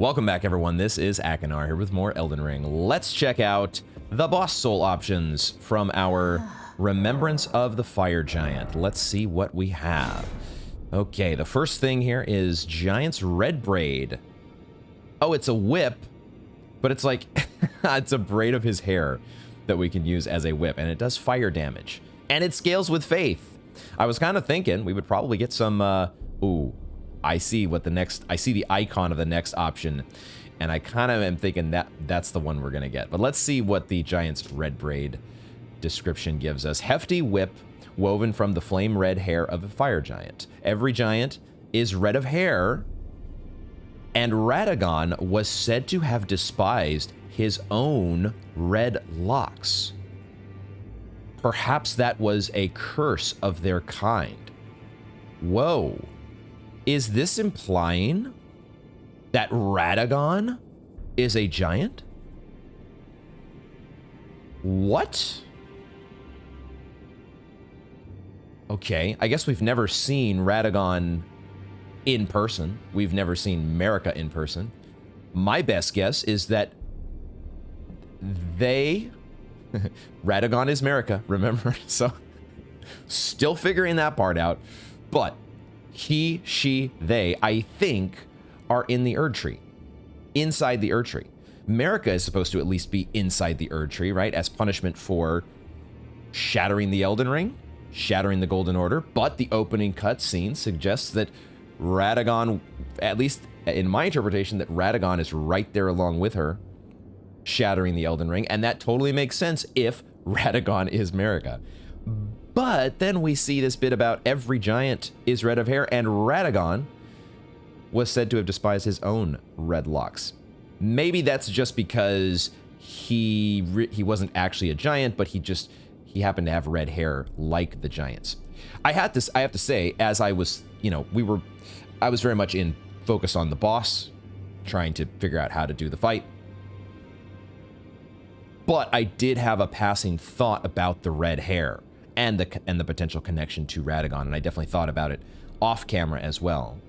Welcome back, everyone. This is Akinar here with more Elden Ring. Let's check out the boss soul options from our Remembrance of the Fire Giant. Let's see what we have. Okay, the first thing here is Giant's Red Braid. Oh, it's a whip, but it's like, it's a braid of his hair that we can use as a whip, and it does fire damage. And it scales with faith. I was kind of thinking we would probably get some, ooh, I see the icon of the next option, and I kind of am thinking that's the one we're gonna get. But let's see what the Giant's Red Braid description gives us. Hefty whip woven from the flame red hair of a fire giant. Every giant is red of hair, and Radagon was said to have despised his own red locks. Perhaps that was a curse of their kind. Whoa. Is this implying that Radagon is a giant? What? Okay, I guess we've never seen Radagon in person. We've never seen Marika in person. My best guess is that Radagon is Marika, remember? So, still figuring that part out. But he, she, they, I think, are in the Erdtree. Inside the Erdtree. Marika is supposed to at least be inside the Erdtree, right? As punishment for shattering the Elden Ring, shattering the Golden Order. But the opening cutscene suggests that Radagon, at least in my interpretation, that Radagon is right there along with her, shattering the Elden Ring. And that totally makes sense if Radagon is Marika. But then we see this bit about every giant is red of hair, and Radagon was said to have despised his own red locks. Maybe that's just because he wasn't actually a giant, but he happened to have red hair like the giants. I have to say, as I was, I was very much in focus on the boss, trying to figure out how to do the fight. But I did have a passing thought about the red hair and the potential connection to Radagon, and I definitely thought about it off camera as well.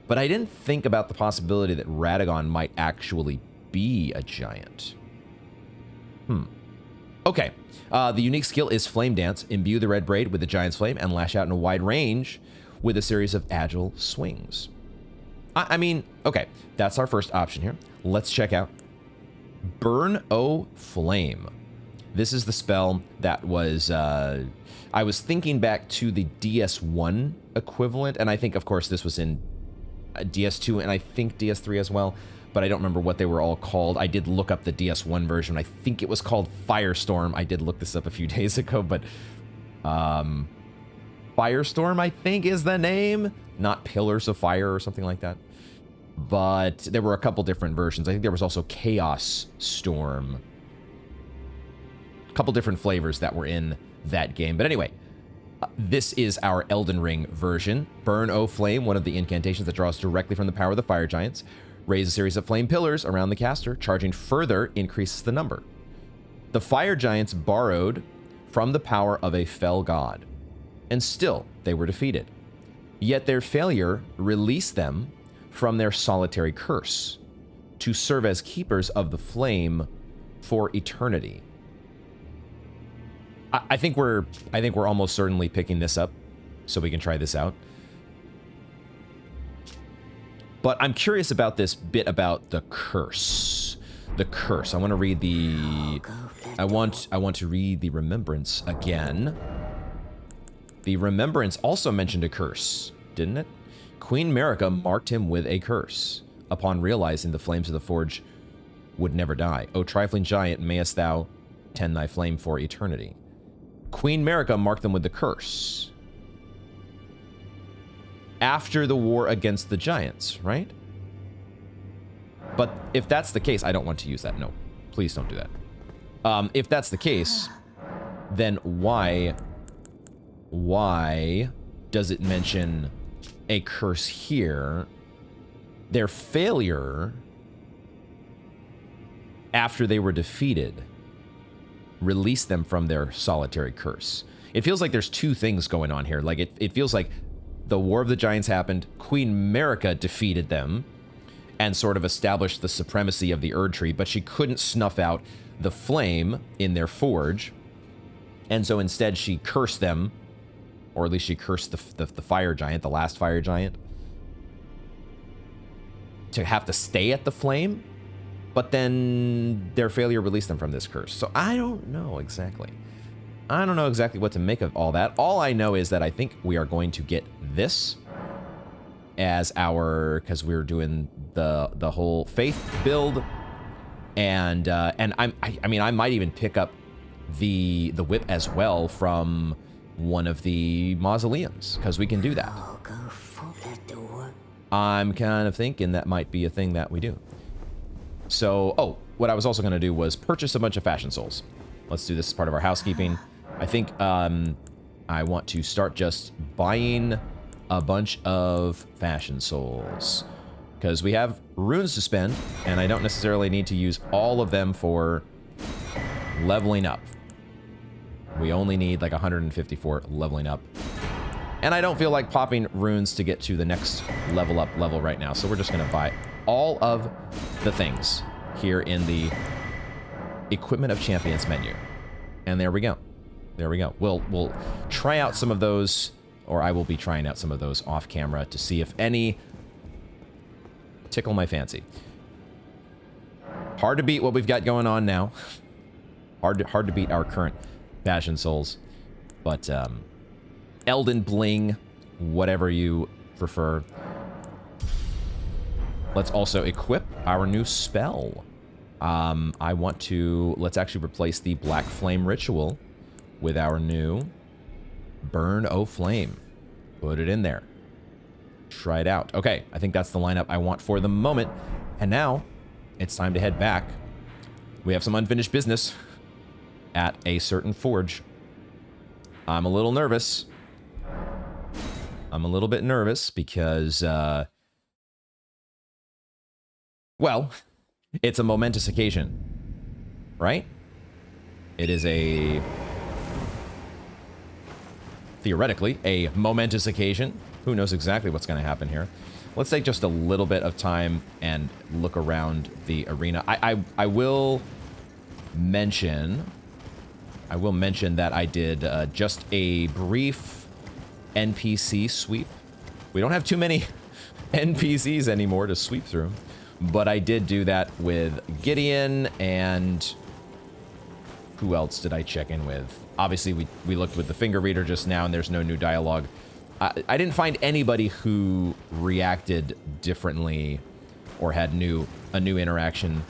But I didn't think about the possibility that Radagon might actually be a giant. Okay, the unique skill is Flame Dance. Imbue the red braid with the giant's flame and lash out in a wide range with a series of agile swings. I mean, okay, that's our first option here. Let's check out Burn O Flame. This is the spell that was, I was thinking back to the DS1 equivalent, and I think, of course, this was in DS2 and I think DS3 as well, but I don't remember what they were all called. I did look up the DS1 version. I think it was called Firestorm. I did look this up a few days ago, but Firestorm, I think, is the name, not Pillars of Fire or something like that. But there were a couple different versions. I think there was also Chaos Storm. Couple different flavors that were in that game. But anyway, this is our Elden Ring version. Burn O Flame, one of the incantations that draws directly from the power of the fire giants. Raise a series of flame pillars around the caster. Charging further increases the number. The fire giants borrowed from the power of a fell god, and still they were defeated. Yet their failure released them from their solitary curse to serve as keepers of the flame for eternity. I think we're almost certainly picking this up so we can try this out. But I'm curious about this bit about the curse. The curse. I want to read the I want to read the remembrance again. The remembrance also mentioned a curse, didn't it? Queen Marika marked him with a curse upon realizing the flames of the forge would never die. O trifling giant, mayest thou tend thy flame for eternity. Queen Marika marked them with the curse after the war against the giants, right? But if that's the case, I don't want to use that. No, please don't do that. If that's the case, then why does it mention a curse here? Their failure after they were defeated released them from their solitary curse. It feels like there's two things going on here. Like it feels like the War of the Giants happened, Queen Marika defeated them, and sort of establish the supremacy of the Erdtree, but she couldn't snuff out the flame in their forge. And so instead she cursed them, or at least she cursed the fire giant, the last fire giant, to have to stay at the flame, but then their failure released them from this curse. So I don't know exactly. I don't know exactly what to make of all that. All I know is that I think we are going to get this as our, because we're doing the whole faith build, and I mean I might even pick up the whip as well from one of the mausoleums, because we can do that. I'm kind of thinking that might be a thing that we do. So, oh, what I was also going to do was purchase a bunch of fashion souls. Let's do this as part of our housekeeping. I think I want to start just buying a bunch of fashion souls, because we have runes to spend, and I don't necessarily need to use all of them for leveling up. We only need like 154 leveling up. And I don't feel like popping runes to get to the next level up level right now. So we're just going to buy all of the things here in the Equipment of Champions menu. And there we go. There we go. We'll try out some of those, or I will be trying out some of those off camera to see if any tickle my fancy. Hard to beat what we've got going on now. Hard to beat our current Passion Souls. But Elden Bling, whatever you prefer. Let's also equip our new spell. I want to, let's actually replace the Black Flame Ritual with our new Burn O Flame. Put it in there. Try it out. Okay, I think that's the lineup I want for the moment. And now, it's time to head back. We have some unfinished business at a certain forge. I'm a little nervous. I'm a little bit nervous because, well, it's a momentous occasion, right? It is a, theoretically, a momentous occasion. Who knows exactly what's going to happen here. Let's take just a little bit of time and look around the arena. I will mention that I did just a brief NPC sweep. We don't have too many NPCs anymore to sweep through, but I did do that with Gideon, and who else did I check in with? Obviously, we looked with the finger reader just now, and there's no new dialogue. I didn't find anybody who reacted differently or had a new interaction,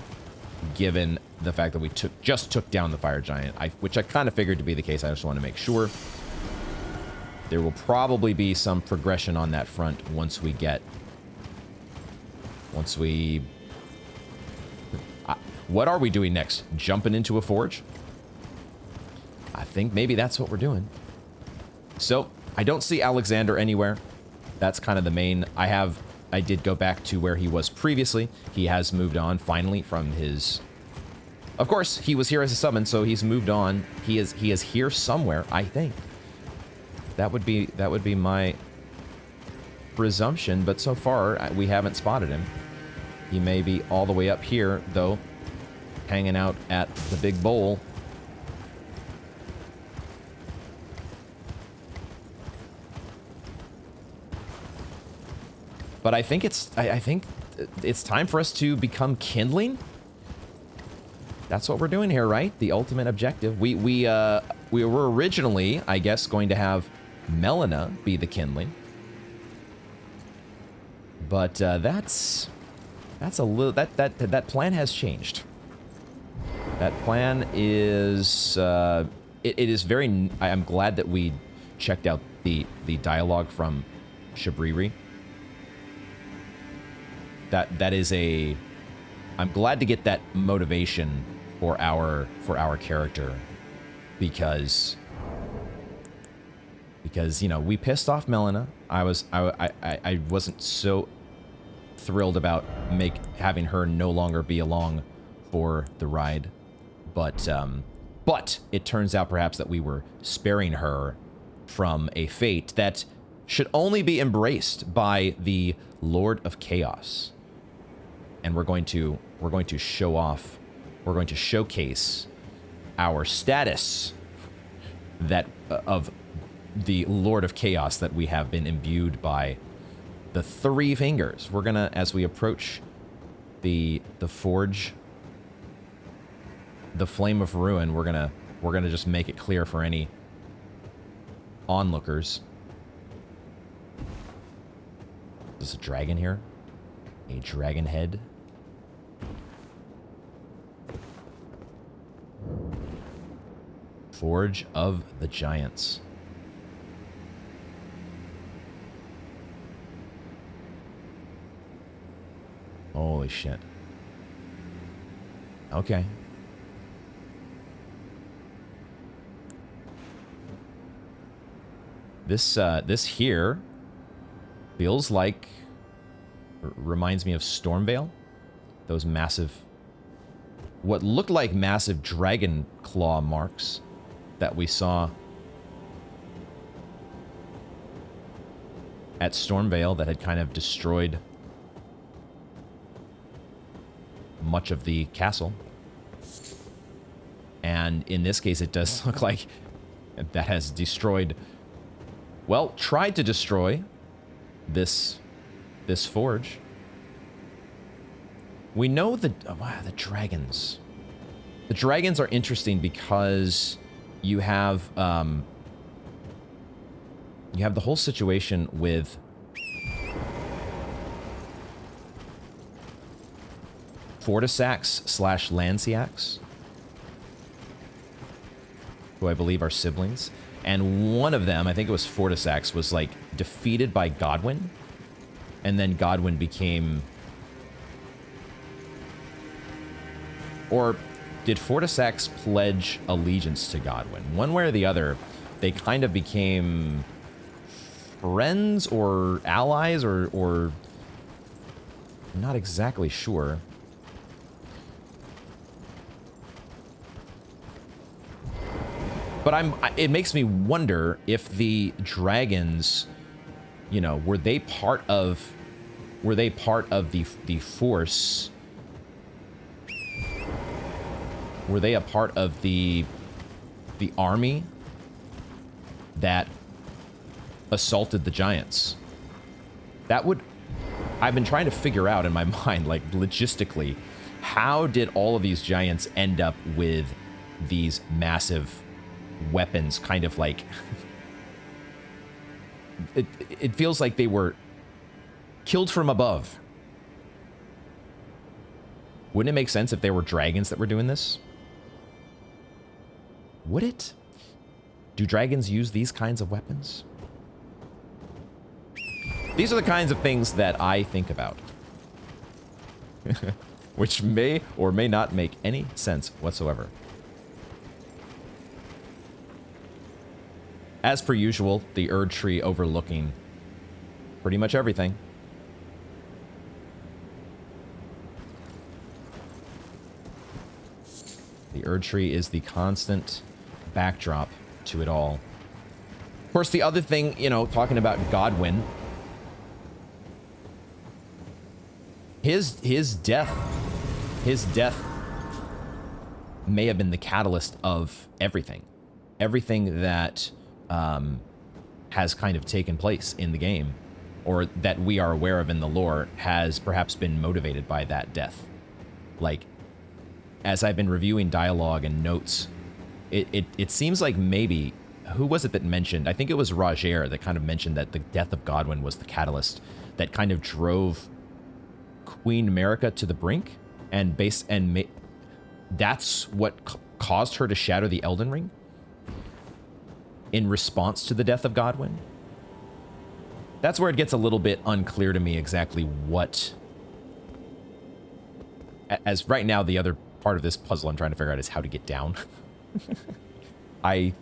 given the fact that we just took down the fire giant, which I kind of figured to be the case. I just want to make sure. There will probably be some progression on that front once we what are we doing next? Jumping into a forge? I think maybe that's what we're doing. So, I don't see Alexander anywhere. That's kind of the main. I did go back to where he was previously. He has moved on finally from his. Of course, he was here as a summon, so he's moved on. He is here somewhere, I think. That would be my presumption, but so far we haven't spotted him. He may be all the way up here, though, hanging out at the big bowl. But I think it's time for us to become kindling. That's what we're doing here, right? The ultimate objective. We were originally, I guess, going to have Melina be the kindling, but that's a little that plan has changed. That plan is it is very. I'm glad that we checked out the dialogue from Shabriri. That is a. I'm glad to get that motivation for our character, because you know, we pissed off Melina. I wasn't so thrilled about having her no longer be along for the ride, but it turns out perhaps that we were sparing her from a fate that should only be embraced by the Lord of Chaos. and we're going to show off, we're going to showcase our status that of the Lord of Chaos that we have been imbued by the 3 fingers. We're gonna, as we approach the forge, the Flame of Ruin, we're gonna just make it clear for any onlookers. Is this a dragon here? A dragon head? Forge of the Giants. Holy shit. Okay. This here feels like, reminds me of Stormvale. Those massive, what looked like massive dragon claw marks that we saw at Stormvale that had kind of destroyed much of the castle. And in this case, it does look like that has destroyed, well, tried to destroy this forge. We know the dragons. The dragons are interesting because you have the whole situation with Fortisax / Lanciax, who I believe are siblings. And one of them, I think it was Fortisax, was like defeated by Godwyn. And then Godwyn became... Or did Fortisax pledge allegiance to Godwyn? One way or the other, they kind of became friends or allies or I'm not exactly sure. But it makes me wonder if the dragons, you know, were they part of the force? Were they a part of the army that assaulted the giants? That would, I've been trying to figure out in my mind, like logistically, how did all of these giants end up with these massive weapons, kind of like it feels like they were killed from above. Wouldn't it make sense if they were dragons that were doing this? Would it? Do dragons use these kinds of weapons? These are the kinds of things that I think about. Which may or may not make any sense whatsoever. As per usual, the Erdtree overlooking pretty much everything. The Erdtree is the constant backdrop to it all. Of course, the other thing, you know, talking about Godwyn, his death may have been the catalyst of everything. Everything that has kind of taken place in the game, or that we are aware of in the lore, has perhaps been motivated by that death. Like, as I've been reviewing dialogue and notes, it seems like maybe, who was it that mentioned? I think it was Roger that kind of mentioned that the death of Godwyn was the catalyst that kind of drove Queen America to the brink, and that's what caused her to shatter the Elden Ring in response to the death of Godwyn. That's where it gets a little bit unclear to me exactly what, as right now the other part of this puzzle I'm trying to figure out is how to get down. I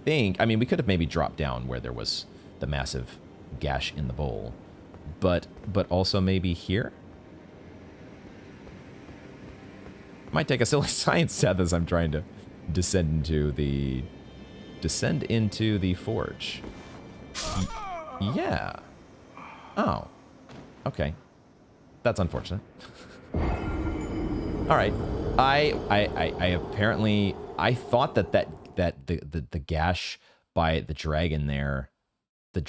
think, I mean, we could have maybe dropped down where there was the massive gash in the bowl, but also maybe here. Might take a silly science test as I'm trying to descend into the forge. Yeah. Oh. Okay. That's unfortunate. All right. I apparently I thought that the gash by the dragon there, the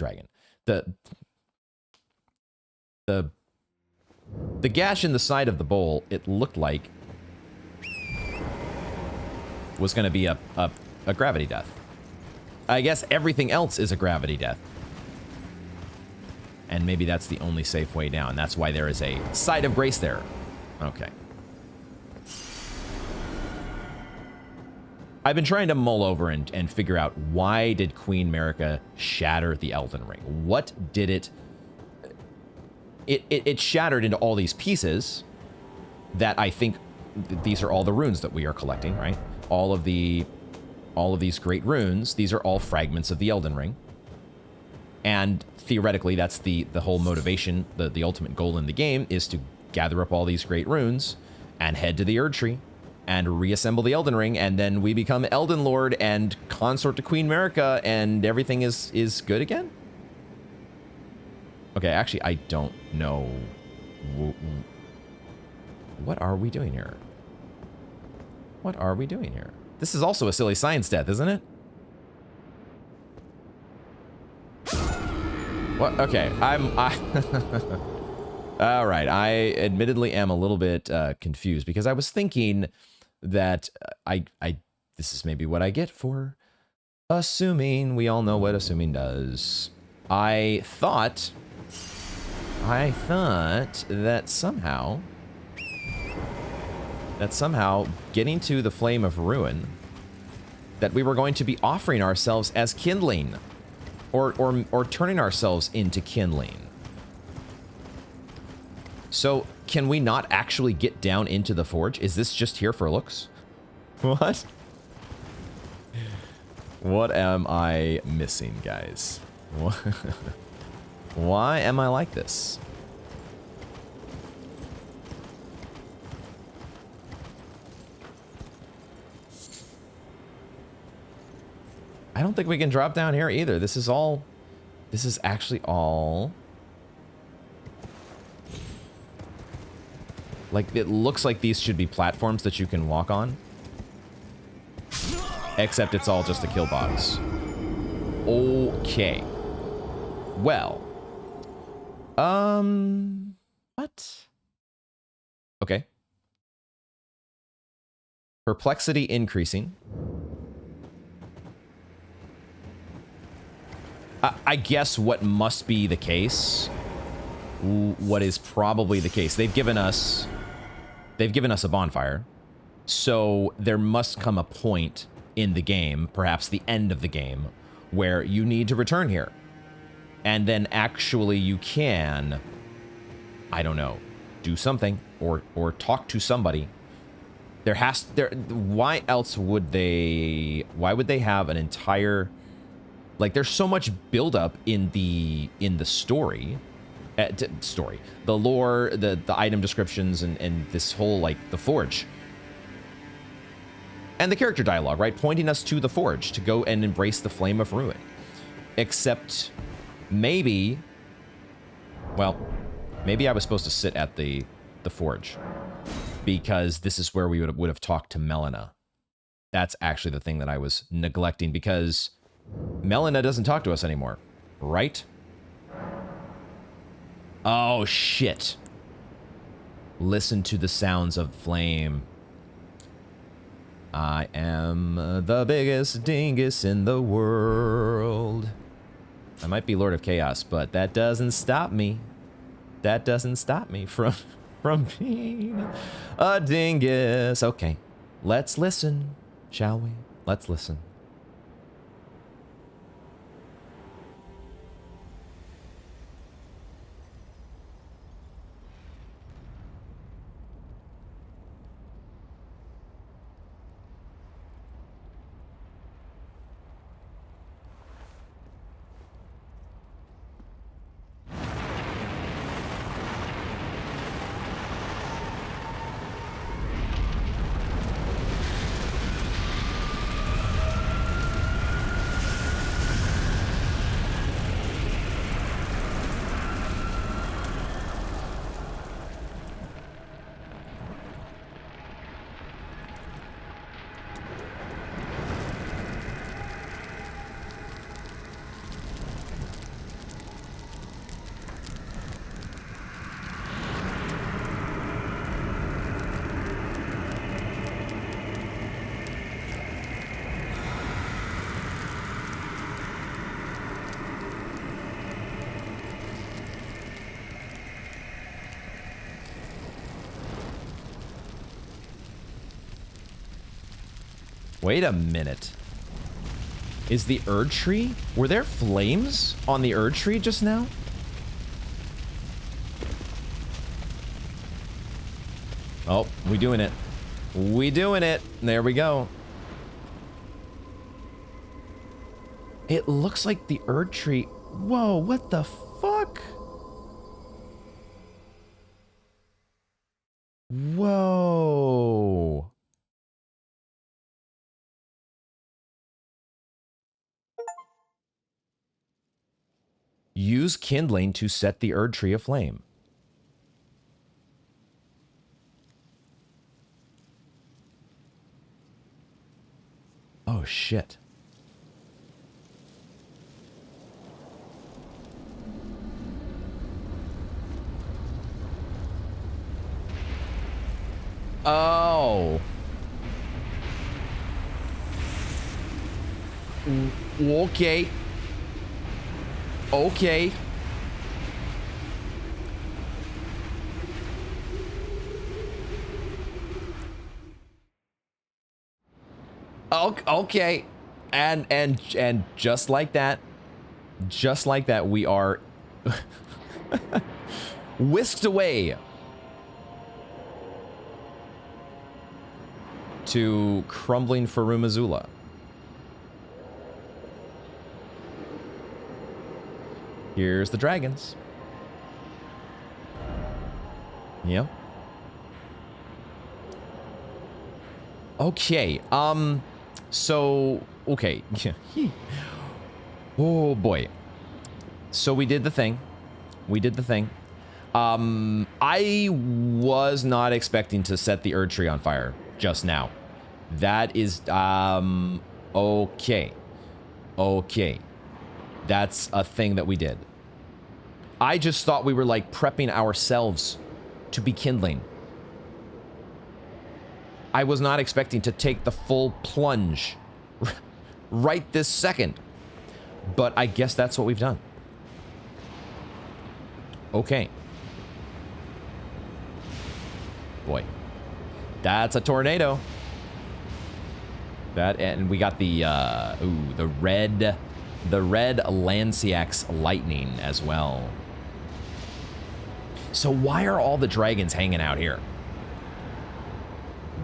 gash in the side of the bowl, it looked like was going to be a gravity death. I guess everything else is a gravity death. And maybe that's the only safe way down. That's why there is a side of grace there. Okay. I've been trying to mull over and figure out, why did Queen Marika shatter the Elden Ring? What did it... It shattered into all these pieces that I think these are all the runes that we are collecting, right? All of these great runes, these are all fragments of the Elden Ring. And theoretically, that's the whole motivation, the ultimate goal in the game is to gather up all these great runes and head to the Erdtree and reassemble the Elden Ring, and then we become Elden Lord and consort to Queen Marika, and everything is good again? Okay, actually, I don't know. What are we doing here? What are we doing here? This is also a silly science death, isn't it? What? Okay, all right, I admittedly am a little bit confused, because I was thinking that this is maybe what I get for assuming. We all know what assuming does. I thought that somehow getting to the Flame of Ruin, that we were going to be offering ourselves as kindling, or turning ourselves into kindling. So, can we not actually get down into the forge? Is this just here for looks? What? What am I missing, guys? Why am I like this? I don't think we can drop down here either. This is actually all... Like, it looks like these should be platforms that you can walk on. Except it's all just a kill box. Okay. Well. What? Okay. Perplexity increasing. I guess what must be the case, what is probably the case, they've given us a bonfire, so there must come a point in the game, perhaps the end of the game, where you need to return here. And then actually you can, I don't know, do something or talk to somebody. Why would they have an entire, like, there's so much buildup in the story, the lore, the item descriptions, and this whole, like, the forge. And the character dialogue, right? Pointing us to the forge to go and embrace the Flame of Ruin. Except maybe, well, maybe I was supposed to sit at the forge, because this is where we would have talked to Melina. That's actually the thing that I was neglecting, because Melina doesn't talk to us anymore, right? Oh, shit. Listen to the sounds of flame. I am the biggest dingus in the world. I might be Lord of Chaos, but that doesn't stop me. That doesn't stop me from being a dingus. Okay, let's listen, shall we? Let's listen. Wait a minute. Is the Erdtree? Were there flames on the Erdtree just now? Oh, we doing it. We doing it. There we go. It looks like the Erdtree. Whoa, what the fuck? Whoa. Use kindling to set the Erdtree aflame. Oh, shit. Oh. Okay. Okay. Okay. And just like that, we are whisked away to crumbling Farum Azula. Here's the dragons. Yep. Okay. So, okay. Oh boy. So we did the thing. I was not expecting to set the Erdtree on fire just now. That is, okay. Okay. That's a thing that we did. I just thought we were like prepping ourselves to be kindling. I was not expecting to take the full plunge right this second. But I guess that's what we've done. Okay. Boy. That's a tornado. That, and we got the, the red Lanciax lightning as well. So why are all the dragons hanging out here?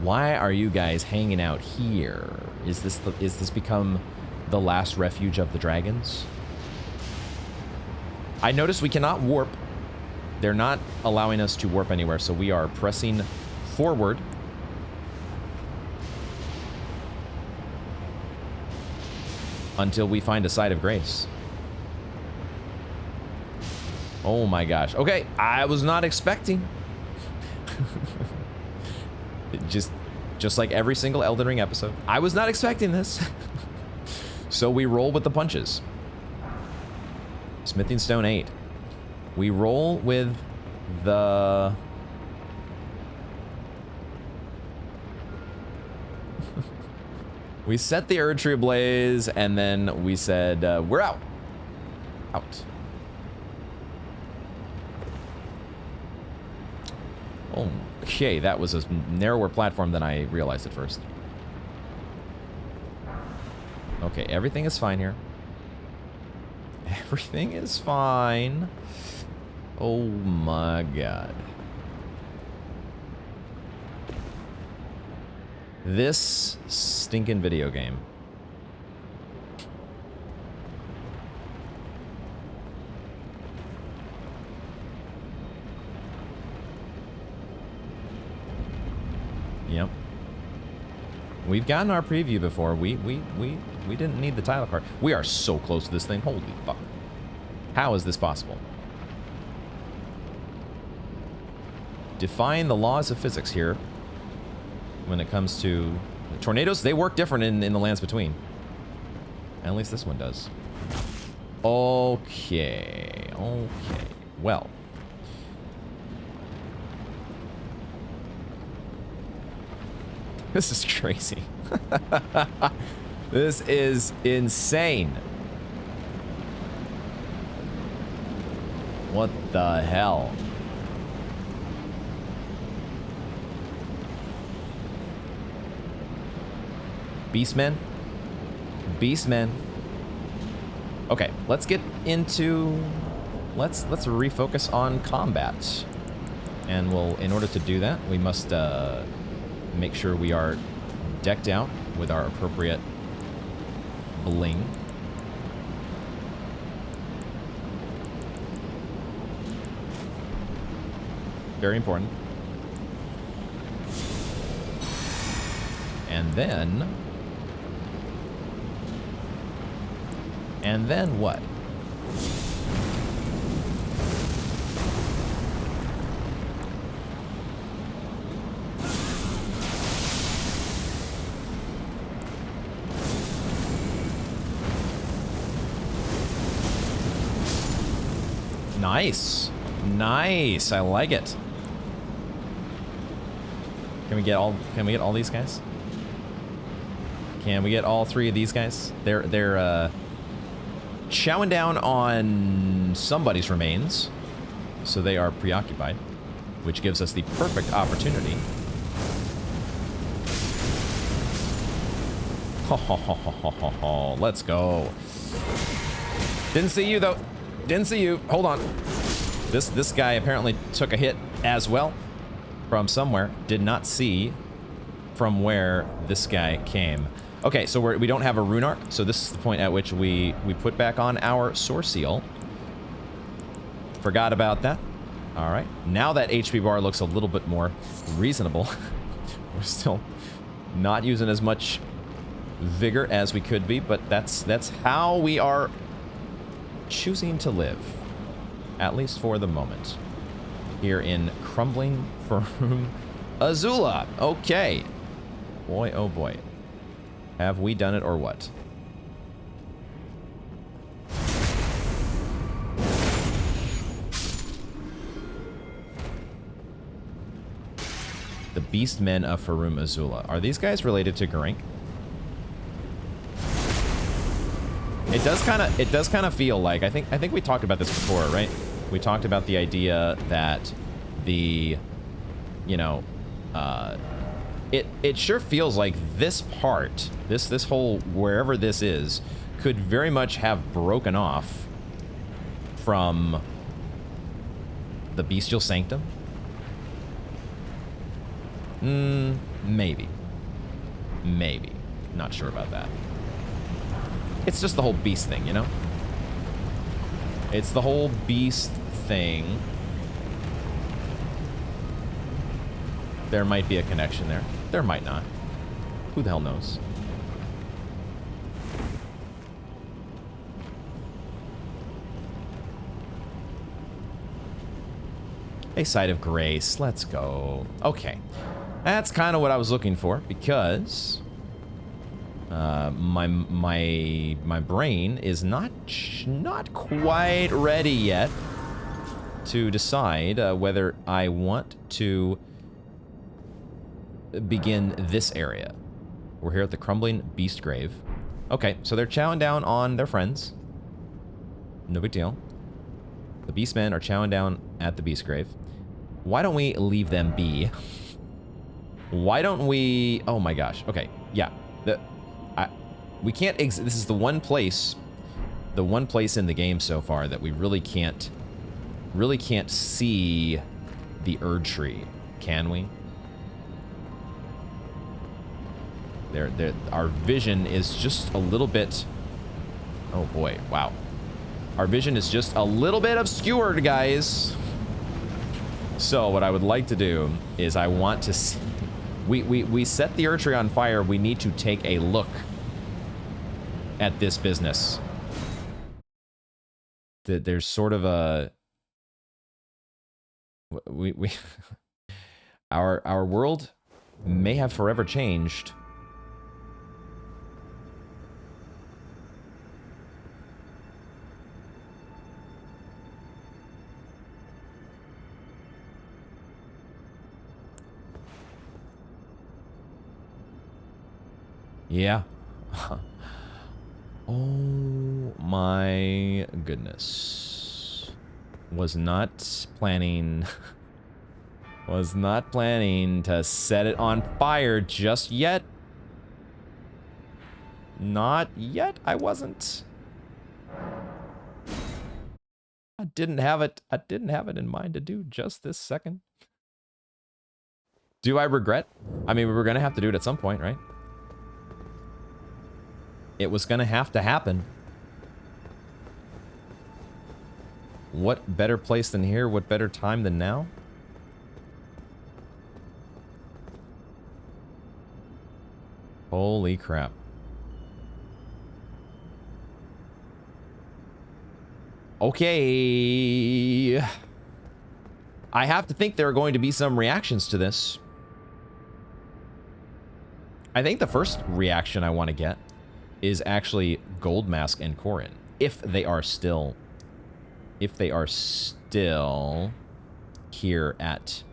Why are you guys hanging out here? Is this become the last refuge of the dragons? I noticed we cannot warp. They're not allowing us to warp anywhere, so we are pressing forward. Until we find a site of grace. Oh my gosh. Okay, I was not expecting. just like every single Elden Ring episode. I was not expecting this. So we roll with the punches. Smithing Stone 8. We roll with the... We set the Erdtree ablaze, and then we said, we're out. Out. Okay, that was a narrower platform than I realized at first. Okay, everything is fine here. Everything is fine. Oh my god. This stinking video game. Yep. We've gotten our preview before. We didn't need the title card. We are so close to this thing. Holy fuck. How is this possible? Defying the laws of physics here. When it comes to tornadoes, they work different in the lands between. At least this one does. Okay. Okay. Well. This is crazy. This is insane. What the hell? Beastmen. Beastmen. Okay, let's get into... Let's refocus on combat. And we'll, in order to do that, we must make sure we are decked out with our appropriate bling. Very important. And then what? Nice. Nice. I like it. Can we get all these guys? Can we get all three of these guys? They're chowing down on somebody's remains, so they are preoccupied, which gives us the perfect opportunity. Let's go. Didn't see you though. Didn't see you. Hold on. This guy apparently took a hit as well from somewhere. Did not see from where this guy came. Okay, so we don't have a rune arc, so this is the point at which we put back on our source seal. Forgot about that. All right, now that HP bar looks a little bit more reasonable. We're still not using as much vigor as we could be, but that's how we are choosing to live, at least for the moment, here in crumbling Farum Azula. Okay, boy, oh boy. Have we done it or what? The Beastmen of Farum Azula. Are these guys related to Gurranq? It does kind of feel like, I think we talked about this before, right? We talked about the idea that the, you know, it sure feels like this part, this whole, wherever this is, could very much have broken off from the Bestial Sanctum. Maybe. Maybe. Not sure about that. It's just the whole beast thing, you know? It's the whole beast thing. There might be a connection there. There might not. Who the hell knows? A site of grace. Let's go. Okay. That's kind of what I was looking for, because my brain is not quite ready yet to decide whether I want to begin this area. We're here at the Crumbling Beast Grave. Okay, so they're chowing down on their friends. No big deal. The Beastmen are chowing down at the Beast Grave. Why don't we leave them be? Why don't we... Oh my gosh. Okay, yeah. We can't... This is the one place in the game so far that we really can't see the Erdtree, can we? Our vision is just a little bit... Oh boy, wow. Our vision is just a little bit obscured, guys. So what I would like to do is I want to see... We set the Erdtree on fire. We need to take a look at this business. There's sort of a... Our world may have forever changed. Yeah. Oh my goodness. Was not planning to set it on fire just yet. Not yet. I wasn't. I didn't have it in mind to do just this second. Do I regret? I mean, we were gonna have to do it at some point, right? It was gonna have to happen. What better place than here? What better time than now? Holy crap. Okay. I have to think there are going to be some reactions to this. I think the first reaction I want to get is actually Goldmask and Corin, if they are still here at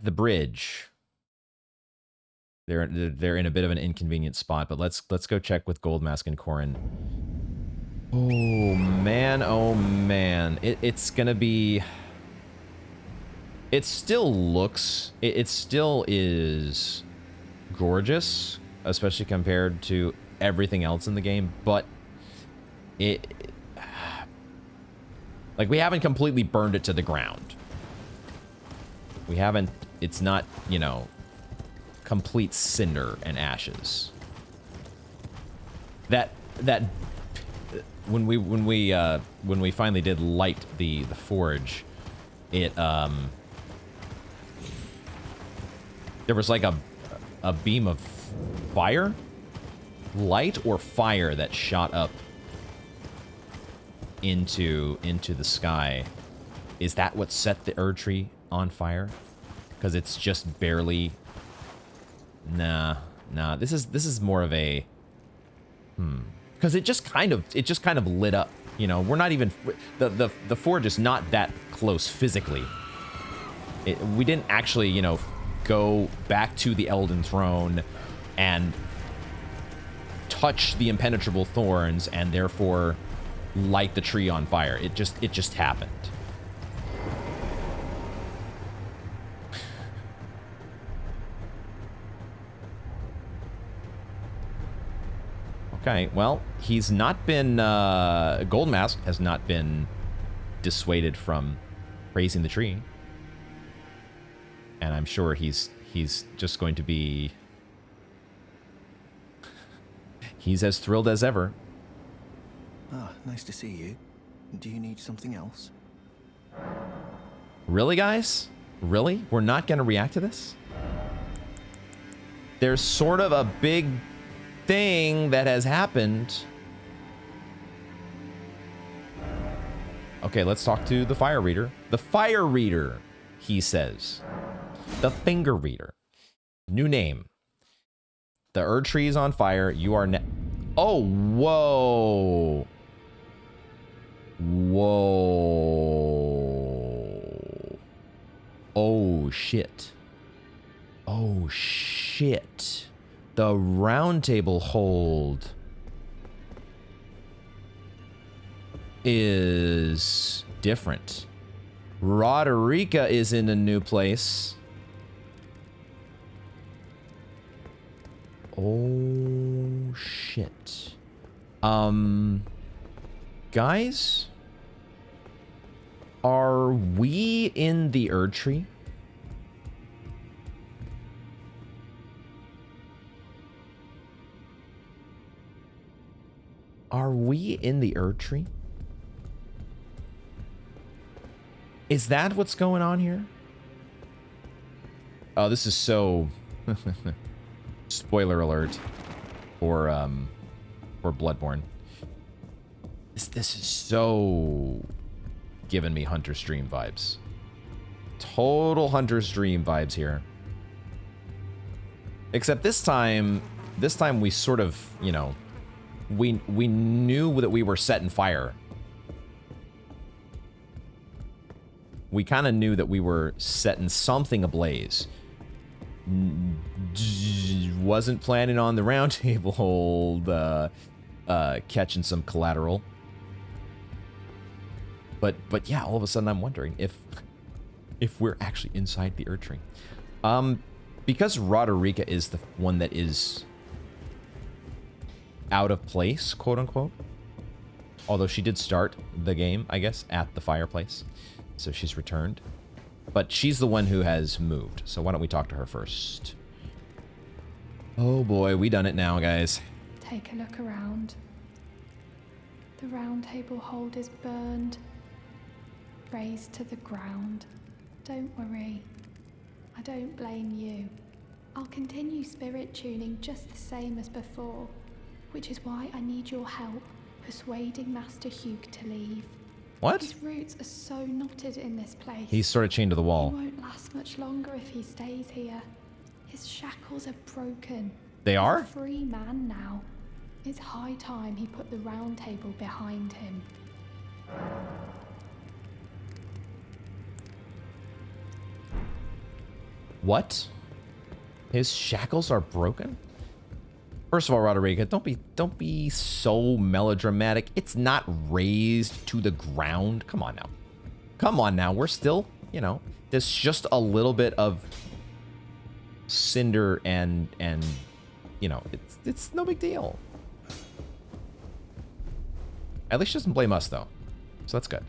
the bridge. They're in a bit of an inconvenient spot, but let's go check with Goldmask and Corin. Oh man, it's gonna be. It still looks. It still is gorgeous, especially compared to everything else in the game. But like we haven't completely burned it to the ground. We haven't. It's not, you know, complete cinder and ashes. That when we finally did light the forge, it there was like a beam of fire, light or fire that shot up into the sky. Is that what set the Erdtree on fire? Because it's just barely. Nah. This is more of a. Because it just kind of lit up. You know, we're not even the forge is not that close physically. We didn't actually, you know, go back to the Elden Throne and touch the impenetrable thorns and therefore light the tree on fire. It just happened. Okay, well, he's not been, Goldmask has not been dissuaded from praising the tree. And I'm sure he's just going to be, he's as thrilled as ever. Ah, nice to see you. Do you need something else? Really, guys? Really? We're not going to react to this? There's sort of a big thing that has happened. Okay, let's talk to the fire reader. The fire reader, he says. The finger reader. New name. The Erdtree is on fire. You are oh, whoa. Whoa. Oh, shit. Oh, shit. The round table hold is different. Roderica is in a new place. Oh, shit. Guys? Are we in the Erdtree? Are we in the Erdtree? Is that what's going on here? Oh, this is so... Spoiler alert. For Bloodborne. This is so... giving me Hunter's Dream vibes. Total Hunter's Dream vibes here. Except this time we sort of, you know... We knew that we were setting fire. We kind of knew that we were setting something ablaze. Wasn't planning on the round table hold, catching some collateral. But yeah, all of a sudden I'm wondering if we're actually inside the Erdtree. Because Roderica is the one that is out of place, quote unquote. Although she did start the game, I guess, at the fireplace. So she's returned. But she's the one who has moved. So why don't we talk to her first? Oh boy, we done it now, guys. Take a look around. The round table hold is burned, razed to the ground. Don't worry. I don't blame you. I'll continue spirit tuning just the same as before, which is why I need your help persuading Master Hugh to leave. What? His roots are so knotted in this place. He's sort of chained to the wall. He won't last much longer if he stays here. His shackles are broken. They are? He's a free man now. It's high time he put the round table behind him. What? His shackles are broken? First of all, Roderica, don't be so melodramatic. It's not raised to the ground. Come on now. Come on now. We're still, you know, there's just a little bit of cinder and you know, it's no big deal. At least she doesn't blame us though. So that's good.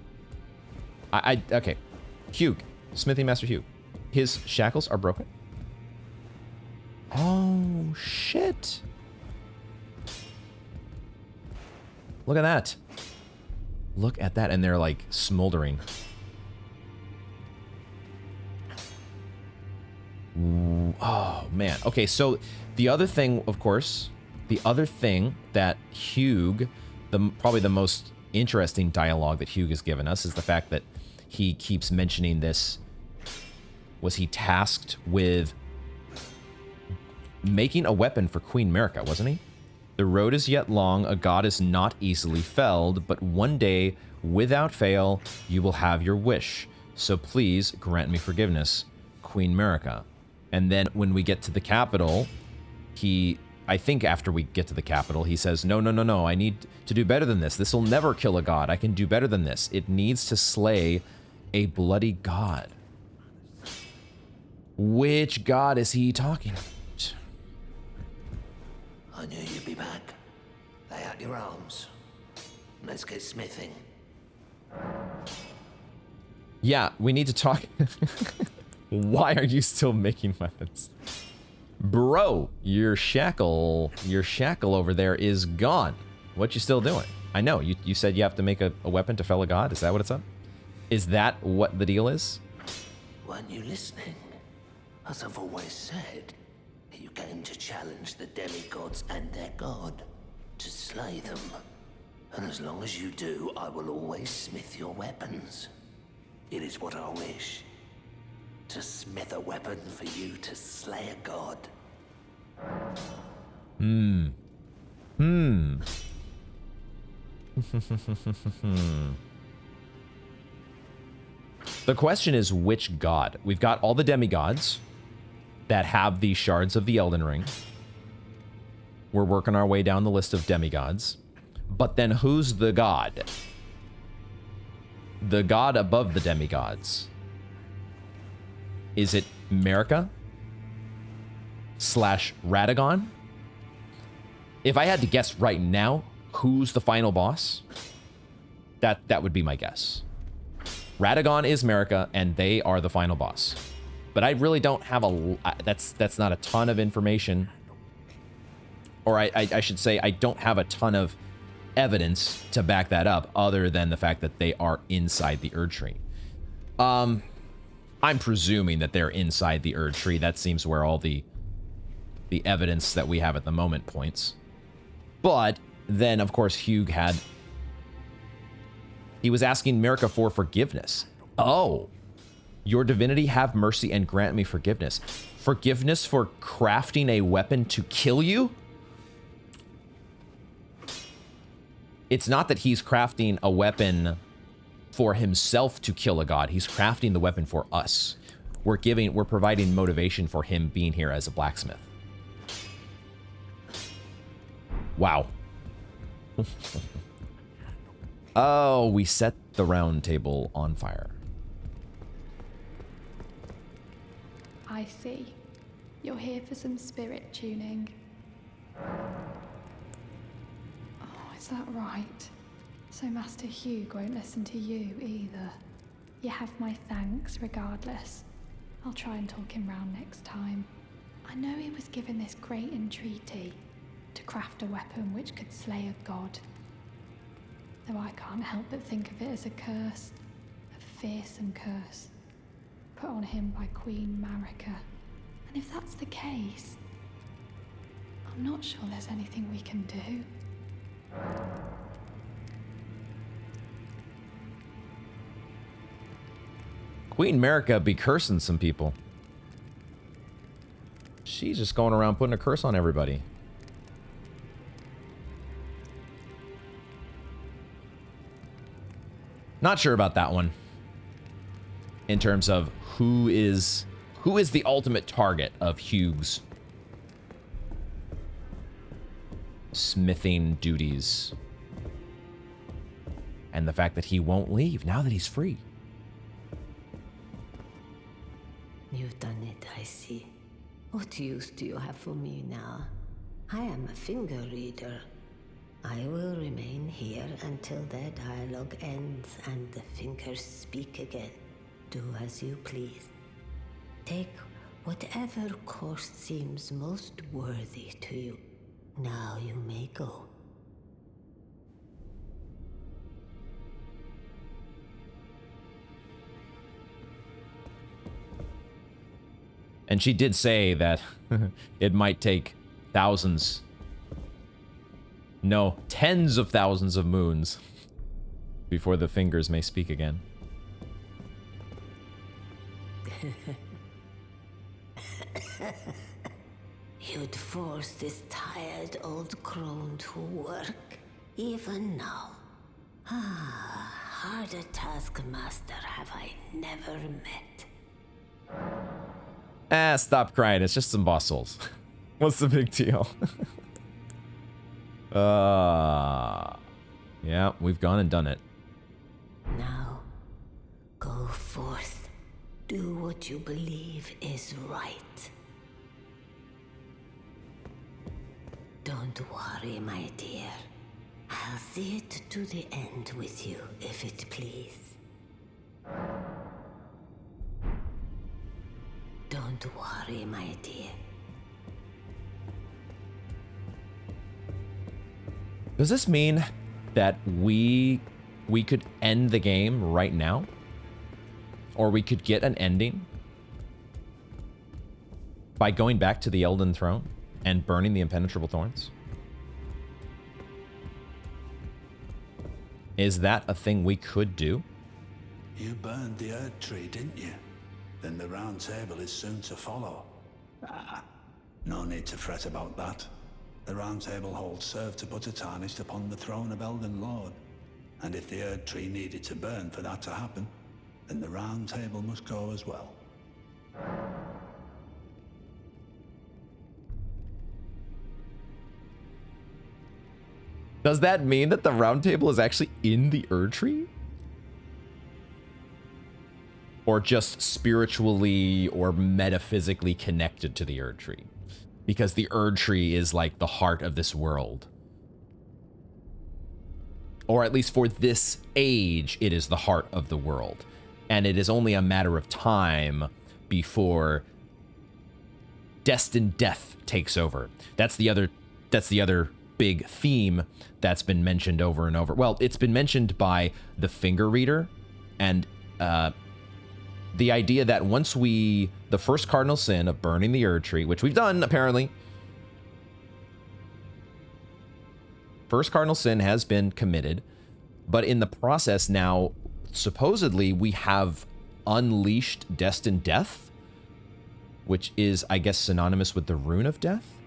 Okay. Hugh, Smithy Master Hugh. His shackles are broken. Oh shit. Look at that. Look at that. And they're like smoldering. Ooh, oh, man. Okay, so the other thing, of course, the other thing that Hugh, probably the most interesting dialogue that Hugh has given us is the fact that he keeps mentioning this. Was he tasked with making a weapon for Queen Merica, wasn't he? The road is yet long, a god is not easily felled, but one day, without fail, you will have your wish. So please grant me forgiveness, Queen Merica. And then when we get to the capital, I think after we get to the capital, he says, no, I need to do better than this. This will never kill a god. I can do better than this. It needs to slay a bloody god. Which god is he talking about? I knew you'd be back. Lay out your arms. Let's get smithing. Yeah, we need to talk. Why are you still making weapons? Bro, your shackle over there is gone. What you still doing? I know, you said you have to make a weapon to fell a god. Is that what it's up? Is that what the deal is? Weren't you listening? As I've always said, you came to challenge the demigods and their god, to slay them. And as long as you do, I will always smith your weapons. It is what I wish. To smith a weapon for you to slay a god. The question is which god? We've got all the demigods that have the shards of the Elden Ring. We're working our way down the list of demigods. But then who's the god? The god above the demigods. Is it Merica? / Radagon? If I had to guess right now, who's the final boss? That would be my guess. Radagon is Merica, and they are the final boss. But I really don't have that's not a ton of information. Or I should say I don't have a ton of evidence to back that up other than the fact that they are inside the Erdtree. I'm presuming that they're inside the Erdtree. That seems where all the evidence that we have at the moment points. But then, of course, Hugh he was asking Merica for forgiveness. Oh. Your divinity, have mercy and grant me forgiveness. Forgiveness for crafting a weapon to kill you? It's not that he's crafting a weapon for himself to kill a god. He's crafting the weapon for us. We're providing motivation for him being here as a blacksmith. Wow. Oh, we set the round table on fire. I see. You're here for some spirit tuning. Oh, is that right? So Master Hugh won't listen to you either. You have my thanks regardless. I'll try and talk him round next time. I know he was given this great entreaty to craft a weapon which could slay a god. Though I can't help but think of it as a curse. A fearsome curse. Put on him by Queen Marika. And if that's the case, I'm not sure there's anything we can do. Queen Marika be cursing some people. She's just going around putting a curse on everybody. Not sure about that one. In terms of who is the ultimate target of Hugh's smithing duties. And the fact that he won't leave now that he's free. You've done it, I see. What use do you have for me now? I am a finger reader. I will remain here until their dialogue ends and the fingers speak again. Do as you please. Take whatever course seems most worthy to you. Now you may go. And she did say that it might take thousands, no, tens of thousands of moons before the fingers may speak again. You'd force this tired old crone to work, even now. Ah, harder taskmaster have I never met. Ah, stop crying. It's just some boss souls. What's the big deal? Yeah, we've gone and done it. Now, go forth. Do what you believe is right. Don't worry, my dear. I'll see it to the end with you, if it please. Don't worry, my dear. Does this mean that we could end the game right now? Or we could get an ending by going back to the Elden Throne and burning the impenetrable thorns? Is that a thing we could do? You burned the Erdtree, didn't you? Then the round table is soon to follow. Ah, no need to fret about that. The round table hold served to put a tarnish upon the throne of Elden Lord. And if the Erdtree needed to burn for that to happen, then the round table must go as well. Does that mean that the round table is actually in the Erdtree? Or just spiritually or metaphysically connected to the Erdtree? Because the Erdtree is like the heart of this world. Or at least for this age, it is the heart of the world. And it is only a matter of time before destined death takes over. That's the other big theme that's been mentioned over and over. Well, it's been mentioned by the finger reader and the idea that once the first cardinal sin of burning the Erdtree, which we've done apparently, first cardinal sin has been committed, but in the process now, supposedly we have unleashed destined death, which is, I guess, synonymous with the rune of death.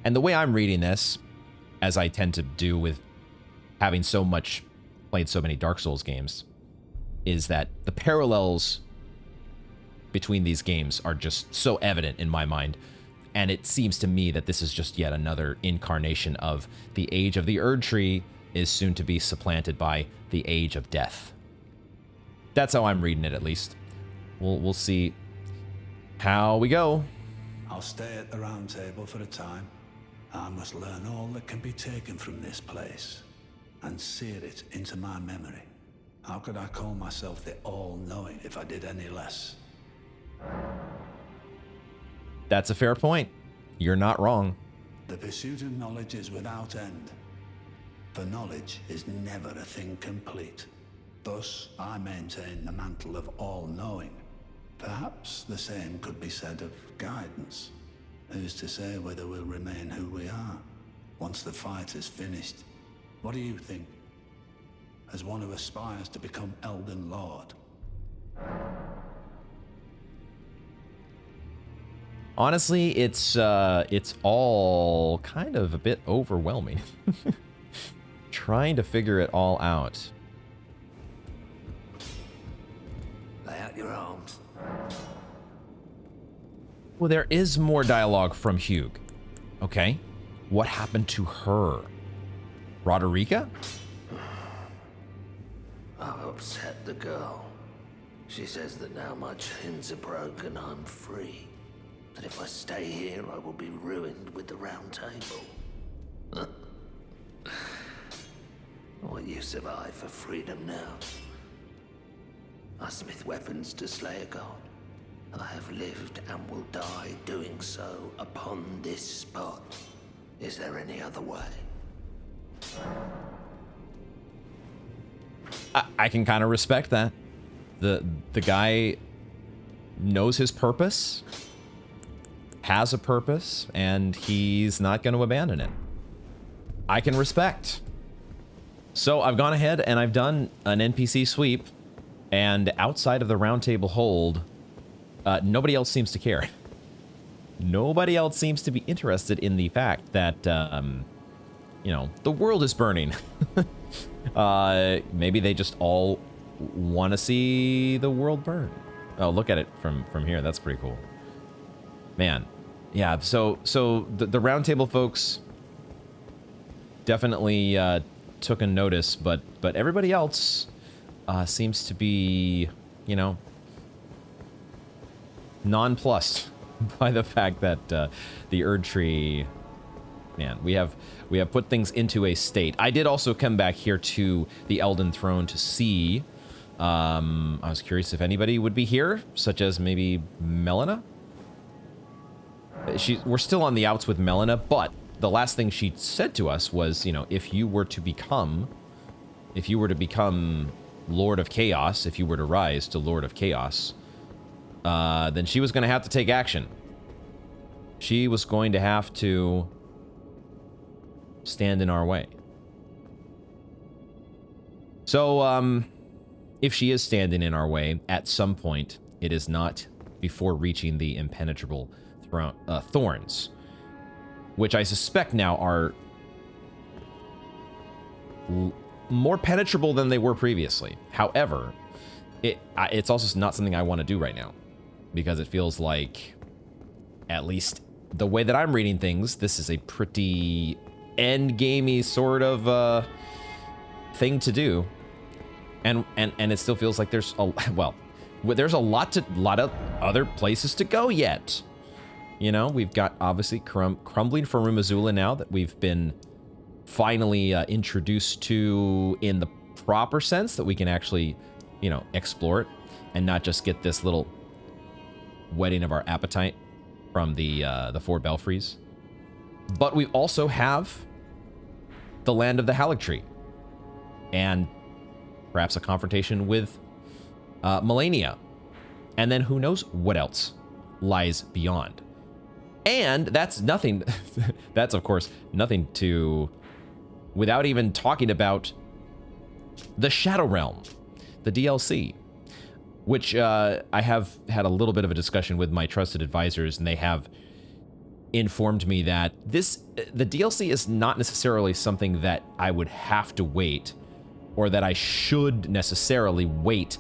And the way I'm reading this, as I tend to do with having played so many Dark Souls games, is that the parallels between these games are just so evident in my mind. And it seems to me that this is just yet another incarnation of the age of the Erdtree is soon to be supplanted by the age of death. That's how I'm reading it, at least. We'll see how we go. I'll stay at the Round Table for a time. I must learn all that can be taken from this place and sear it into my memory. How could I call myself the All-Knowing if I did any less? That's a fair point. You're not wrong. The pursuit of knowledge is without end. For knowledge is never a thing complete. Thus, I maintain the mantle of all-knowing. Perhaps the same could be said of guidance. Who's to say whether we'll remain who we are once the fight is finished? What do you think? As one who aspires to become Elden Lord. Honestly, it's all kind of a bit overwhelming. Trying to figure it all out. Lay out your arms. Well, there is more dialogue from Hugh. Okay. What happened to her? Roderica? I've upset the girl. She says that now my chains are broken, I'm free. That if I stay here, I will be ruined with the Round Table. What use have I for freedom now? I smith weapons to slay a god. I have lived and will die doing so upon this spot. Is there any other way? I can kind of respect that. The guy knows his purpose, has a purpose, and he's not going to abandon it. I can respect. So I've gone ahead and I've done an NPC sweep, and outside of the Round Table hold, nobody else seems to care. Nobody else seems to be interested in the fact that, you know, the world is burning. Maybe they just all want to see the world burn. Oh, look at it from here. That's pretty cool. Man. Yeah, so the Round Table folks definitely took a notice, but everybody else seems to be, you know, nonplussed by the fact that the Erdtree, man, we have put things into a state. I did also come back here to the Elden Throne to see. I was curious if anybody would be here, such as maybe Melina. We're still on the outs with Melina, but the last thing she said to us was, you know, if you were to become Lord of Chaos, if you were to rise to Lord of Chaos, then she was going to have to take action. She was going to have to stand in our way. So, if she is standing in our way, at some point, it is not before reaching the impenetrable thorns, which I suspect now are more penetrable than they were previously. However, it's also not something I want to do right now, because it feels like, at least the way that I'm reading things, this is a pretty end-gamey sort of thing to do, and it still feels like there's a there's a lot of other places to go yet. You know, we've got obviously crumbling from Rumazula now that we've been finally introduced to in the proper sense, that we can actually, you know, explore it and not just get this little whetting of our appetite from the 4 belfries. But we also have the land of the Haligtree, and perhaps a confrontation with Melania, and then who knows what else lies beyond. And that's nothing. That's of course nothing to, without even talking about the Shadow Realm, the DLC, which I have had a little bit of a discussion with my trusted advisors, and they have informed me that the DLC is not necessarily something that I would have to wait, or that I should necessarily wait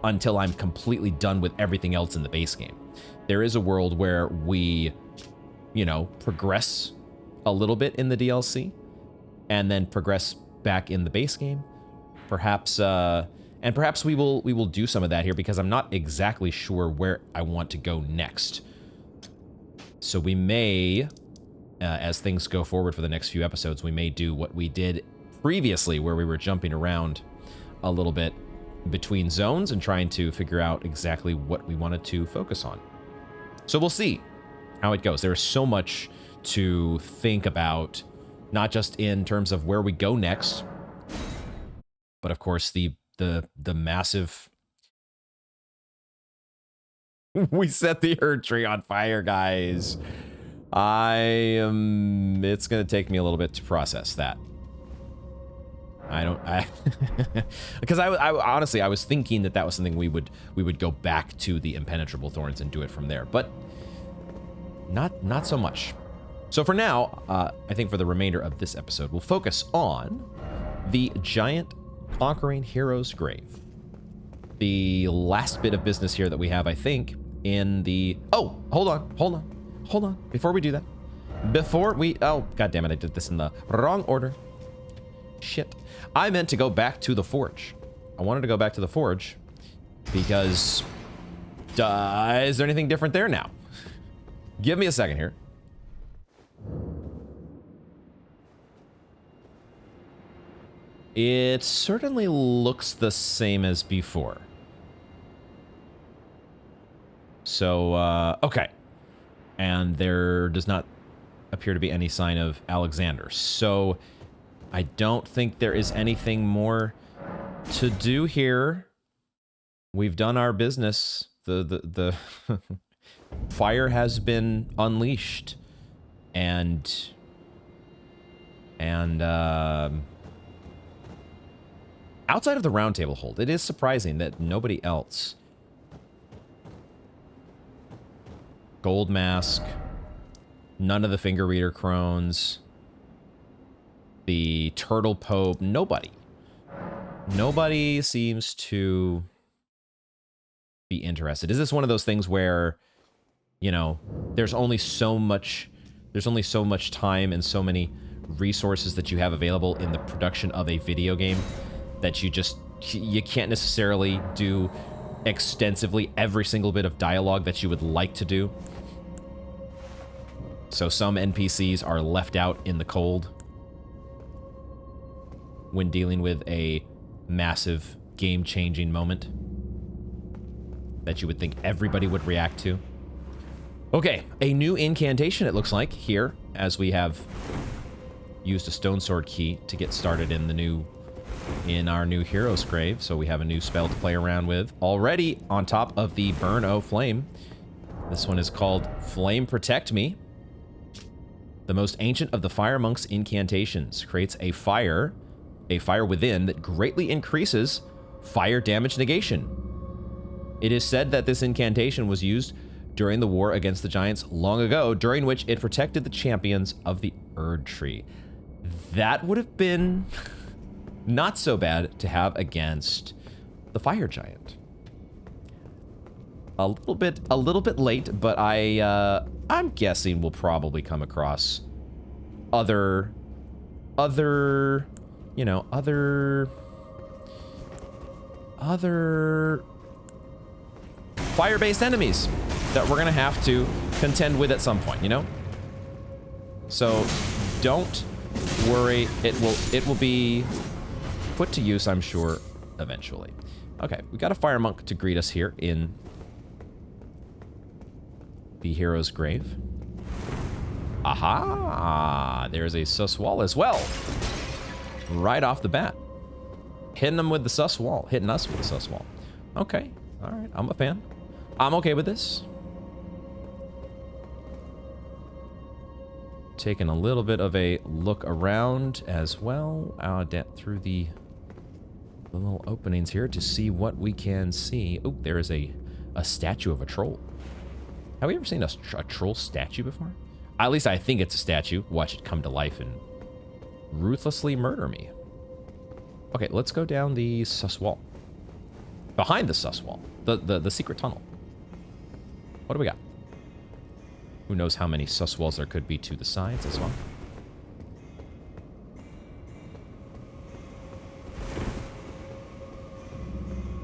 until I'm completely done with everything else in the base game. There is a world where we, you know, progress a little bit in the DLC and then progress back in the base game. Perhaps, and perhaps we will do some of that here, because I'm not exactly sure where I want to go next. So we may, as things go forward for the next few episodes, we may do what we did previously, where we were jumping around a little bit between zones and trying to figure out exactly what we wanted to focus on. So we'll see how it goes. There's so much to think about, not just in terms of where we go next, but of course the massive... We set the Erdtree on fire, guys. It's gonna take me a little bit to process that. Because I honestly, I was thinking that was something we would go back to the impenetrable thorns and do it from there, but not so much. So for now, I think for the remainder of this episode, we'll focus on the giant conquering hero's grave. The last bit of business here that we have, I think, in the... Oh, hold on. Before we do that, oh, god damn it, I did this in the wrong order. Shit. I meant to go back to the forge. I wanted to go back to the forge because is there anything different there now? Give me a second here. It certainly looks the same as before. So, okay. And there does not appear to be any sign of Alexander. So, I don't think there is anything more to do here. We've done our business. The fire has been unleashed. And outside of the round table hold, it is surprising that nobody else... Gold Mask, none of the Finger Reader Crones, the Turtle Pope, nobody. Nobody seems to be interested. Is this one of those things where, you know, there's only so much time and so many resources that you have available in the production of a video game that you can't necessarily do extensively every single bit of dialogue that you would like to do? So some NPCs are left out in the cold when dealing with a massive game-changing moment that you would think everybody would react to. Okay, a new incantation, it looks like, here, as we have used a stone sword key to get started in our new hero's grave. So we have a new spell to play around with already on top of the Burn O Flame. This one is called Flame Protect Me. The most ancient of the Fire Monk's incantations creates a fire within that greatly increases fire damage negation. It is said that this incantation was used during the war against the giants long ago, during which it protected the champions of the Erdtree. That would have been not so bad to have against the fire giant. A little bit late, but I'm guessing we'll probably come across other fire-based enemies that we're gonna have to contend with at some point, you know? So don't worry, it will be put to use, I'm sure, eventually. Okay, we got a fire monk to greet us here in the hero's grave. Aha! There's a sus wall as well. Right off the bat. Hitting them with the sus wall. Hitting us with the sus wall. Okay. Alright. I'm a fan. I'm okay with this. Taking a little bit of a look around as well. Through the little openings here to see what we can see. Oh, there is a statue of a troll. Have we ever seen a troll statue before? At least I think it's a statue. Watch it come to life and ruthlessly murder me. Okay, let's go down the sus wall. Behind the sus wall. The secret tunnel. What do we got? Who knows how many sus walls there could be to the sides as well.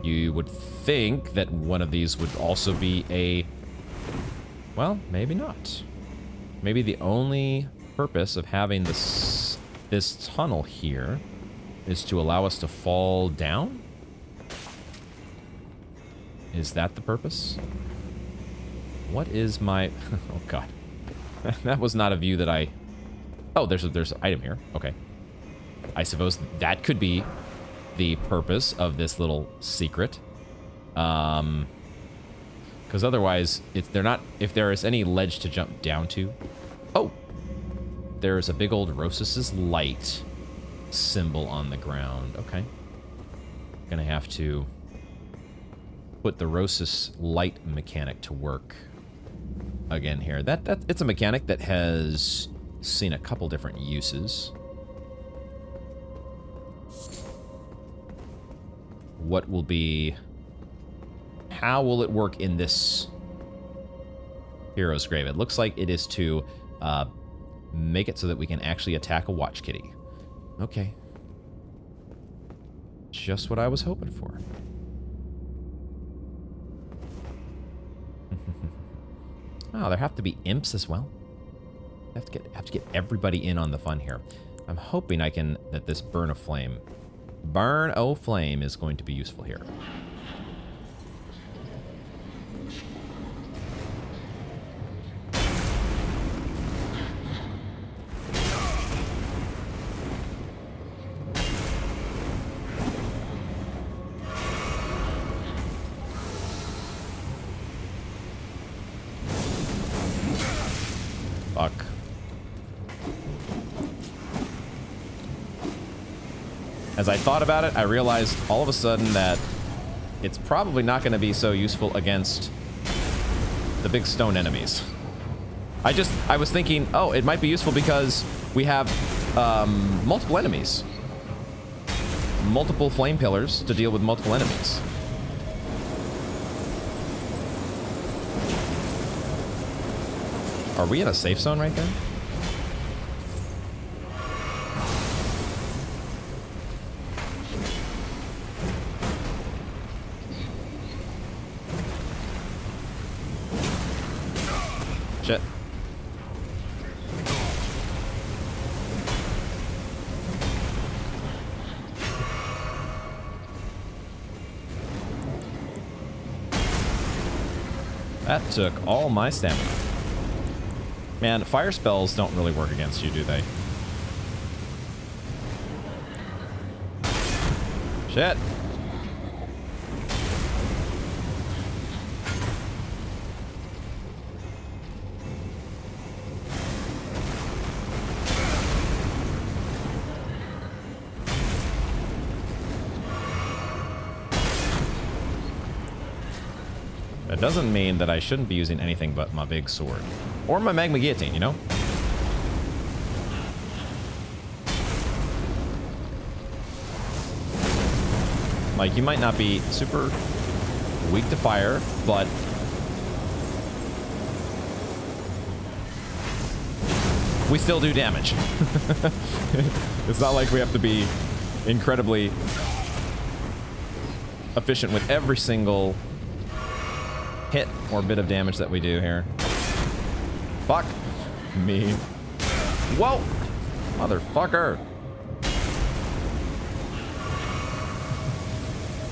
You would think that one of these would also be a... Well, maybe not. Maybe the only purpose of having this tunnel here is to allow us to fall down? Is that the purpose? What is my... oh, God. That was not a view that I... Oh, there's an item here. Okay. I suppose that could be the purpose of this little secret. Because otherwise, they're not... If there is any ledge to jump down to... Oh! There's a big old Rosas's light symbol on the ground. Okay. Gonna have to put the Rosas light mechanic to work again here. It's a mechanic that has seen a couple different uses. What will be... How will it work in this hero's grave? It looks like it is to make it so that we can actually attack a watch kitty. Okay. Just what I was hoping for. Oh, there have to be imps as well. I have to get everybody in on the fun here. I'm hoping that this burn o' flame is going to be useful here. Fuck. As I thought about it, I realized all of a sudden that it's probably not going to be so useful against the big stone enemies. I was thinking, oh, it might be useful because we have multiple enemies. Multiple flame pillars to deal with multiple enemies. Are we in a safe zone right there? Shit. That took all my stamina. Man, fire spells don't really work against you, do they? Shit. That doesn't mean that I shouldn't be using anything but my big sword. Or my magma guillotine, you know? Like, you might not be super weak to fire, but we still do damage. It's not like we have to be incredibly efficient with every single hit or bit of damage that we do here. Fuck me. Whoa! Motherfucker.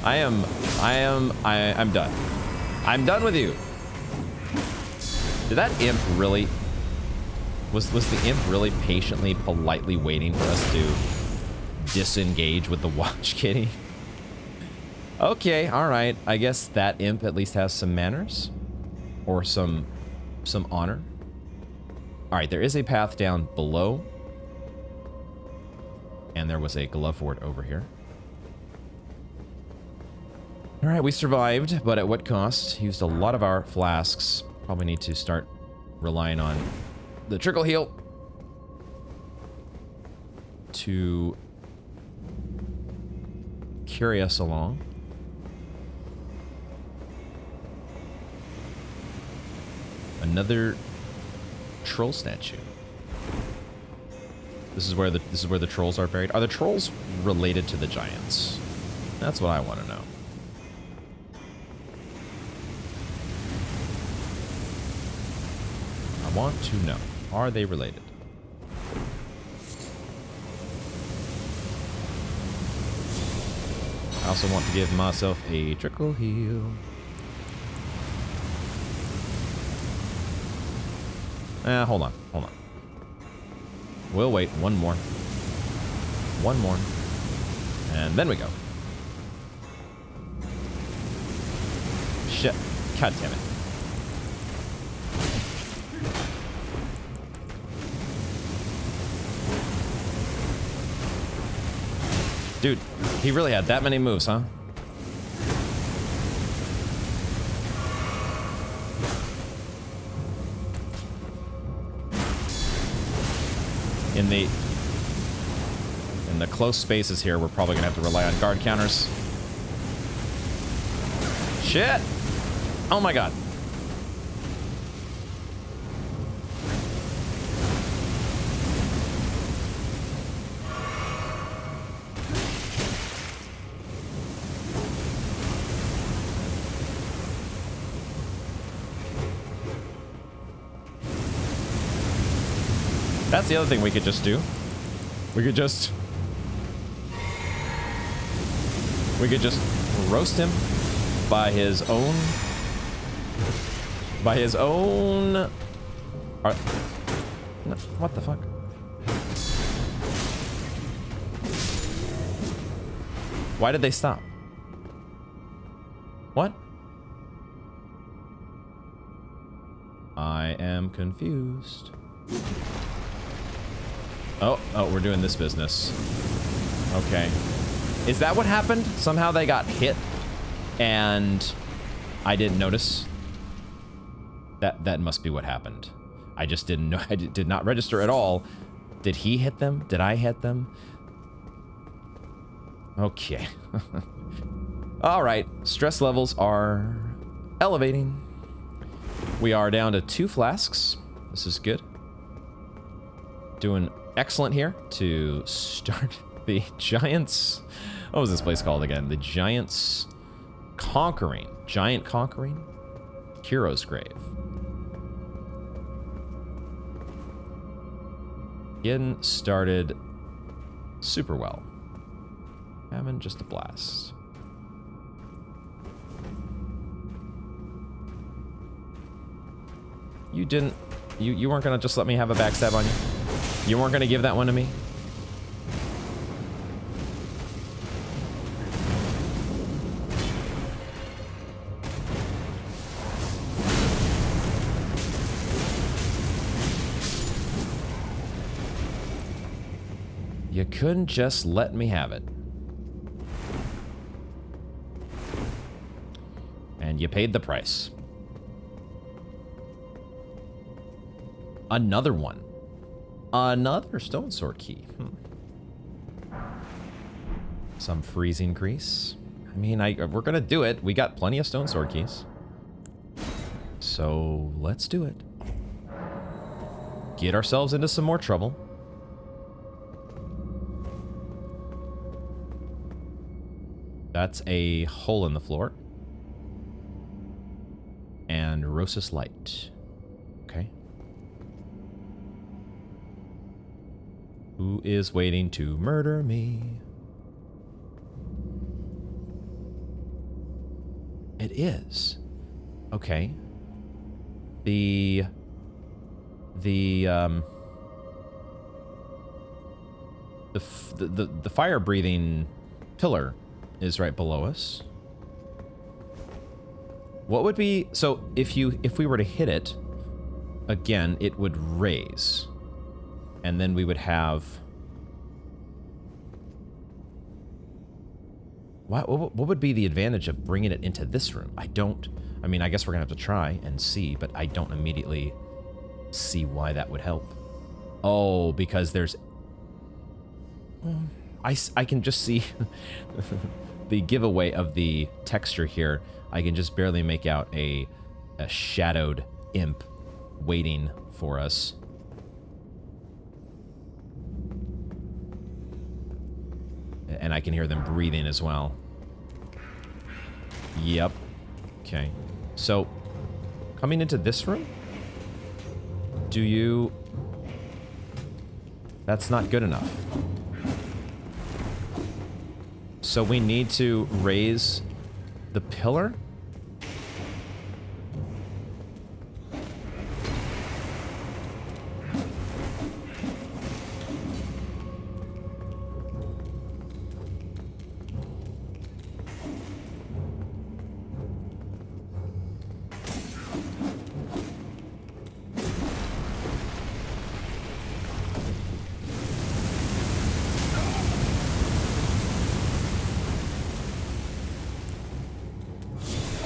I'm done. I'm done with you. Did that imp really... Was the imp really patiently, politely waiting for us to disengage with the watch kitty? Okay, alright. I guess that imp at least has some manners. Or some honor. Alright, there is a path down below. And there was a glove fort over here. Alright, we survived, but at what cost? Used a lot of our flasks. Probably need to start relying on the trickle heal to carry us along. Another troll statue. This is where the trolls are buried. Are the trolls related to the giants? That's what I want to know. I want to know. Are they related? I also want to give myself a trickle heal. Hold on, hold on. We'll wait one more. One more. And then we go. Shit. God damn it. Dude, he really had that many moves, huh? In the close spaces here, we're probably gonna have to rely on guard counters. Shit! Oh my god. That's the other thing we could just do. We could just roast him by his own no, what the fuck? Why did they stop? What? I am confused. Oh, we're doing this business. Okay. Is that what happened? Somehow they got hit and I didn't notice? That must be what happened. I just didn't know. I did not register at all. Did he hit them? Did I hit them? Okay. All right. Stress levels are elevating. We are down to 2 flasks. This is good. Doing excellent here to start the Giants. What was this place called again? The Giants Conquering. Giant Conquering? Hero's Grave. Getting started super well. Having just a blast. You didn't... You weren't gonna just let me have a backstab on you? You weren't gonna give that one to me? You couldn't just let me have it. And you paid the price. Another one. Another stone sword key. Some freezing grease. I mean, we're gonna do it. We got plenty of stone sword keys. So let's do it. Get ourselves into some more trouble. That's a hole in the floor. And Rosis light. Okay. Who is waiting to murder me? It is. Okay. The fire breathing pillar is right below us. What would be, so if we were to hit it again, it would raise, and then we would have what would be the advantage of bringing it into this room? I mean, I guess we're gonna have to try and see, but I don't immediately see why that would help. Oh, because there's I can just see the giveaway of the texture here. I can just barely make out a shadowed imp waiting for us. And I can hear them breathing as well. Yep. Okay. So, coming into this room, do you... That's not good enough. So we need to raise the pillar?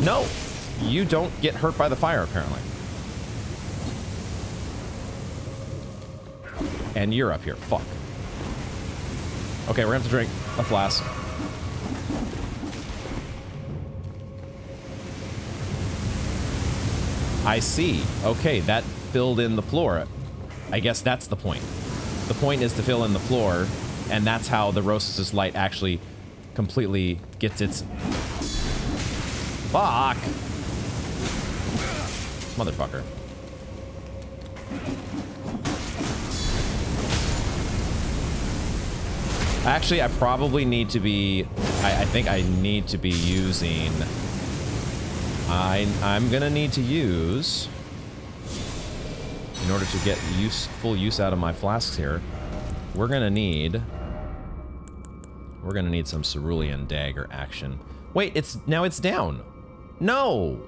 No! You don't get hurt by the fire, apparently. And you're up here. Fuck. Okay, we're gonna have to drink a flask. I see. Okay, that filled in the floor. I guess that's the point. The point is to fill in the floor, and that's how the Rosas' light actually completely gets its... Fuck! Motherfucker. Actually, I probably need to be... I think I need to be using... I'm gonna need to use... In order to get full use out of my flasks here, we're gonna need some cerulean dagger action. Wait, now it's down. No!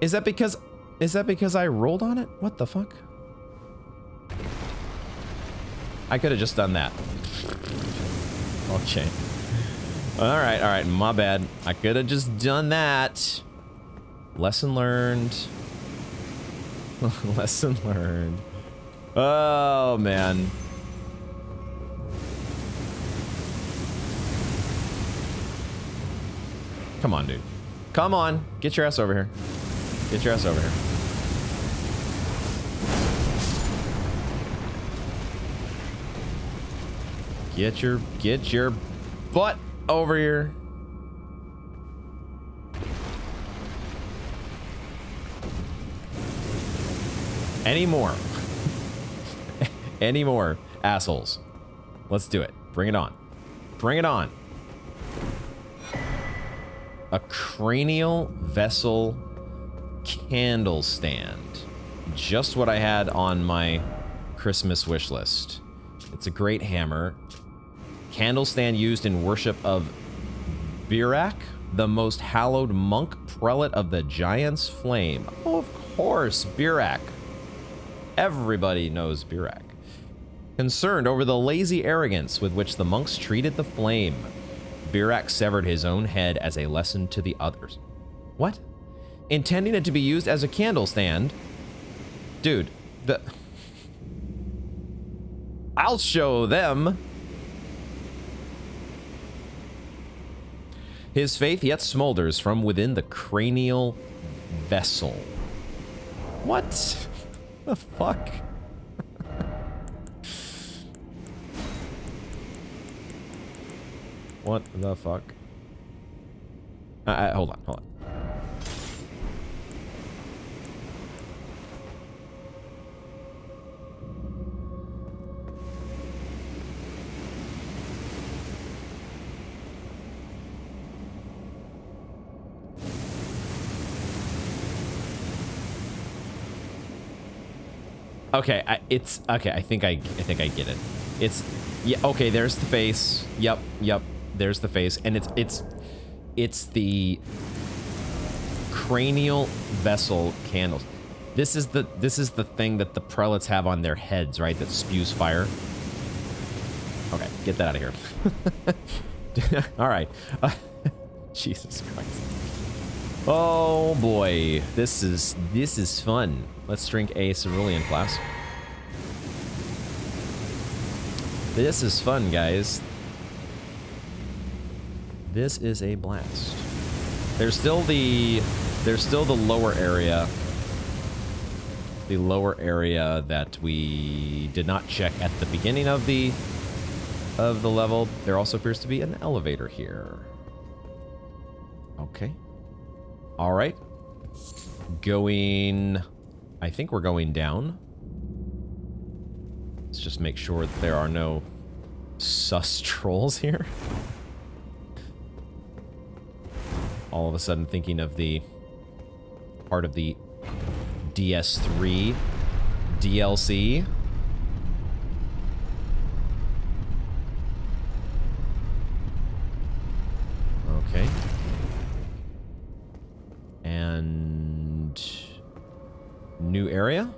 Is that because I rolled on it? What the fuck? I could have just done that. Okay. Alright, my bad. I could have just done that. Lesson learned. Lesson learned. Oh, man. Come on, dude. Come on. Get your ass over here. Get your ass over here. Get your butt over here. Any more? Any more assholes? Let's do it. Bring it on. Bring it on. A cranial vessel candle stand. Just what I had on my Christmas wish list. It's a great hammer. Candle stand used in worship of Gurranq, the most hallowed monk prelate of the Giant's Flame. Oh, of course, Gurranq. Everybody knows Gurranq. Concerned over the lazy arrogance with which the monks treated the flame, Gurranq severed his own head as a lesson to the others. What? Intending it to be used as a candle stand? Dude, I'll show them. His faith yet smolders from within the cranial vessel. What the fuck? What the fuck? Hold on. Okay, okay. I think I get it. Yeah. Okay, there's the face. Yep. There's the face, and it's the cranial vessel candles. This is the thing that the prelates have on their heads, right? That spews fire. Okay, get that out of here. All right. Jesus Christ. Oh boy, this is fun. Let's drink a cerulean flask. This is fun, guys. This is a blast. There's still the lower area. The lower area that we did not check at the beginning of the level. There also appears to be an elevator here. Okay. All right. I think we're going down. Let's just make sure that there are no sus trolls here. All of a sudden thinking of the part of the DS3 DLC. Okay. And new area?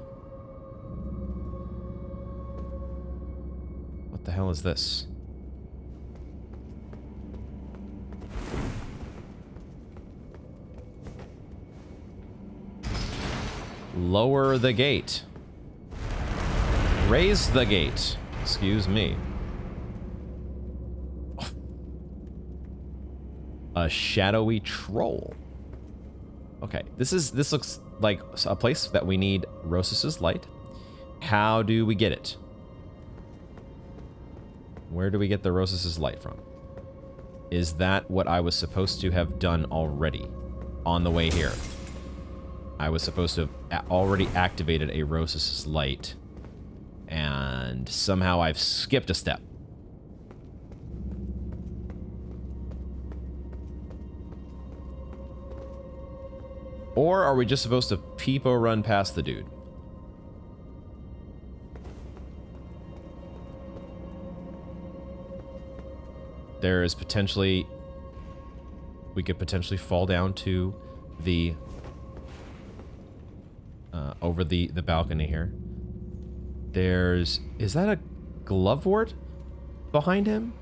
What the hell is this? Lower the gate. Raise the gate. Excuse me. A shadowy troll. Okay, this looks like a place that we need Rosas's light. How do we get it? Where do we get the Rosas's light from? Is that what I was supposed to have done already on the way here? I was supposed to have already activated a Rosas's light, and somehow I've skipped a step. Or are we just supposed to peepo run past the dude? There is potentially... We could potentially fall down to the... over the balcony here. There's... Is that a glovewort behind him?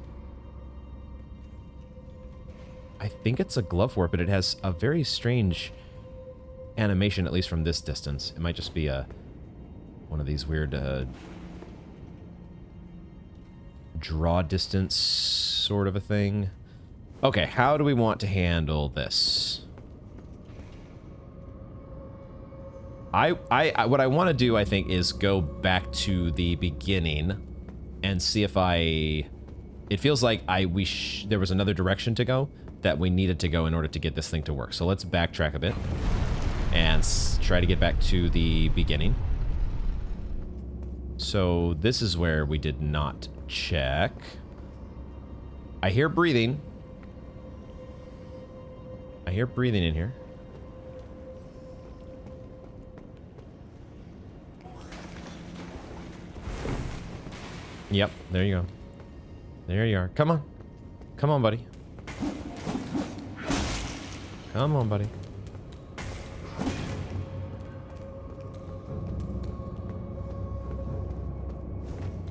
I think it's a glovewort, but it has a very strange animation, at least from this distance. It might just be a one of these weird draw distance sort of a thing. Okay, how do we want to handle this? What I want to do, I think, is go back to the beginning and see if it feels like there was another direction to go that we needed to go in order to get this thing to work. So let's backtrack a bit and try to get back to the beginning. So this is where we did not check. I hear breathing. I hear breathing in here. Yep, there you go. There you are. Come on. Come on, buddy. Come on, buddy.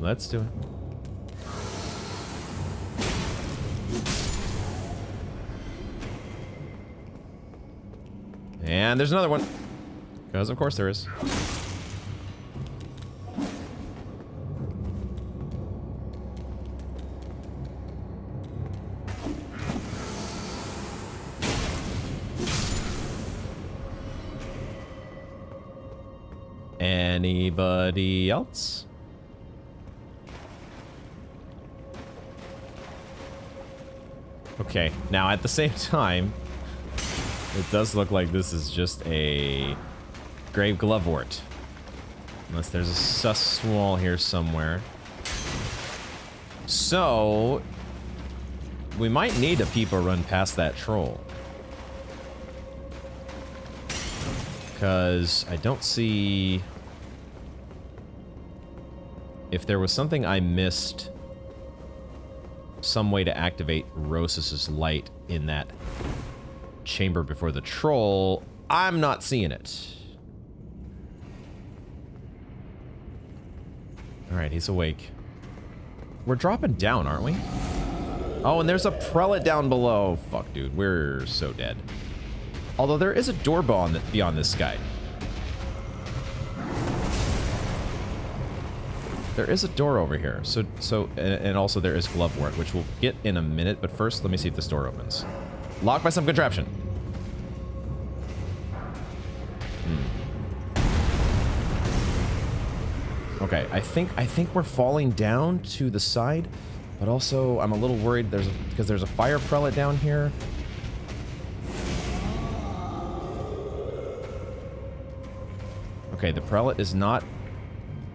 Let's do it. And there's another one. Because of course there is. Anybody else? Okay, now at the same time, it does look like this is just a grave glovewort. Unless there's a sus wall here somewhere. So, we might need a peepo run past that troll. Because I don't see... If there was something I missed, some way to activate Rosas's light in that chamber before the troll, I'm not seeing it. Alright, he's awake. We're dropping down, aren't we? Oh, and there's a prelate down below. Fuck, dude, we're so dead. Although there is a door beyond this guy. There is a door over here. And also there is glovewort, which we'll get in a minute. But first, let me see if this door opens. Locked by some contraption. Okay, I think we're falling down to the side, but also I'm a little worried because there's a fire prelate down here. Okay, the prelate is not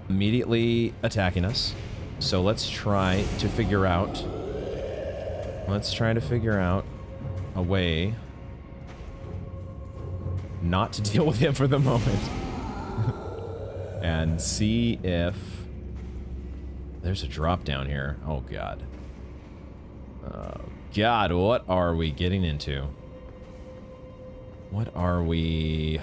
immediately attacking us. So let's try to figure out... Let's try to figure out a way not to deal with him for the moment. And see if... There's a drop down here. Oh, God. God, what are we getting into? What are we...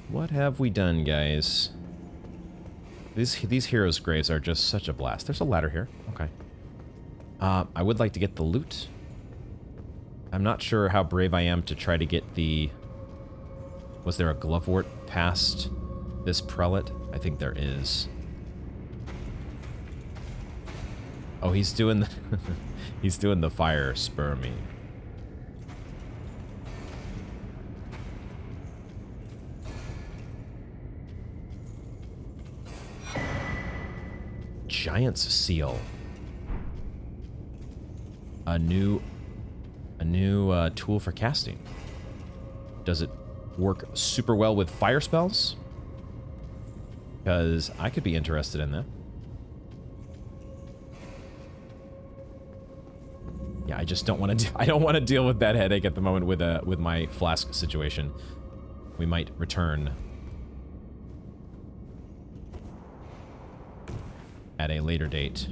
What have we done, guys? These heroes' graves are just such a blast. There's a ladder here. Okay. I would like to get the loot. I'm not sure how brave I am to try to get the... Was there a glovewort past this prelate? I think there is. Oh, he's doing the... he's doing the fire spermy. Giant's seal. A new tool for casting. Does it work super well with fire spells? Because I could be interested in that. Yeah, I just don't want to. I don't want to deal with that headache at the moment with my flask situation. We might return at a later date.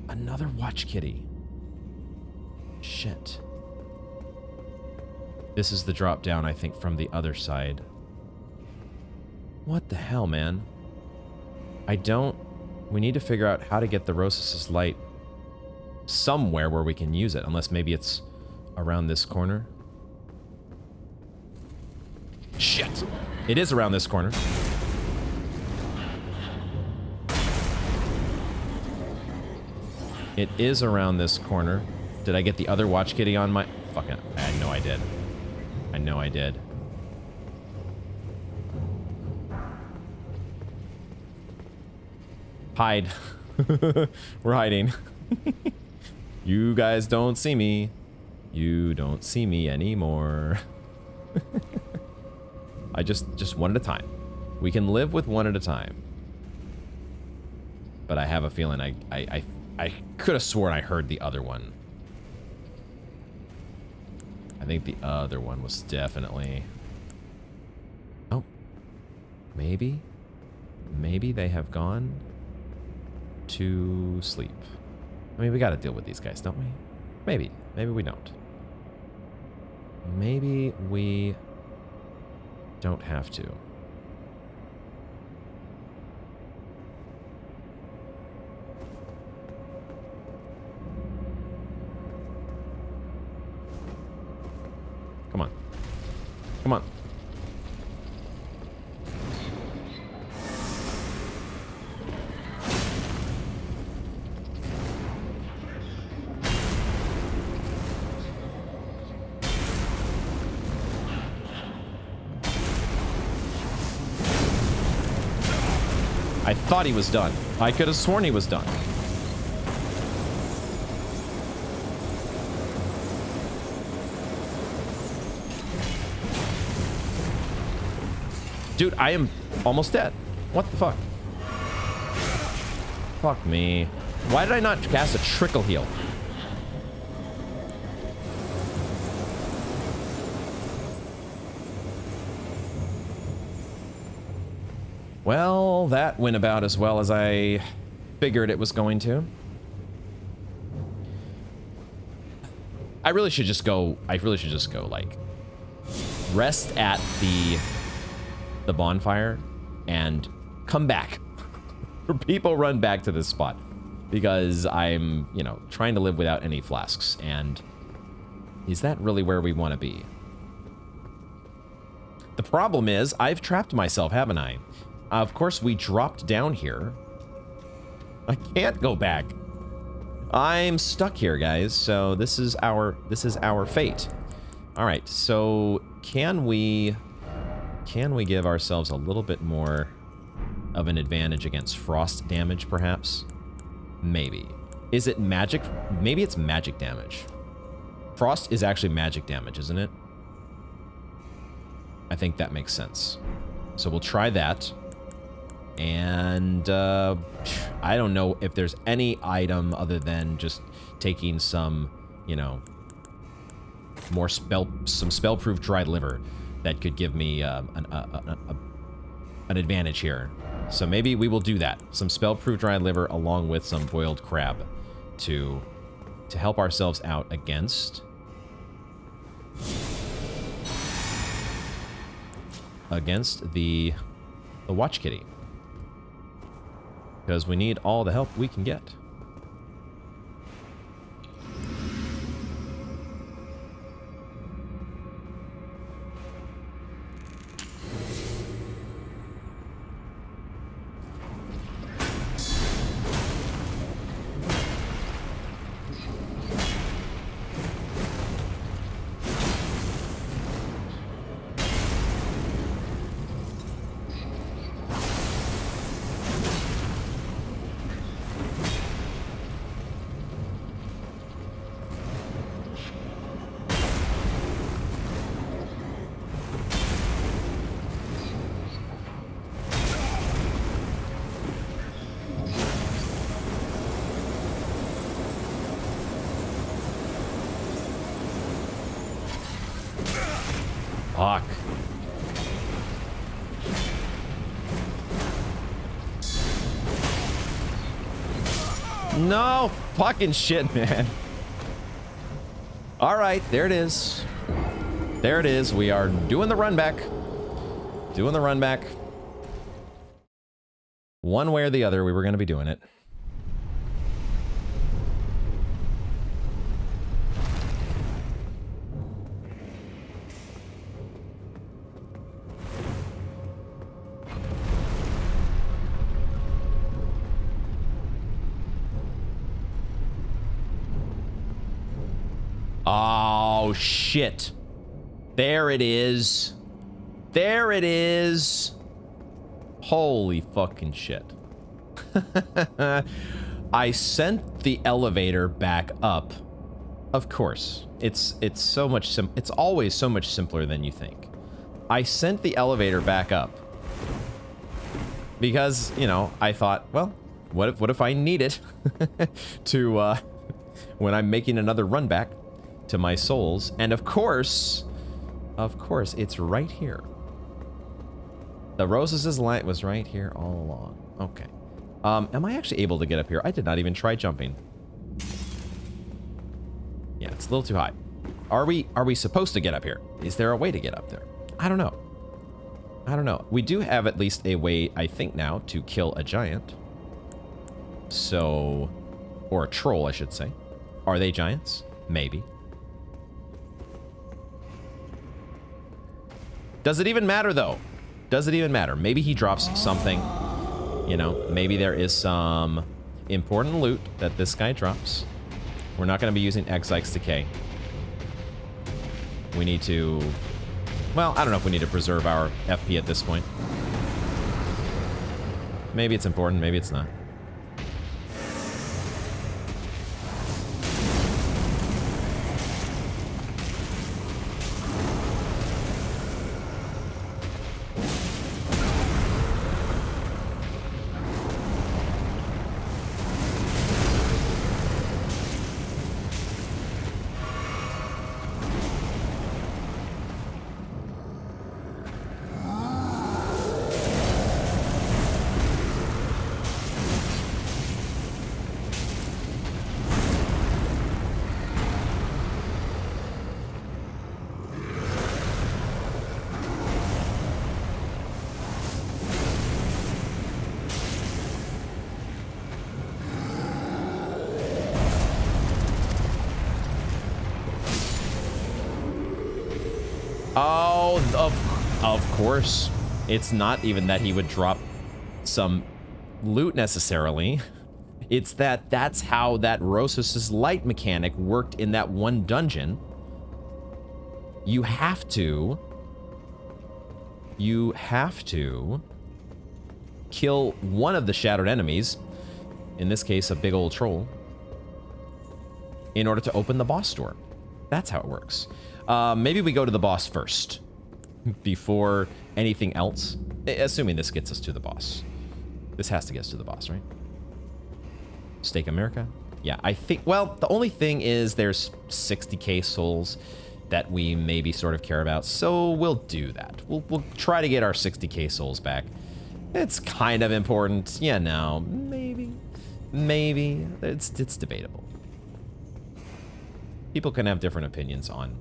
Another watch kitty. Shit. This is the drop down, I think, from the other side. What the hell, man? We need to figure out how to get the Rosas' light somewhere where we can use it, unless maybe it's around this corner. Shit! It is around this corner. It is around this corner. Did I get the other watch kitty on my... Fuck it. I know I did. I know I did. Hide. We're hiding. You guys don't see me. You don't see me anymore. I just one at a time. We can live with one at a time. But I have a feeling I could have sworn I heard the other one. I think the other one was definitely... Oh. Maybe? Maybe they have gone to sleep. I mean, we gotta deal with these guys, don't we? Maybe. Maybe we don't. Maybe we don't have to. Come on. Come on. I thought he was done. I could have sworn he was done. Dude, I am almost dead. What the fuck? Fuck me. Why did I not cast a trickle heal? Well, that went about as well as I figured it was going to. I really should just go, like, rest at the bonfire and come back. People run back to this spot because I'm, you know, trying to live without any flasks, and is that really where we want to be? The problem is I've trapped myself, haven't I? Of course, we dropped down here. I can't go back. I'm stuck here, guys. So this is our fate. All right. So can we give ourselves a little bit more of an advantage against frost damage, perhaps? Maybe. Is it magic? Maybe it's magic damage. Frost is actually magic damage, isn't it? I think that makes sense. So we'll try that. And I don't know if there's any item other than just taking some, you know, some spell-proof dried liver that could give me an advantage here. So maybe we will do that. Some spell-proof dried liver along with some boiled crab to help ourselves out against the Watch Kitty. Because we need all the help we can get. Fuck. No fucking shit, man. All right, there it is. There it is. We are doing the run back. Doing the run back. One way or the other, we were going to be doing it. Oh, shit. There it is. There it is. Holy fucking shit. I sent the elevator back up. Of course. It's always so much simpler than you think. I sent the elevator back up because, you know, I thought, well, what if I need it to when I'm making another run back to my souls? And of course, it's right here. The Roses' light was right here all along. Okay. Am I actually able to get up here? I did not even try jumping. Yeah, it's a little too high. Are we supposed to get up here? Is there a way to get up there? I don't know. I don't know. We do have at least a way, I think now, to kill a giant. So, or a troll, I should say. Are they giants? Maybe. Does it even matter, though? Does it even matter? Maybe he drops something. You know, maybe there is some important loot that this guy drops. We're not going to be using Exike's Decay. We need to... Well, I don't know if we need to preserve our FP at this point. Maybe it's important, maybe it's not. Of course. It's not even that he would drop some loot necessarily. It's that that's how that Rosas' light mechanic worked in that one dungeon. You have to kill one of the shadowed enemies, in this case a big old troll, in order to open the boss door. That's how it works. Maybe we go to the boss first before anything else. Assuming this gets us to the boss. This has to get us to the boss, right? Stake America? Yeah, I think, well, the only thing is there's 60k souls that we maybe sort of care about, so we'll do that. We'll try to get our 60k souls back. It's kind of important. Yeah, no, maybe. It's debatable. People can have different opinions on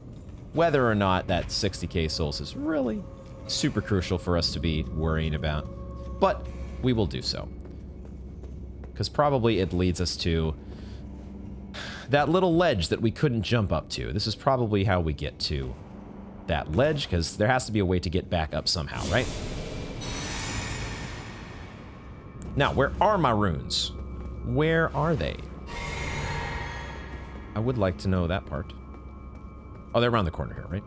whether or not that 60k souls is really super crucial for us to be worrying about. But we will do so. Because probably it leads us to that little ledge that we couldn't jump up to. This is probably how we get to that ledge, because there has to be a way to get back up somehow, right? Now, where are my runes? Where are they? I would like to know that part. Oh, they're around the corner here, right?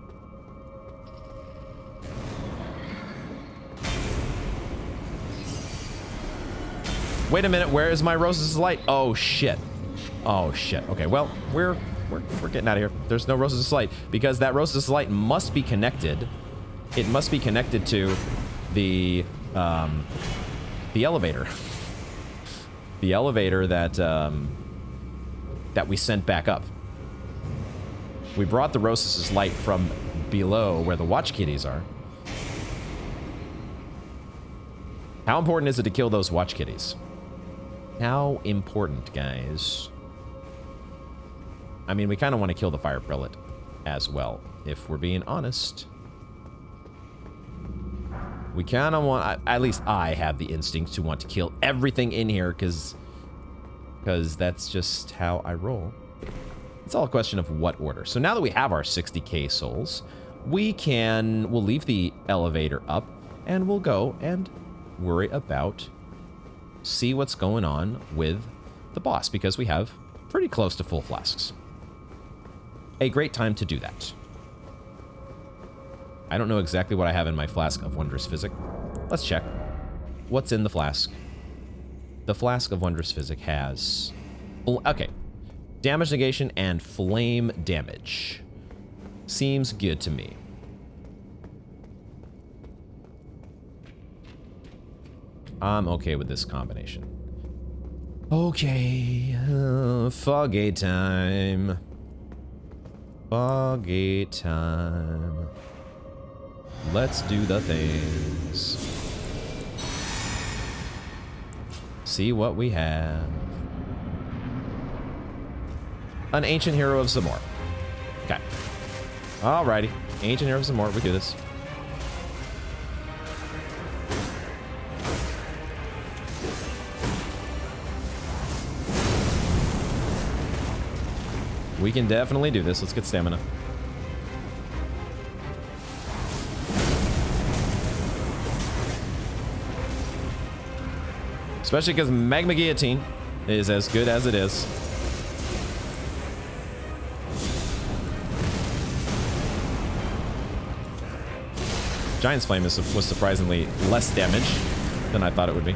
Wait a minute, where is my Roses' Light? Oh, shit. Oh, shit. Okay, well, we're getting out of here. There's no Roses' Light, because that Roses' Light must be connected. It must be connected to the elevator. The elevator that, that we sent back up. We brought the Roses' Light from below where the watch kitties are. How important is it to kill those watch kitties? How important, guys? I mean, we kind of want to kill the fire prelate as well, if we're being honest. We kind of want, at least I have the instinct to want to kill everything in here, because that's just how I roll. It's all a question of what order. So now that we have our 60k souls, we'll leave the elevator up, and we'll go and worry about, see what's going on with the boss, because we have pretty close to full flasks. A great time to do that. I don't know exactly what I have in my flask of Wondrous Physic. Let's check. What's in the flask? The flask of Wondrous Physic has... Okay. Damage negation and flame damage. Seems good to me. I'm okay with this combination. Okay. Foggy time. Foggy time. Let's do the things. See what we have. An Ancient Hero of Zamor. Okay. Alrighty. Ancient Hero of Zamor. We do this. We can definitely do this. Let's get stamina. Especially because Magma Guillotine is as good as it is. Giant's Flame was surprisingly less damage than I thought it would be.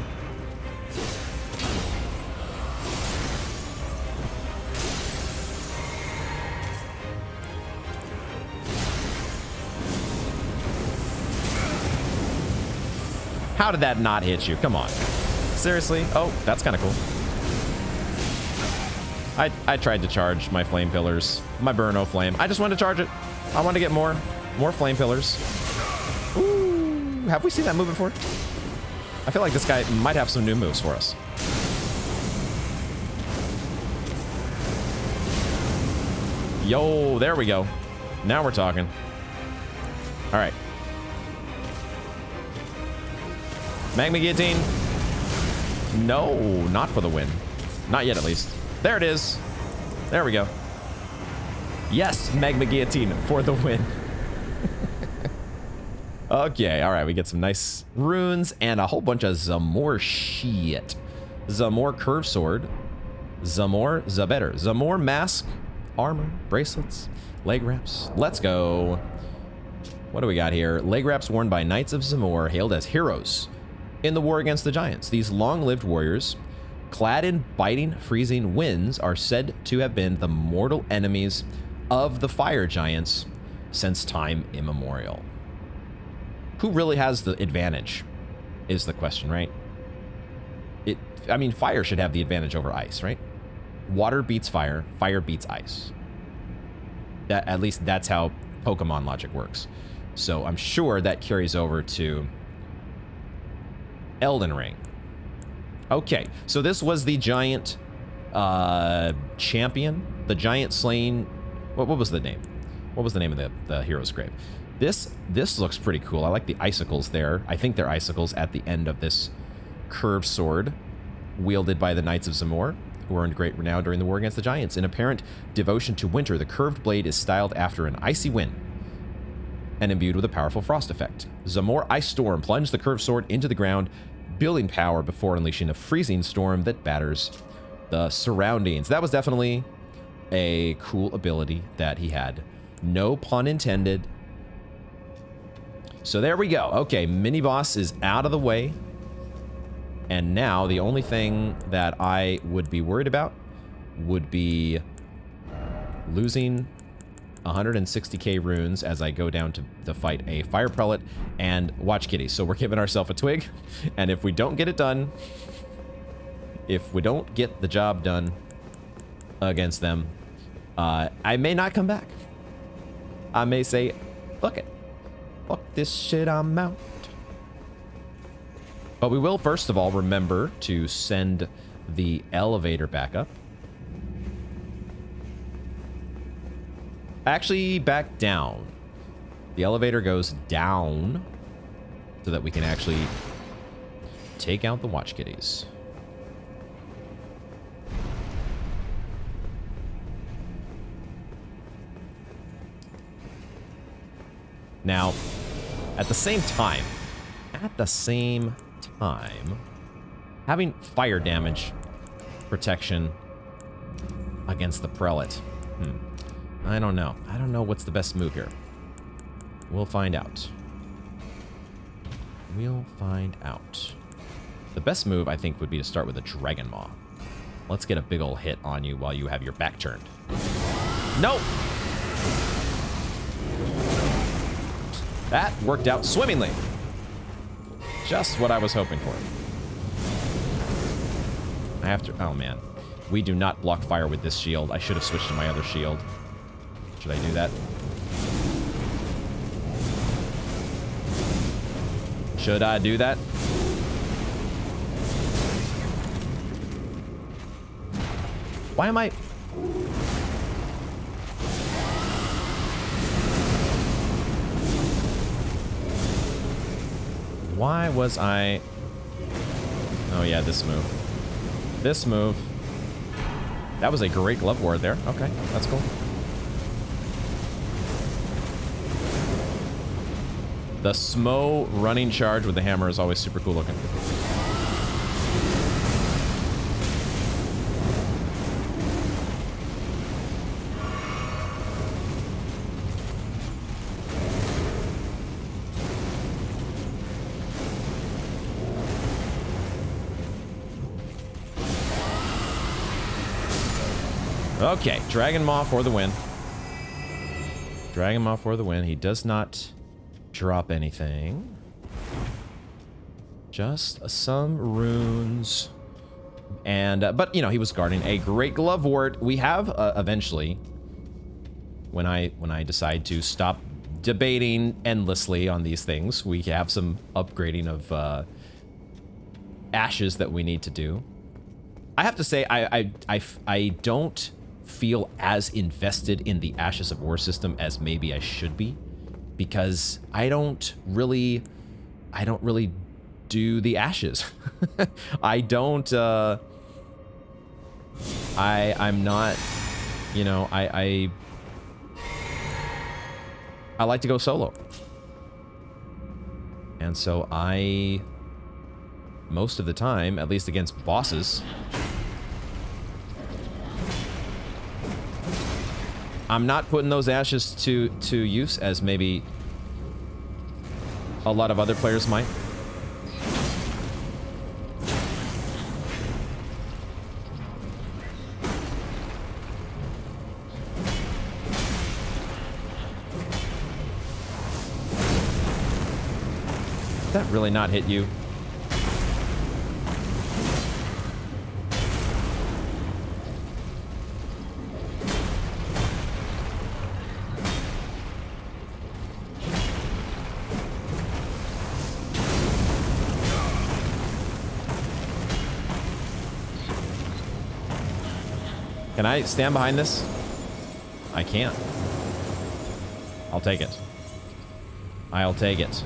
How did that not hit you? Come on. Seriously? Oh, that's kind of cool. I tried to charge my flame pillars. My Burno Flame. I just wanted to charge it. I want to get more flame pillars. Ooh, have we seen that move before? I feel like this guy might have some new moves for us. Yo, there we go. Now we're talking. All right. Magma Guillotine. No, not for the win. Not yet, at least. There it is. There we go. Yes, Magma Guillotine for the win. Okay, all right. We get some nice runes and a whole bunch of Zamor shit. Zamor Curve Sword. Zamor Zabetter. Zamor Mask. Armor. Bracelets. Leg wraps. Let's go. What do we got here? Leg wraps worn by Knights of Zamor, hailed as heroes in the war against the giants. These long-lived warriors, clad in biting, freezing winds, are said to have been the mortal enemies of the fire giants since time immemorial. Who really has the advantage is the question, right? I mean, fire should have the advantage over ice, right? Water beats fire, fire beats ice. At least that's how Pokemon logic works. So I'm sure that carries over to Elden Ring. Okay, so this was the giant champion, the giant slain. What was the name? What was the name of the hero's grave? This looks pretty cool. I like the icicles there. I think they're icicles at the end of this curved sword, wielded by the Knights of Zamor, who earned great renown during the war against the Giants. In apparent devotion to winter, the curved blade is styled after an icy wind and imbued with a powerful frost effect. Zamor Ice Storm plunged the curved sword into the ground, building power before unleashing a freezing storm that batters the surroundings. That was definitely a cool ability that he had. No pun intended. So there we go. Okay, mini boss is out of the way. And now the only thing that I would be worried about would be losing 160k runes as I go down to fight a fire prelate and watch kitties. So we're giving ourselves a twig, and if we don't get it done, if we don't get the job done against them, I may not come back. I may say, fuck it. Fuck this shit, I'm out. But we will, first of all, remember to send the elevator back up. Actually, back down. The elevator goes down so that we can actually take out the watch kitties. Now, at the same time, having fire damage protection against the prelate. I don't know. I don't know what's the best move here. We'll find out. We'll find out. The best move, I think, would be to start with a Dragon Maw. Let's get a big ol' hit on you while you have your back turned. Nope! That worked out swimmingly. Just what I was hoping for. I have to... Oh, man. We do not block fire with this shield. I should have switched to my other shield. Should I do that? Should I do that? Why am I... Why was I... Oh, yeah, this move. This move. That was a great glove ward there. Okay, that's cool. The Smo running charge with the hammer is always super cool looking. Okay, Dragon Maw for the win. Dragon Maw for the win. He does not drop anything. Just some runes. And, but, you know, he was guarding a great glove ward. We have, eventually, when I decide to stop debating endlessly on these things, we have some upgrading of ashes that we need to do. I have to say, I don't feel as invested in the Ashes of War system as maybe I should be, because I don't really do the ashes. I don't, I'm not, you know, I like to go solo. And so most of the time, at least against bosses, I'm not putting those ashes to use as maybe a lot of other players might. Did that really not hit you? Can I stand behind this? I can't. I'll take it. I'll take it.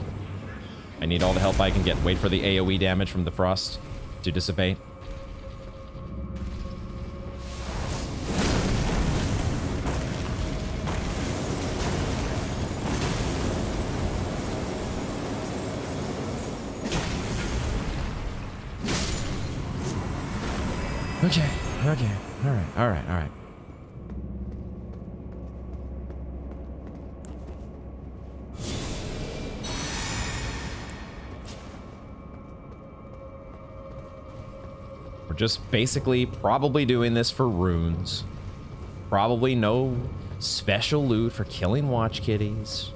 I need all the help I can get. Wait for the AoE damage from the frost to dissipate. Okay, okay, all right. We're just basically probably doing this for runes. Probably no special loot for killing watch kitties.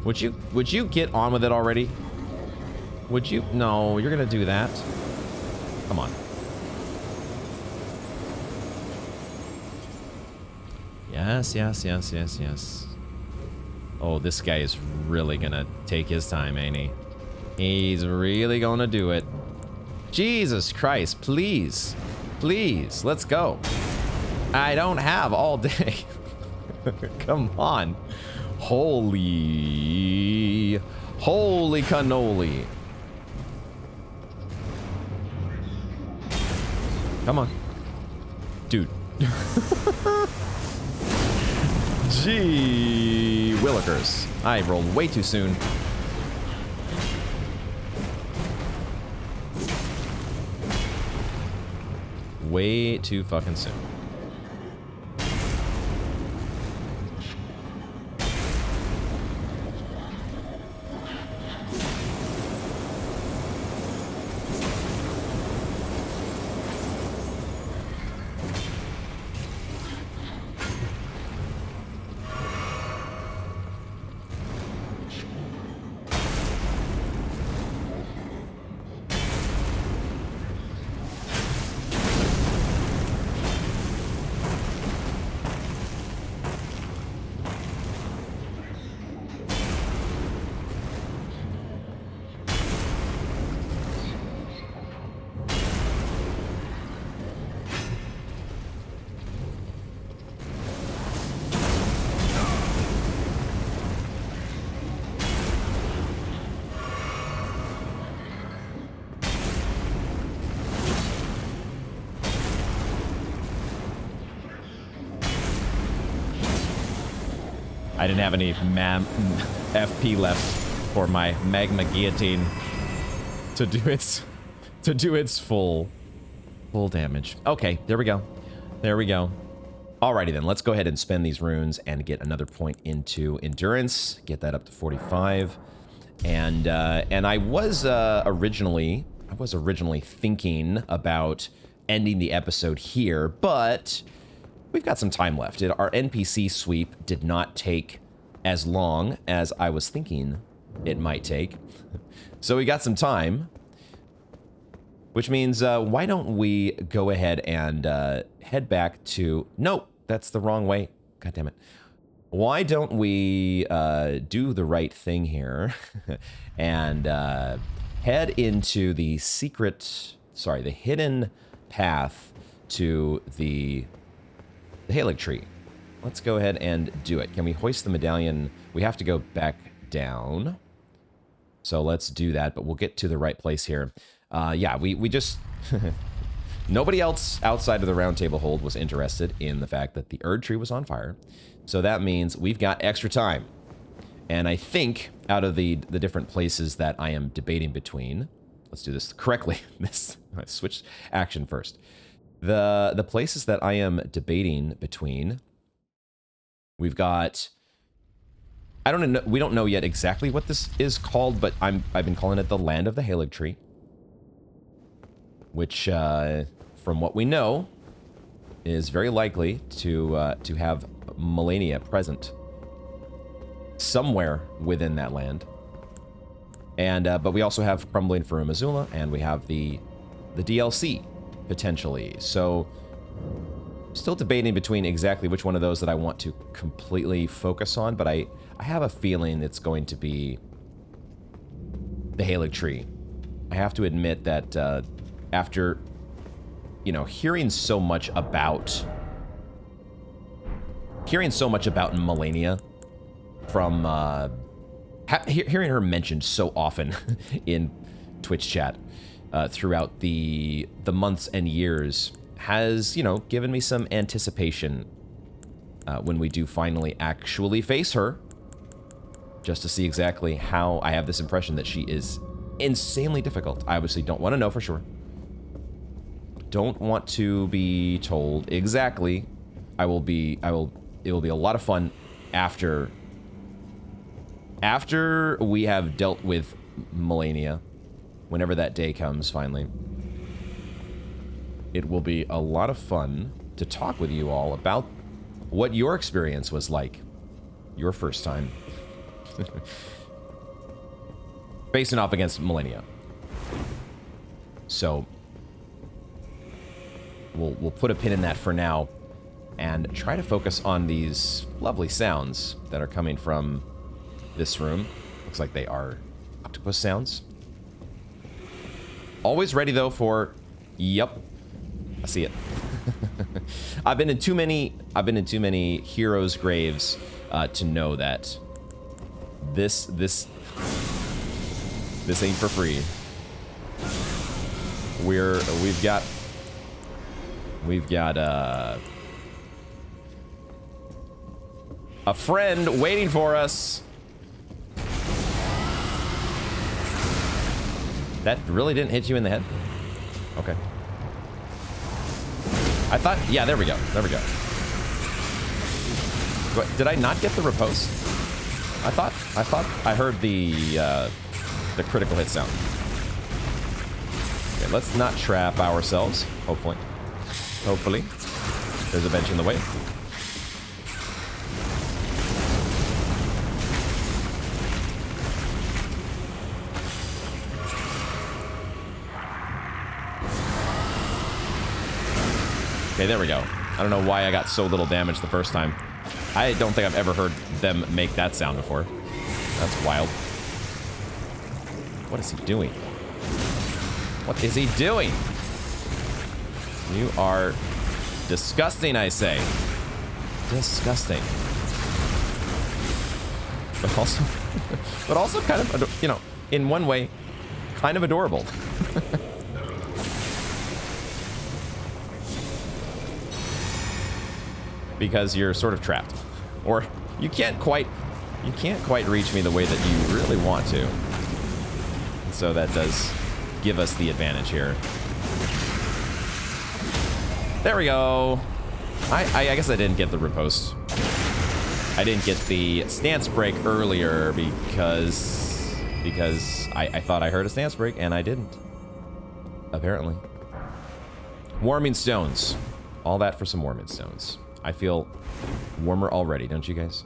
Would you get on with it already? Would you? No, you're gonna do that. Come on. Yes. Oh, this guy is really gonna take his time, ain't he? He's really gonna do it. Jesus Christ, please. Please, let's go. I don't have all day. Come on. Holy cannoli. Come on. Dude. Gee willikers. I rolled way too soon. Way too fucking soon. I didn't have any FP left for my magma guillotine to do its full damage. Okay, there we go. There we go. Alrighty then, let's go ahead and spend these runes and get another point into endurance. Get that up to 45. And I was originally thinking about ending the episode here, but we've got some time left. Our NPC sweep did not take as long as I was thinking it might take. So we got some time, which means why don't we go ahead and head back to... Nope, that's the wrong way. God damn it. Why don't we do the right thing here and head into the the hidden path to the Haligtree. Let's go ahead and do it. Can we hoist the medallion? We have to go back down. So let's do that, but we'll get to the right place here. Yeah, we just... Nobody else outside of the round table hold was interested in the fact that the Erdtree was on fire. So that means we've got extra time. And I think out of the different places that I am debating between... Let's do this correctly. I switched action first. The places that I am debating between, we've got, I don't know, we don't know yet exactly what this is called, but I've been calling it the Land of the Haligtree, which, from what we know, is very likely to have Melania present somewhere within that land. And but we also have Crumbling Farum Azula, and we have the DLC. Potentially. So, still debating between exactly which one of those that I want to completely focus on, but I have a feeling it's going to be the Haligtree. I have to admit that after you know, hearing so much about Melania from hearing her mentioned so often in Twitch chat throughout the months and years has, you know, given me some anticipation when we do finally actually face her, just to see exactly how. I have this impression that she is insanely difficult. I obviously don't want to know for sure. Don't want to be told exactly. It will be a lot of fun after we have dealt with Melania, whenever that day comes finally. It will be a lot of fun to talk with you all about what your experience was like, your first time facing off against Melania. So we'll put a pin in that for now and try to focus on these lovely sounds that are coming from this room. Looks like they are octopus sounds. Always ready though for, yep, I see it. I've been in too many heroes' graves to know that this ain't for free. We've got a friend waiting for us. That really didn't hit you in the head? Okay. I thought, yeah, there we go. There we go. But did I not get the riposte? I thought I heard the critical hit sound. Okay, let's not trap ourselves. Hopefully. There's a bench in the way. Okay, there we go. I don't know why I got so little damage the first time. I don't think I've ever heard them make that sound before. That's wild. What is he doing? What is he doing? You are disgusting, I say. Disgusting. But also kind of, you know, in one way, kind of adorable. Because you're sort of trapped, or you can't quite reach me the way that you really want to. And so that does give us the advantage here. There we go. I guess I didn't get the riposte. I didn't get the stance break earlier because I thought I heard a stance break and I didn't. Apparently. Warming stones. All that for some warming stones. I feel warmer already, don't you guys?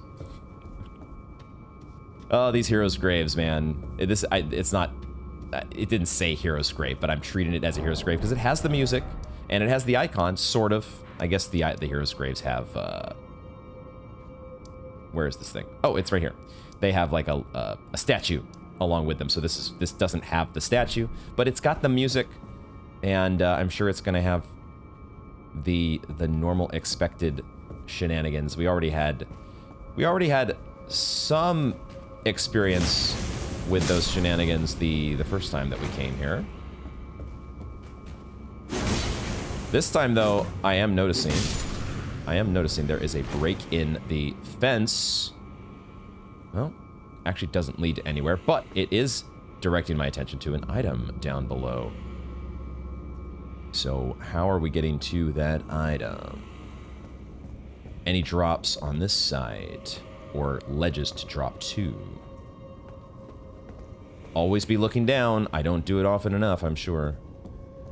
Oh, these heroes' graves, man. It's not. It didn't say hero's grave, but I'm treating it as a hero's grave because it has the music and it has the icon, sort of. I guess the heroes' graves have. Where is this thing? Oh, it's right here. They have like a statue along with them. So this doesn't have the statue, but it's got the music, and I'm sure it's gonna have the normal expected shenanigans. We already had some experience with those shenanigans the first time that we came here. This time though, I am noticing there is a break in the fence. Well, actually doesn't lead to anywhere, but it is directing my attention to an item down below. So how are we getting to that item? Any drops on this side or ledges to drop to? Always be looking down. I don't do it often enough, I'm sure.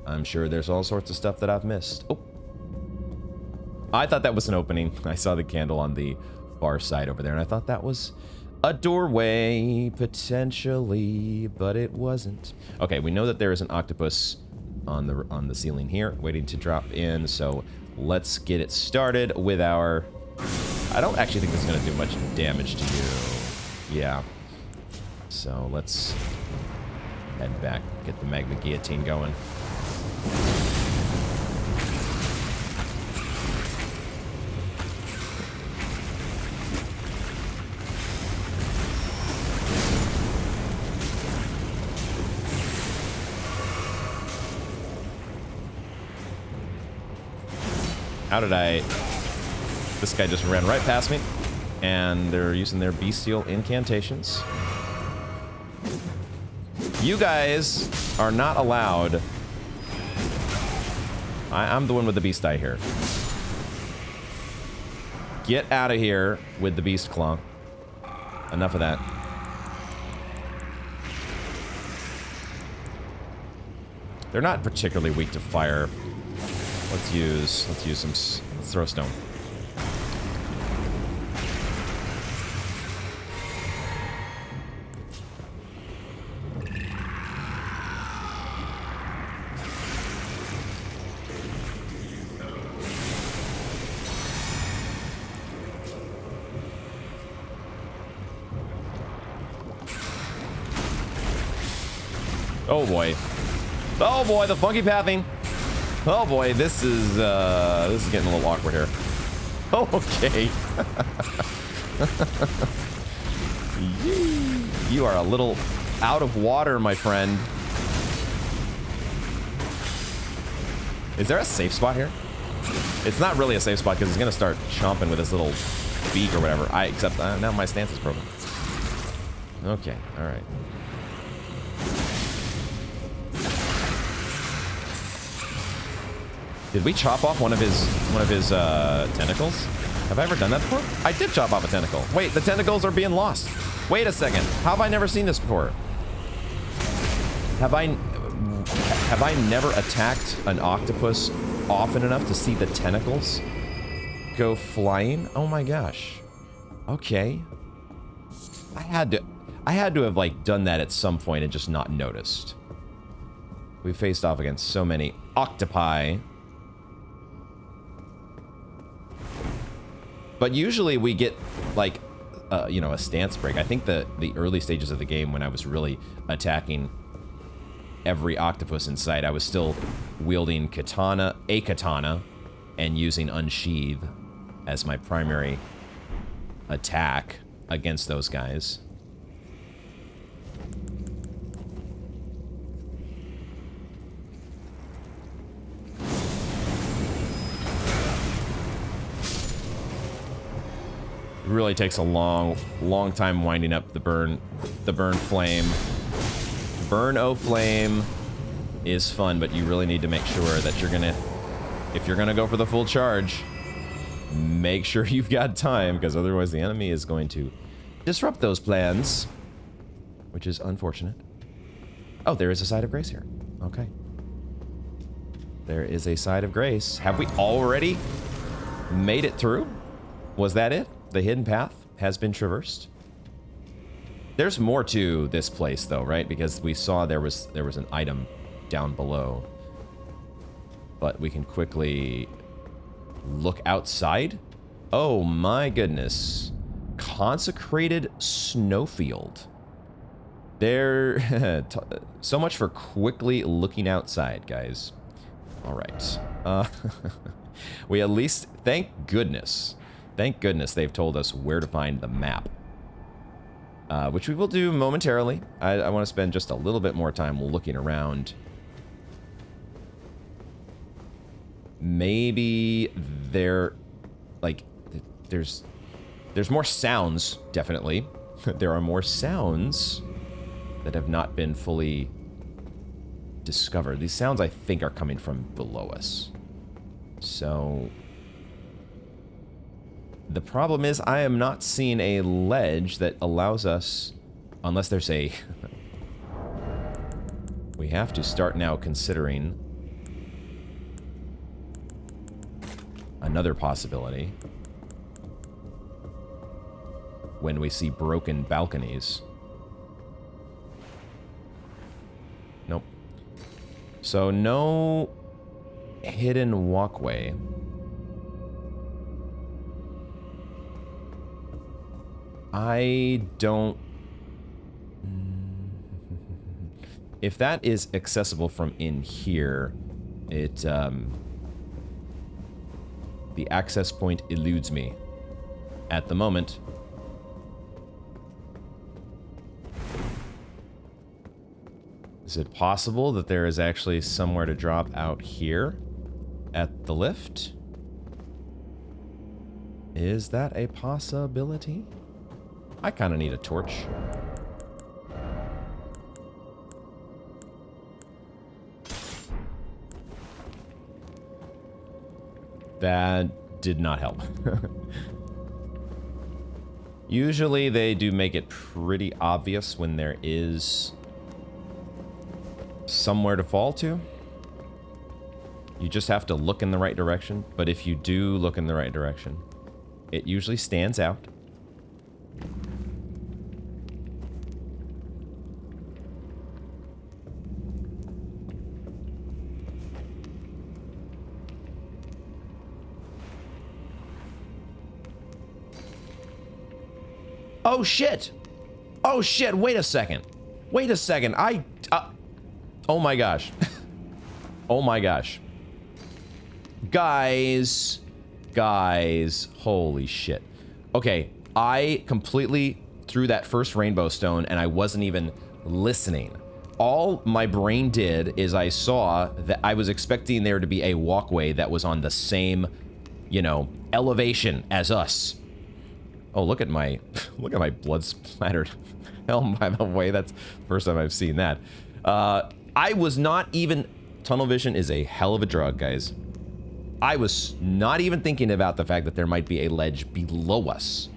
I'm sure there's all sorts of stuff that I've missed. Oh. I thought that was an opening. I saw the candle on the far side over there, and I thought that was a doorway, potentially, but it wasn't. Okay, we know that there is an octopus on the ceiling here, waiting to drop in, so let's get it started with our... I don't actually think this is going to do much damage to you. Yeah. So let's head back, get the magma guillotine going. How did I... This guy just ran right past me. And they're using their bestial incantations. You guys are not allowed... I'm the one with the beast eye here. Get out of here with the beast claw. Enough of that. They're not particularly weak to fire. Let's use some... Let's throw stone. Oh boy. Oh boy, the funky pathing. Oh boy, this is getting a little awkward here. Oh, okay. You are a little out of water, my friend. Is there a safe spot here? It's not really a safe spot because he's gonna start chomping with his little beak or whatever. Except now my stance is broken. Okay, all right. Did we chop off one of his tentacles? Have I ever done that before? I did chop off a tentacle. Wait, the tentacles are being lost. Wait a second. How have I never seen this before? Have I never attacked an octopus often enough to see the tentacles go flying? Oh my gosh. Okay. I had to have like done that at some point and just not noticed. We faced off against so many octopi. But usually we get, like, you know, a stance break. I think the early stages of the game when I was really attacking every octopus in sight, I was still wielding a katana, and using unsheath as my primary attack against those guys. It really takes a long time winding up the burn flame. Burn O flame is fun, but you really need to make sure that if you're gonna go for the full charge, make sure you've got time, because otherwise the enemy is going to disrupt those plans, which is unfortunate. Oh, there is a side of grace here. Okay. There is a side of grace. Have we already made it through? Was that it? The hidden path has been traversed. There's more to this place though, right? Because we saw there was an item down below. But we can quickly look outside. Oh my goodness. Consecrated snowfield. There so much for quickly looking outside, guys. All right. We at least, thank goodness they've told us where to find the map. Which we will do momentarily. I want to spend just a little bit more time looking around. Maybe there's more sounds, definitely. There are more sounds that have not been fully discovered. These sounds, I think, are coming from below us. So... the problem is I am not seeing a ledge that allows us, unless there's a... We have to start now considering another possibility when we see broken balconies. Nope. So no hidden walkway. I don't... If that is accessible from in here, it, the access point eludes me at the moment. Is it possible that there is actually somewhere to drop out here at the lift? Is that a possibility? I kind of need a torch. That did not help. Usually they do make it pretty obvious when there is somewhere to fall to. You just have to look in the right direction. But if you do look in the right direction, it usually stands out. Oh shit! Oh shit, wait a second. Wait a second, oh my gosh. Oh my gosh. Guys, holy shit. Okay, I completely threw that first rainbow stone and I wasn't even listening. All my brain did is I saw that I was expecting there to be a walkway that was on the same, you know, elevation as us. Oh, look at my blood splattered helm, by the way. That's the first time I've seen that. I was not even... Tunnel vision is a hell of a drug, guys. I was not even thinking about the fact that there might be a ledge below us.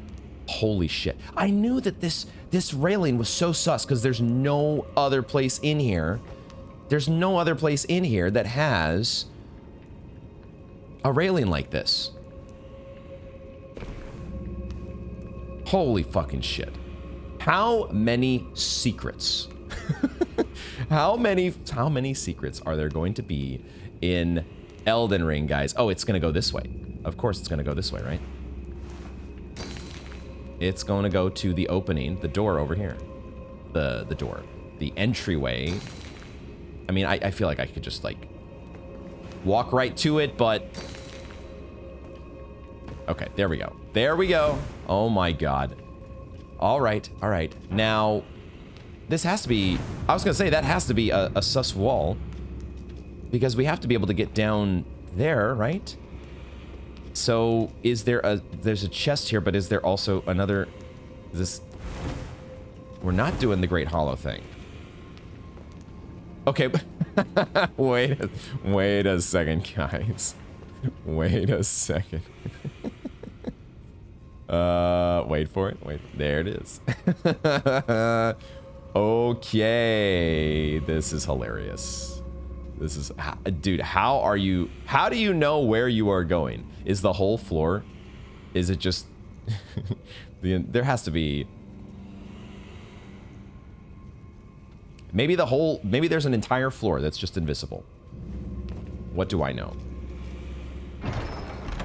Holy shit. I knew that this railing was so sus because there's no other place in here. There's no other place in here that has a railing like this. Holy fucking shit. How many secrets? How many secrets are there going to be in Elden Ring, guys? Oh, it's gonna go this way. Of course it's gonna go this way, right? It's gonna go to the opening, the door over here. The door. The entryway. I mean, I feel like I could just, like, walk right to it, but... Okay, there we go. There we go. Oh my god. All right, all right. Now, this has to be... I was gonna say, that has to be a sus wall. Because we have to be able to get down there, right? So, is there a... There's a chest here, but is there also another... This... We're not doing the Great Hollow thing. Okay, wait a second, guys. Wait a second. Wait for it. Wait. There it is. Okay. This is hilarious. This is... Dude, how are you... How do you know where you are going? Is the whole floor... Is it just... There has to be... Maybe the whole... Maybe there's an entire floor that's just invisible. What do I know?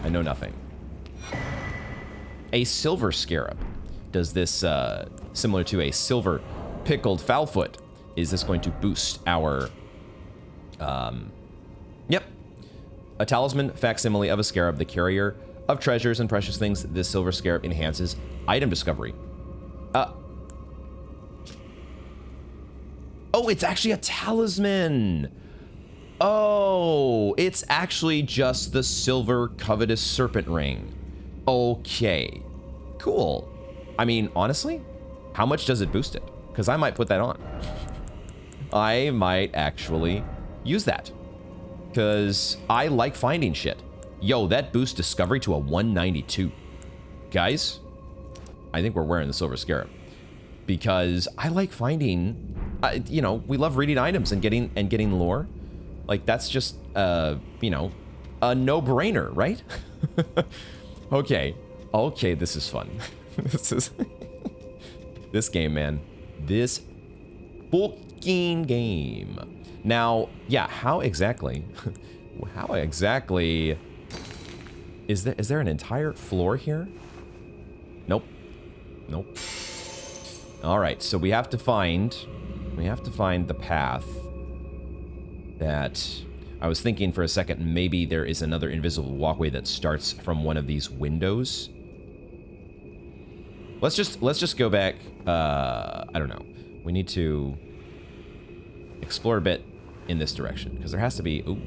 I know nothing. A silver scarab. Does this, similar to a silver pickled foulfoot, is this going to boost our... Yep. A talisman facsimile of a scarab, the carrier of treasures and precious things. This silver scarab enhances item discovery. Oh, it's actually a talisman. Oh, it's actually just the silver covetous serpent ring. Okay, cool. I mean, honestly, how much does it boost it? Because I might put that on. I might actually use that. Because I like finding shit. Yo, that boosts discovery to a 192. Guys, I think we're wearing the silver scarab. Because I like finding... you know, we love reading items and getting lore. Like, that's just, you know, a no-brainer, right? Okay. Okay, this is fun. This is... This game, man. This fucking game. Now, yeah, how exactly... How exactly... Is there an entire floor here? Nope. Nope. Alright, so we have to find... We have to find the path that... I was thinking for a second, maybe there is another invisible walkway that starts from one of these windows. Let's just go back. I don't know. We need to explore a bit in this direction because there has to be... Ooh.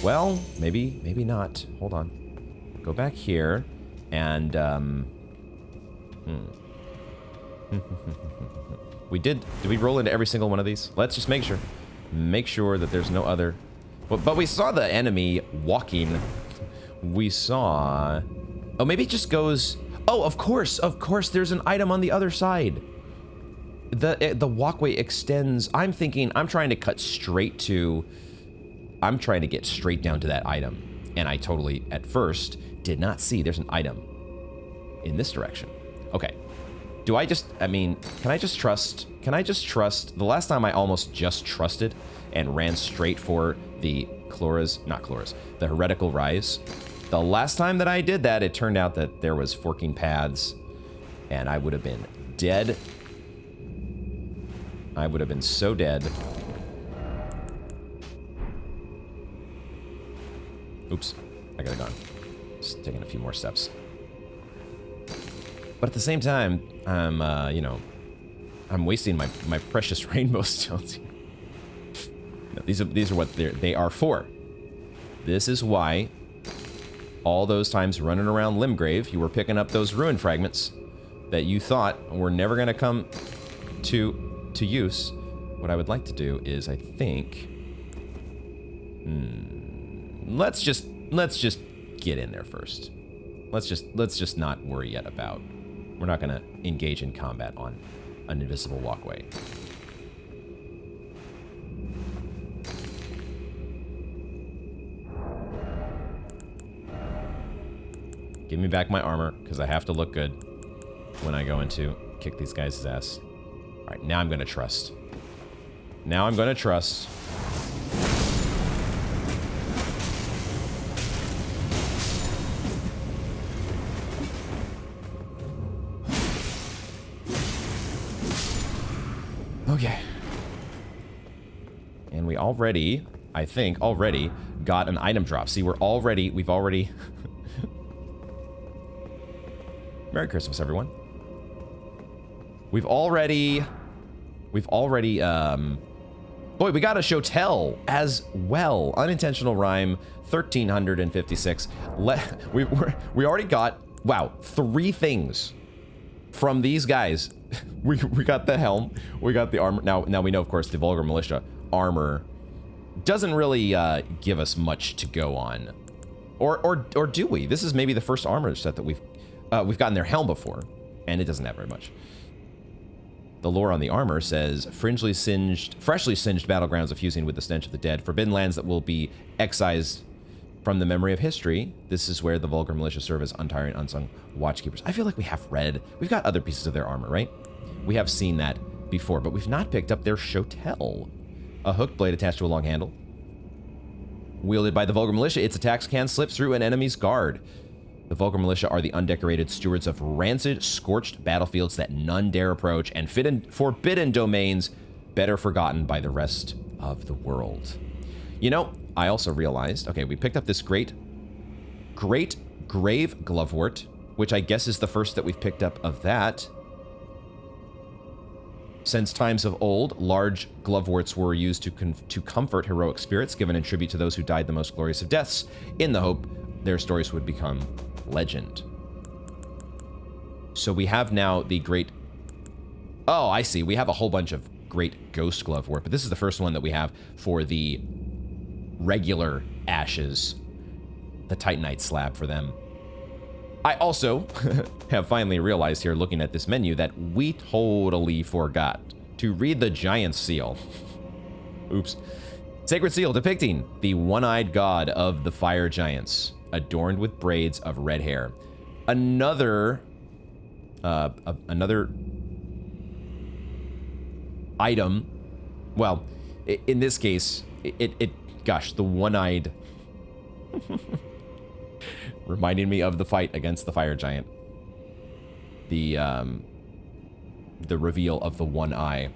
Well, maybe not. Hold on. Go back here And, did we roll into every single one of these? Let's just make sure. Make sure that there's no other. But we saw the enemy walking. We saw... Oh, maybe it just goes... Oh, of course, there's an item on the other side. The walkway extends. I'm trying to cut straight to... I'm trying to get straight down to that item. And I totally, at first, did not see there's an item in this direction. Okay. Can I just trust? The last time I almost just trusted and ran straight for the the heretical rise. The last time that I did that, it turned out that there was forking paths and I would have been dead. I would have been so dead. Oops, I could have gone. Just taking a few more steps. But at the same time, I'm wasting my precious rainbow stones. No, these are what they are for. This is why all those times running around Limgrave, you were picking up those ruin fragments that you thought were never going to come to use. What I would like to do is, I think, let's just get in there first. Let's just not worry yet about. We're not going to engage in combat on an invisible walkway. Give me back my armor, because I have to look good when I go into kick these guys' ass. All right, now I'm going to trust. Now I'm going to trust. Okay. And we already, I think, got an item drop. See, we've already... Merry Christmas, everyone. We've already, boy, we got a Shotel as well. Unintentional rhyme, 1356. We already got, wow, 3 things from these guys. We got the helm, we got the armor. Now we know, of course, the Vulgar Militia armor doesn't really give us much to go on. Or do we? This is maybe the first armor set that we've gotten their helm before, and it doesn't have very much. The lore on the armor says, freshly singed battlegrounds of fusing with the stench of the dead, forbidden lands that will be excised from the memory of history. This is where the Vulgar Militia serve as untiring, unsung watchkeepers. I feel like we've got other pieces of their armor, right? We have seen that before, but we've not picked up their Shotel. A hooked blade attached to a long handle. Wielded by the Vulgar Militia, its attacks can slip through an enemy's guard. The Vulgar Militia are the undecorated stewards of rancid, scorched battlefields that none dare approach, and forbidden domains better forgotten by the rest of the world. You know, I also realized, okay, we picked up this great grave glovewort, which I guess is the first that we've picked up of that. Since times of old, large gloveworts were used to comfort heroic spirits, given in tribute to those who died the most glorious of deaths, in the hope their stories would become legend. So we have now the great... Oh, I see. We have a whole bunch of great ghost glovewort, but this is the first one that we have for the regular ashes, the Titanite slab for them. I also have finally realized here, looking at this menu, that we totally forgot to read the giant seal. Oops. Sacred seal depicting the one-eyed god of the fire giants, adorned with braids of red hair. Another item. Well, in this case, gosh, the one-eyed reminding me of the fight against the fire giant. The reveal of the one eye.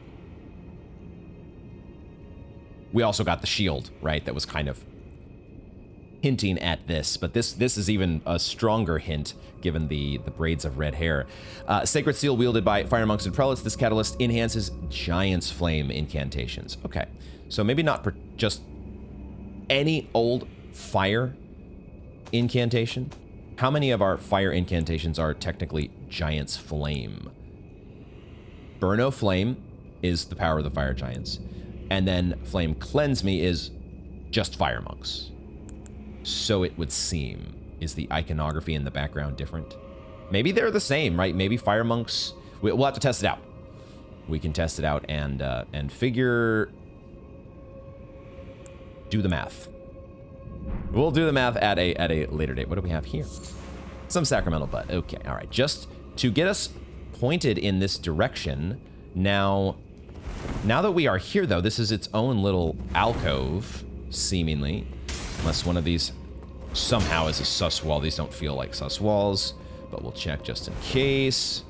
We also got the shield, right? That was kind of hinting at this, but this is even a stronger hint given the braids of red hair. Sacred seal wielded by fire monks and prelates. This catalyst enhances Giant's Flame incantations. Okay, so maybe not for just any old fire incantation. How many of our fire incantations are technically Giant's Flame? Burno Flame is the power of the fire giants. And then Flame Cleanse Me is just fire monks. So it would seem. Is the iconography in the background different? Maybe they're the same, right? Maybe fire monks. We'll have to test it out. We can test it out and figure. Do the math. We'll do the math at a later date. What do we have here? Some sacramental butt. Okay, all right. Just to get us pointed in this direction. Now that we are here, though, this is its own little alcove, seemingly. Unless one of these somehow is a sus wall. These don't feel like sus walls, but we'll check just in case.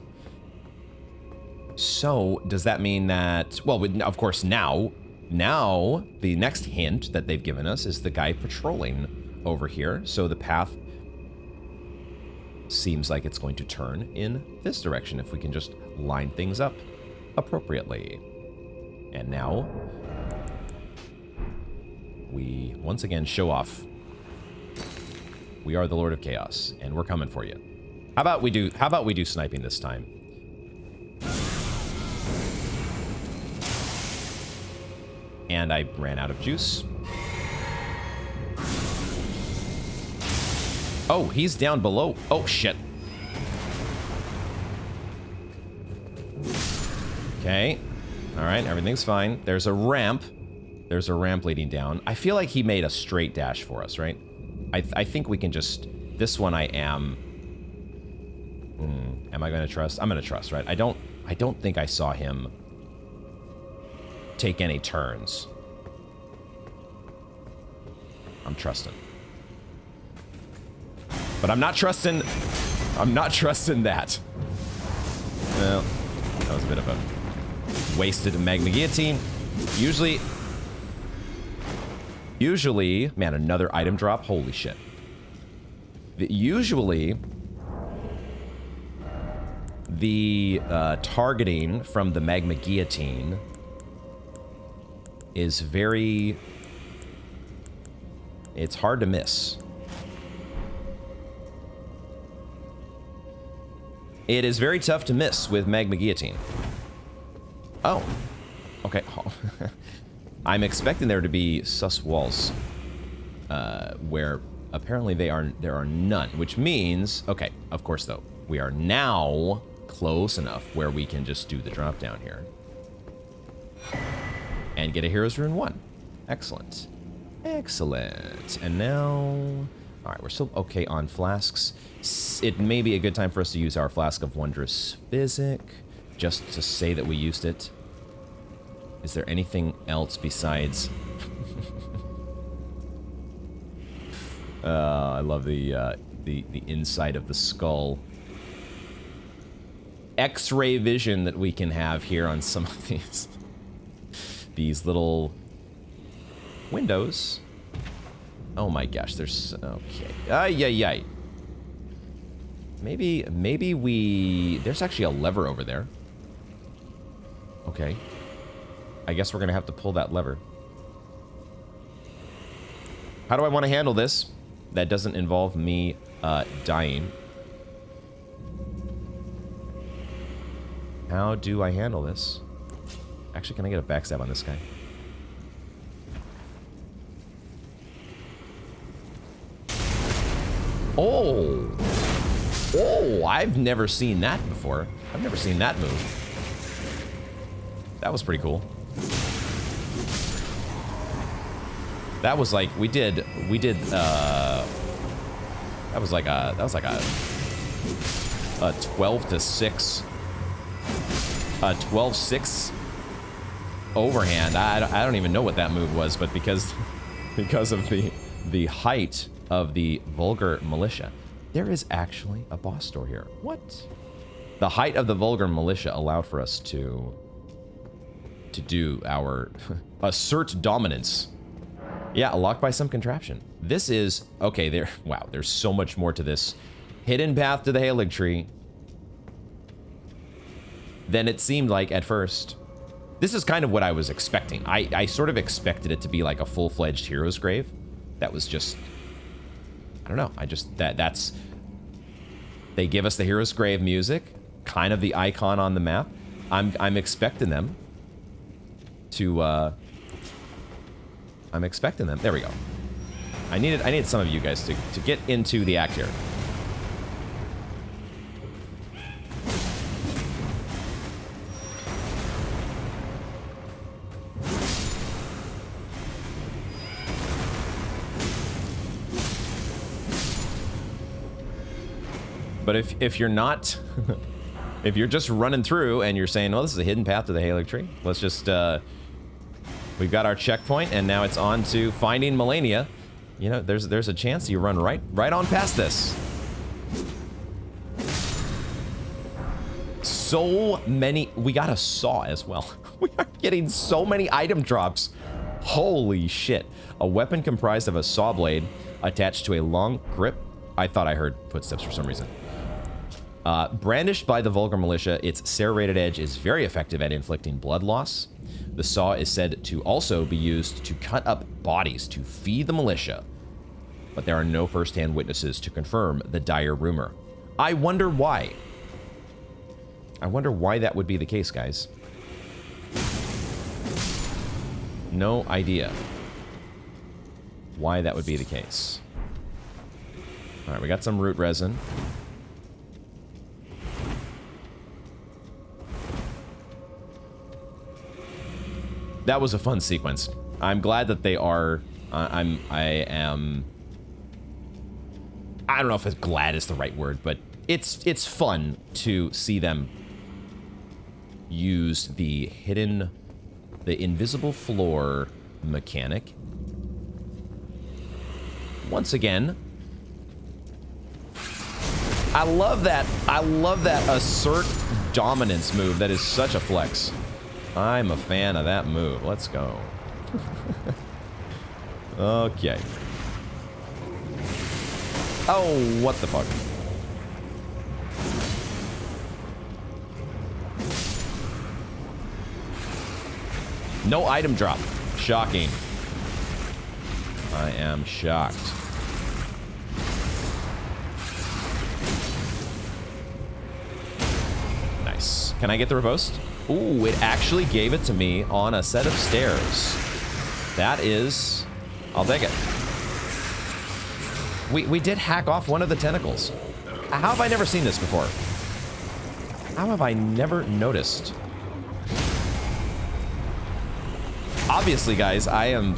So, does that mean that... Well, of course, now, the next hint that they've given us is the guy patrolling over here. So the path seems like it's going to turn in this direction if we can just line things up appropriately. And now we once again show off. We are the Lord of Chaos, and we're coming for you. How about we do sniping this time? And I ran out of juice. Oh, he's down below. Oh, shit. Okay. All right, everything's fine. There's a ramp. There's a ramp leading down. I feel like he made a straight dash for us, right? I think we can just... This one I am... am I going to trust? I'm going to trust, right? I don't think I saw him take any turns. I'm trusting. But I'm not trusting that. Well, that was a bit of a wasted magma guillotine. Usually, man, another item drop. Holy shit. Usually, the targeting from the magma guillotine is very... It's hard to miss. It is very tough to miss with magma guillotine. Oh. Okay. I'm expecting there to be sus walls where apparently there are none, which means, okay, of course though, we are now close enough where we can just do the drop down here. And get a Hero's Rune 1. Excellent. Excellent. And now... Alright, we're still okay on flasks. It may be a good time for us to use our Flask of Wondrous Physic, just to say that we used it. Is there anything else besides... I love the inside of the skull. X-ray vision that we can have here on some of these little windows. Oh my gosh, there's... Okay. Ay. Maybe we... There's actually a lever over there. Okay. I guess we're gonna have to pull that lever. How do I want to handle this? That doesn't involve me dying. How do I handle this? Actually, can I get a backstab on this guy? Oh! Oh, I've never seen that before. I've never seen that move. That was pretty cool. That was like, we did, that was like a 12-6, a 12-6 overhand. I don't even know what that move was, but because of the height of the Vulgar Militia, there is actually a boss door here. What? The height of the Vulgar Militia allowed for us to do our assert dominance. Yeah, locked by some contraption. This is... Okay, wow, there's so much more to this hidden path to the Haligtree than it seemed like at first. This is kind of what I was expecting. I sort of expected it to be like a full-fledged hero's grave. That was just... I don't know. That's... They give us the hero's grave music, kind of the icon on the map. I'm expecting them to I'm expecting them. There we go. I needed some of you guys to get into the act here. But if you're not, if you're just running through and you're saying, well, this is a hidden path to the Haligtree, let's just, we've got our checkpoint and now it's on to finding Melania. You know, there's a chance you run right on past this. So many, we got a saw as well. We are getting so many item drops. Holy shit. A weapon comprised of a saw blade attached to a long grip. I thought I heard footsteps for some reason. Brandished by the vulgar militia, its serrated edge is very effective at inflicting blood loss. The saw is said to also be used to cut up bodies to feed the militia, but there are no first-hand witnesses to confirm the dire rumor. I wonder why. I wonder why that would be the case, guys. No idea why that would be the case. All right, we got some root resin. That was a fun sequence. I'm glad that they are. I don't know if glad is the right word, but it's fun to see them use the invisible floor mechanic once again. I love that assert dominance move. That is such a flex. I'm a fan of that move. Let's go. Okay. Oh, what the fuck? No item drop. Shocking. I am shocked. Nice. Can I get the riposte? Ooh, it actually gave it to me on a set of stairs. That is... I'll take it. We did hack off one of the tentacles. How have I never seen this before? How have I never noticed? Obviously, guys, I am,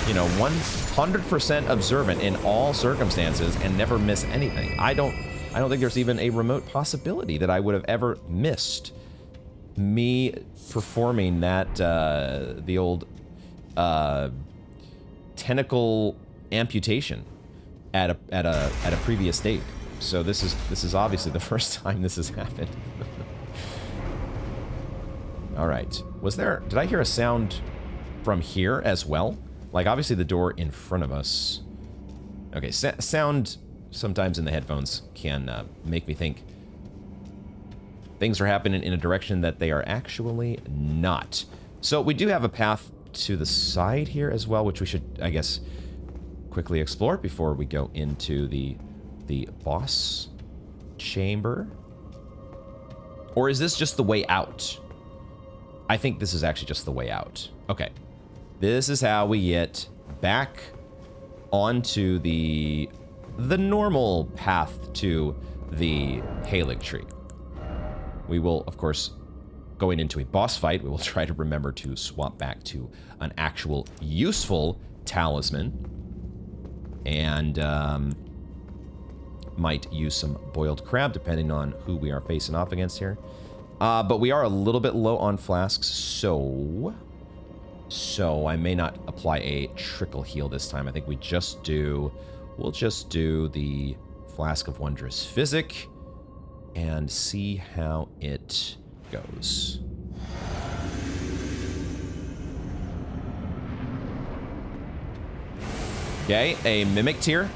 you know, 100% observant in all circumstances and never miss anything. I don't think there's even a remote possibility that I would have ever missed me performing that the old tentacle amputation at a previous date. So this is obviously the first time this has happened. All right. Did I hear a sound from here as well? Like, obviously the door in front of us. Okay, sound sometimes in the headphones can make me think things are happening in a direction that they are actually not. So we do have a path to the side here as well, which we should, I guess, quickly explore before we go into the boss chamber. Or is this just the way out? I think this is actually just the way out. Okay. This is how we get back onto the normal path to the Haligtree. We will, of course, going into a boss fight, we will try to remember to swap back to an actual useful talisman. And might use some boiled crab, depending on who we are facing off against here. But we are a little bit low on flasks, so I may not apply a trickle heal this time. I think we'll just do the Flask of Wondrous Physic and see how it goes. Okay, a Mimic Tear.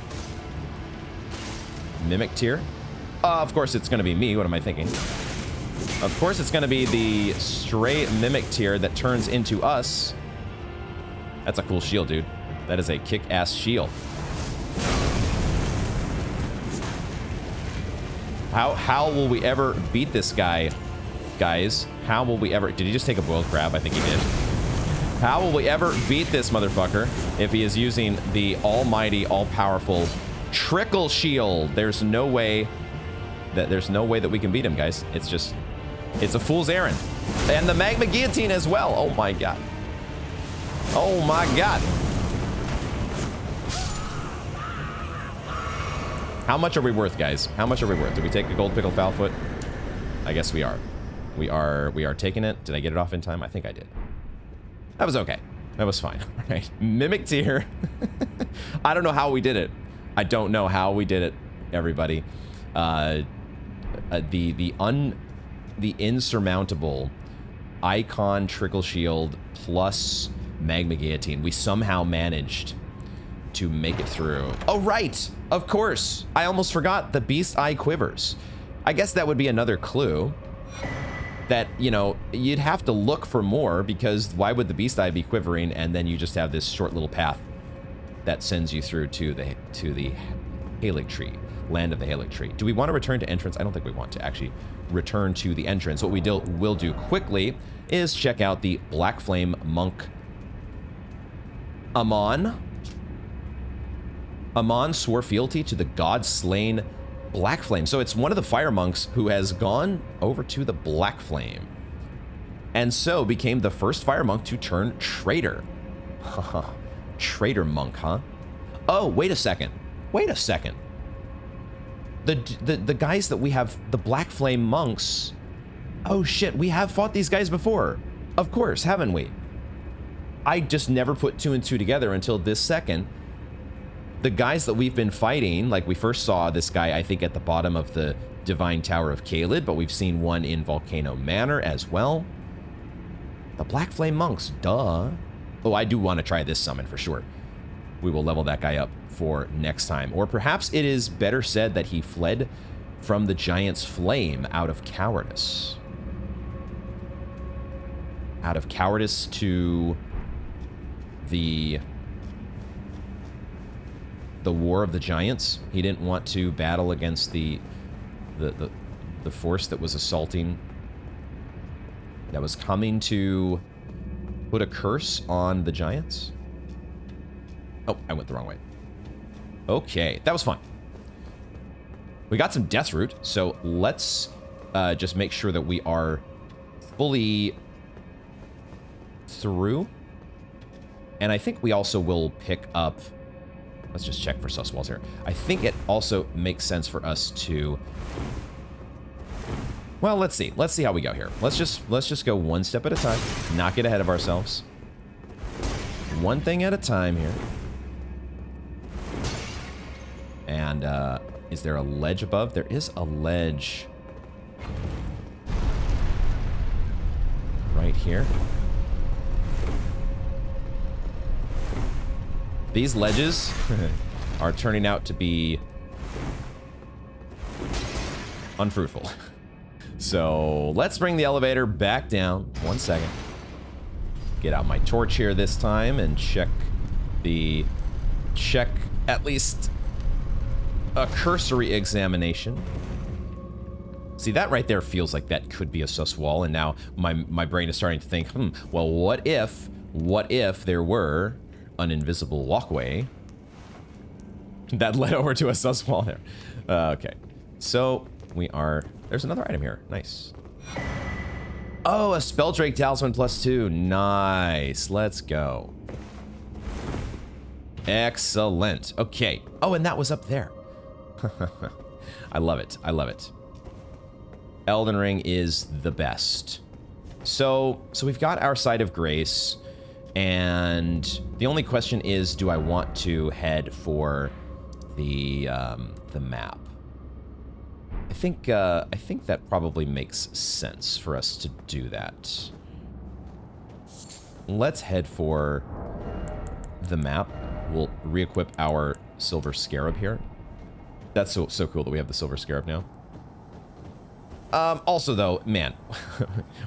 Mimic Tear. Of course it's going to be me. What am I thinking? Of course it's going to be the stray Mimic Tear that turns into us. That's a cool shield, dude. That is a kick-ass shield. How will we ever beat this guy, guys? How will we ever... Did he just take a boiled crab? I think he did. How will we ever beat this motherfucker if he is using the almighty, all-powerful trickle shield? There's no way that we can beat him, guys. It's just... It's a fool's errand. And the magma guillotine as well. Oh my god. Oh my god. How much are we worth, guys? How much are we worth? Did we take a gold pickle foulfoot? I guess we are. We are taking it. Did I get it off in time? I think I did. That was okay. That was fine. All right. Mimic tier. I don't know how we did it. I don't know how we did it, everybody. The insurmountable icon trickle shield plus magma guillotine. We somehow managed to make it through. Oh, right. Of course. I almost forgot the beast eye quivers. I guess that would be another clue that, you know, you'd have to look for more, because why would the beast eye be quivering and then you just have this short little path that sends you through to the Haligtree, land of the Haligtree. Do we want to return to entrance? I don't think we want to actually return to the entrance. What we will do quickly is check out the Black Flame monk Amon. Amon swore fealty to the god-slain Black Flame. So it's one of the fire monks who has gone over to the Black Flame, and so became the first fire monk to turn traitor. Traitor monk, huh? Oh, wait a second. Wait a second. The guys that we have, the Black Flame monks. Oh shit, we have fought these guys before. Of course, haven't we? I just never put two and two together until this second. The guys that we've been fighting, like we first saw this guy, I think, at the bottom of the Divine Tower of Caelid, but we've seen one in Volcano Manor as well. The Black Flame monks, duh. Oh, I do want to try this summon for sure. We will level that guy up for next time. Or perhaps it is better said that he fled from the giant's flame out of cowardice. Out of cowardice to the War of the Giants. He didn't want to battle against the force that was assaulting, that was coming to put a curse on the giants. Oh, I went the wrong way. Okay, that was fun. We got some death root, so let's just make sure that we are fully through. And I think we also will pick up... Let's just check for sus walls here. I think it also makes sense for us to... Well, let's see. Let's see how we go here. Let's just go one step at a time. Not get ahead of ourselves. One thing at a time here. And is there a ledge above? There is a ledge right here. These ledges are turning out to be unfruitful. So let's bring the elevator back down. 1 second. Get out my torch here this time and check at least a cursory examination. See, that right there feels like that could be a sus wall, and now my brain is starting to think, well, what if there were an invisible walkway that led over to a sus wall there. Okay, so there's another item here. Nice. Oh, a Spelldrake Talisman +2. Nice. Let's go. Excellent. Okay. Oh, and that was up there. I love it. I love it. Elden Ring is the best. So we've got our Site of Grace. And the only question is, do I want to head for the map? I think that probably makes sense for us to do that. Let's head for the map. We'll re-equip our Silver Scarab here. That's so cool that we have the Silver Scarab now. Also, though, man,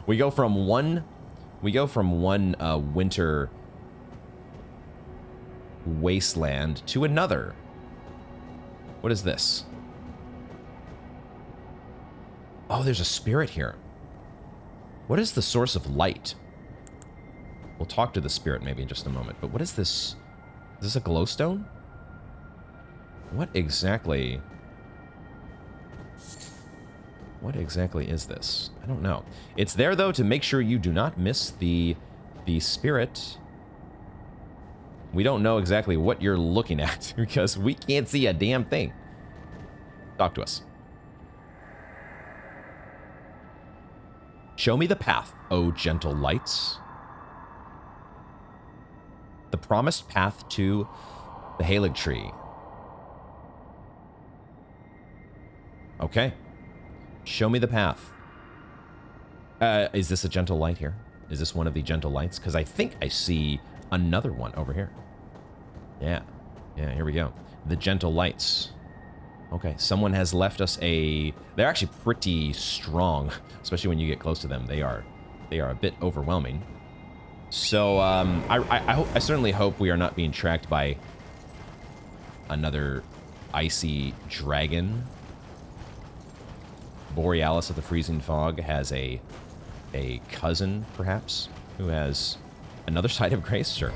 we go from one winter wasteland to another. What is this? Oh, there's a spirit here. What is the source of light? We'll talk to the spirit maybe in just a moment. But what is this? Is this a glowstone? What exactly... What exactly is this? I don't know. It's there, though, to make sure you do not miss the spirit. We don't know exactly what you're looking at because we can't see a damn thing. Talk to us. Show me the path, O gentle lights. The promised path to the Haligtree. Okay. Show me the path. Is this a gentle light here? Is this one of the gentle lights? Because I think I see another one over here. Yeah. Yeah, here we go. The gentle lights. Okay, someone has left us a... They're actually pretty strong, especially when you get close to them. They are a bit overwhelming. So, I certainly hope we are not being tracked by another icy dragon. Borealis of the Freezing Fog has a cousin, perhaps, who has another side of grace? Sure.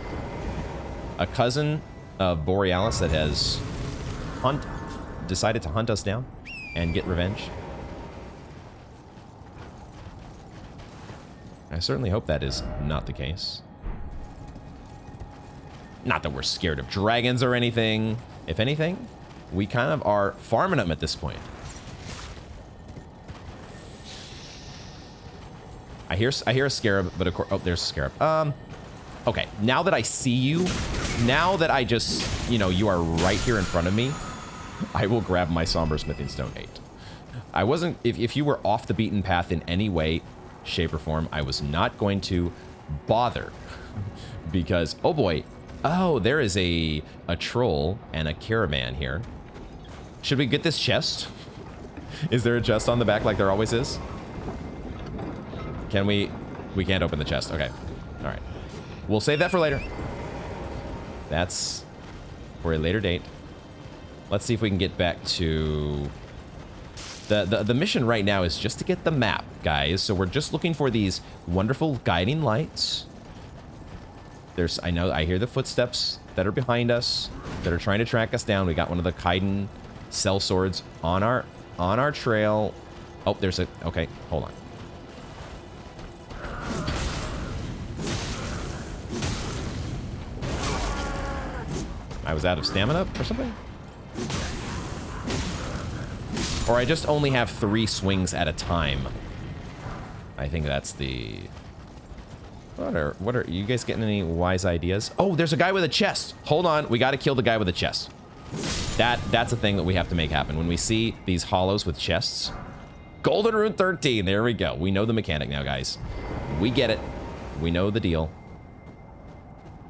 A cousin of Borealis that has decided to hunt us down and get revenge. I certainly hope that is not the case. Not that we're scared of dragons or anything. If anything, we kind of are farming them at this point. I hear a scarab, but of course, oh, there's a scarab. Okay, now that I see you, now that I just, you know, you are right here in front of me, I will grab my Somber Smithing Stone 8. I wasn't, if you were off the beaten path in any way, shape, or form, I was not going to bother. Because, oh boy, oh, there is a troll and a caravan here. Should we get this chest? Is there a chest on the back like there always is? Can we can't open the chest. Okay. All right. We'll save that for later. That's for a later date. Let's see if we can get back to... The mission right now is just to get the map, guys. So we're just looking for these wonderful guiding lights. I hear the footsteps that are behind us, that are trying to track us down. We got one of the Kaiden sellswords on our trail. Oh, there's a... Okay, hold on. I was out of stamina or something? Or I just only have 3 swings at a time. I think that's the... What are you guys getting any wise ideas? Oh, there's a guy with a chest. Hold on, we gotta kill the guy with a chest. That's a thing that we have to make happen. When we see these hollows with chests. Golden Rune 13, there we go. We know the mechanic now, guys. We get it. We know the deal.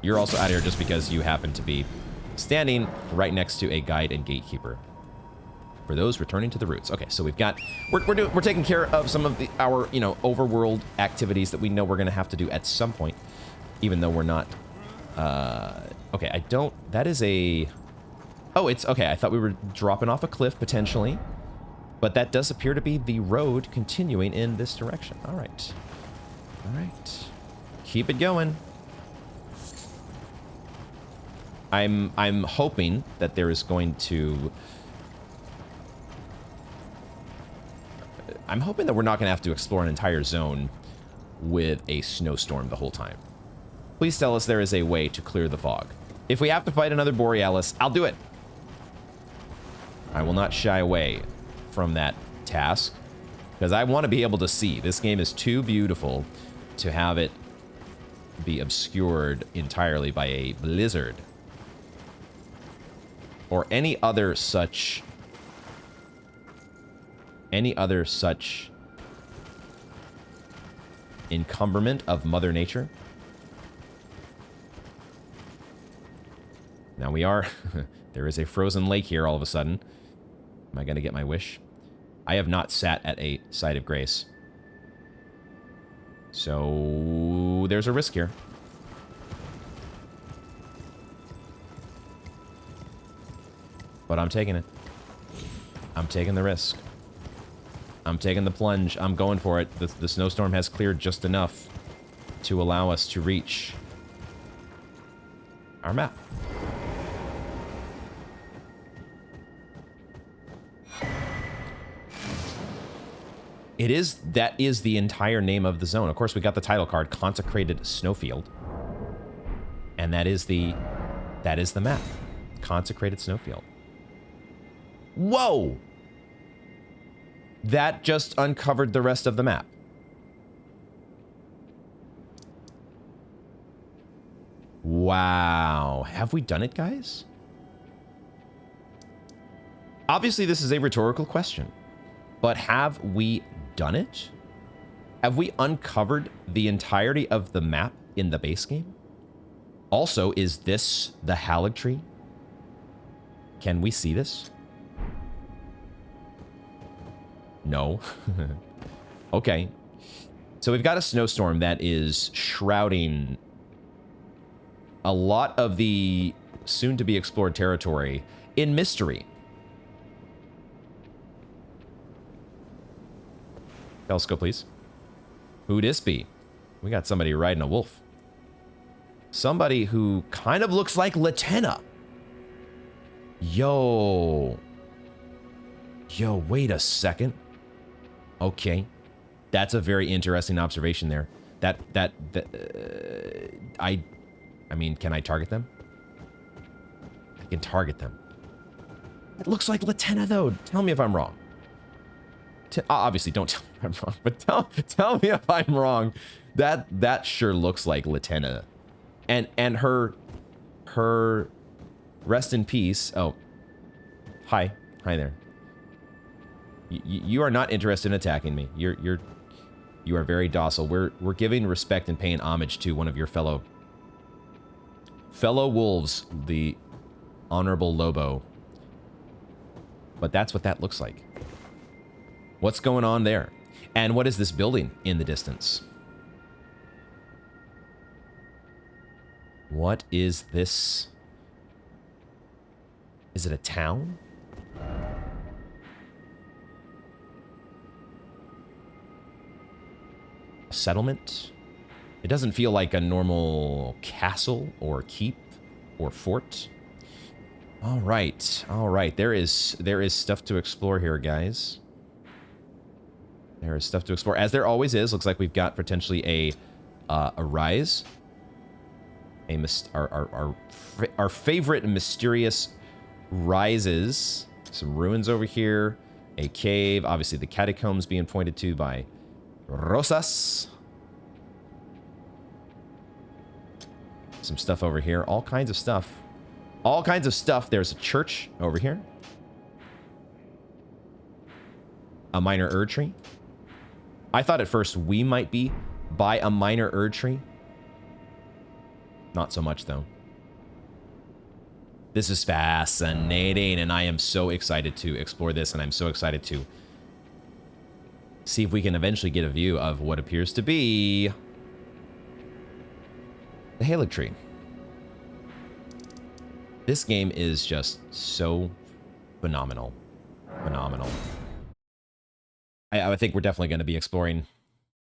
You're also out here just because you happen to be standing right next to a guide and gatekeeper. For those returning to the roots. Okay, so we've got... We're taking care of some of our, you know, overworld activities that we know we're going to have to do at some point. Even though we're not... okay, I don't... That is a... Oh, it's... Okay, I thought we were dropping off a cliff, potentially. But that does appear to be the road continuing in this direction. All right. All right. Keep it going. I'm hoping that there is going to... I'm hoping that we're not going to have to explore an entire zone with a snowstorm the whole time. Please tell us there is a way to clear the fog. If we have to fight another Borealis, I'll do it. I will not shy away from that task, because I want to be able to see. This game is too beautiful to have it be obscured entirely by a blizzard. Or any other such encumberment of Mother Nature. Now we are... there is a frozen lake here all of a sudden. Am I going to get my wish? I have not sat at a site of grace. So there's a risk here. But I'm taking it. I'm taking the risk. I'm taking the plunge. I'm going for it. The snowstorm has cleared just enough to allow us to reach our map. That is the entire name of the zone. Of course, we got the title card, Consecrated Snowfield. And that is the map. Consecrated Snowfield. Whoa! That just uncovered the rest of the map. Wow. Have we done it, guys? Obviously, this is a rhetorical question. But have we done it? Have we uncovered the entirety of the map in the base game? Also, is this the Haligtree? Can we see this? No. Okay. So we've got a snowstorm that is shrouding a lot of the soon-to-be explored territory in mystery. Telescope, please. Who'd this be? We got somebody riding a wolf. Somebody who kind of looks like Latenna. Yo, wait a second. Okay. That's a very interesting observation there. I mean, can I target them? I can target them. It looks like Latenna, though. Tell me if I'm wrong. Obviously, don't tell me I'm wrong, but tell me if I'm wrong. That sure looks like Latenna. And her rest in peace. Oh, hi there. You are not interested in attacking me. You are very docile. We're giving respect and paying homage to one of your fellow wolves, the Honorable Lobo. But that's what that looks like. What's going on there? And what is this building in the distance? What is this? Is it a town? A settlement? It doesn't feel like a normal castle or keep or fort. All right. There is stuff to explore here, guys. There is stuff to explore, as there always is. Looks like we've got potentially a rise. Our favorite mysterious rises. Some ruins over here. A cave. Obviously, the catacombs being pointed to by Rosas. Some stuff over here. All kinds of stuff. All kinds of stuff. There's a church over here. A minor Erdtree. I thought at first we might be by a minor Erdtree. Not so much, though. This is fascinating, and I am so excited to explore this, and I'm so excited to see if we can eventually get a view of what appears to be the Haligtree. This game is just so phenomenal. Phenomenal. I think we're definitely going to be exploring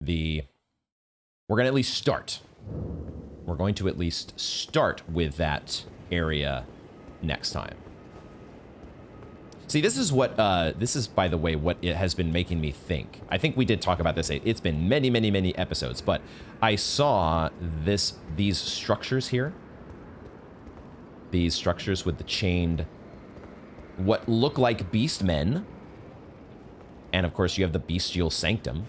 we're going to at least start. We're going to at least start with that area next time. See, this is, by the way, what it has been making me think. I think we did talk about this. It's been many, many, many episodes, but I saw these structures here. These structures with the chained, what look like beastmen. And of course, you have the bestial sanctum.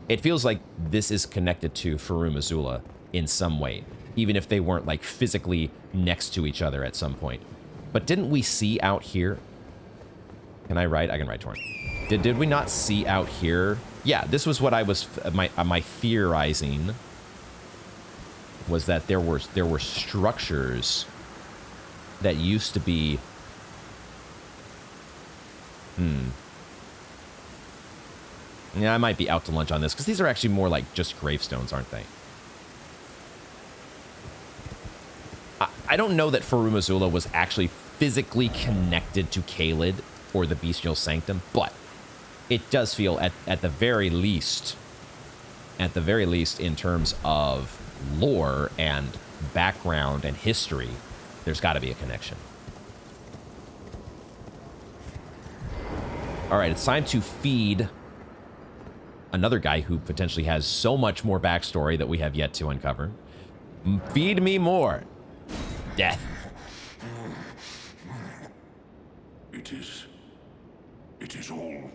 It feels like this is connected to Farum Azula in some way, even if they weren't like physically next to each other at some point. But didn't we see out here? Can I ride? I can ride Torn. Did we not see out here? Yeah, this was what I was my theorizing, was that there were structures that used to be Yeah, I might be out to lunch on this, because these are actually more like just gravestones, aren't they? I don't know that Farum Azula was actually physically connected to Caelid or the Bestial Sanctum, but it does feel at the very least, in terms of lore and background and history, there's got to be a connection. All right, it's time to feed another guy who potentially has so much more backstory that we have yet to uncover. Feed me more. Death. It is all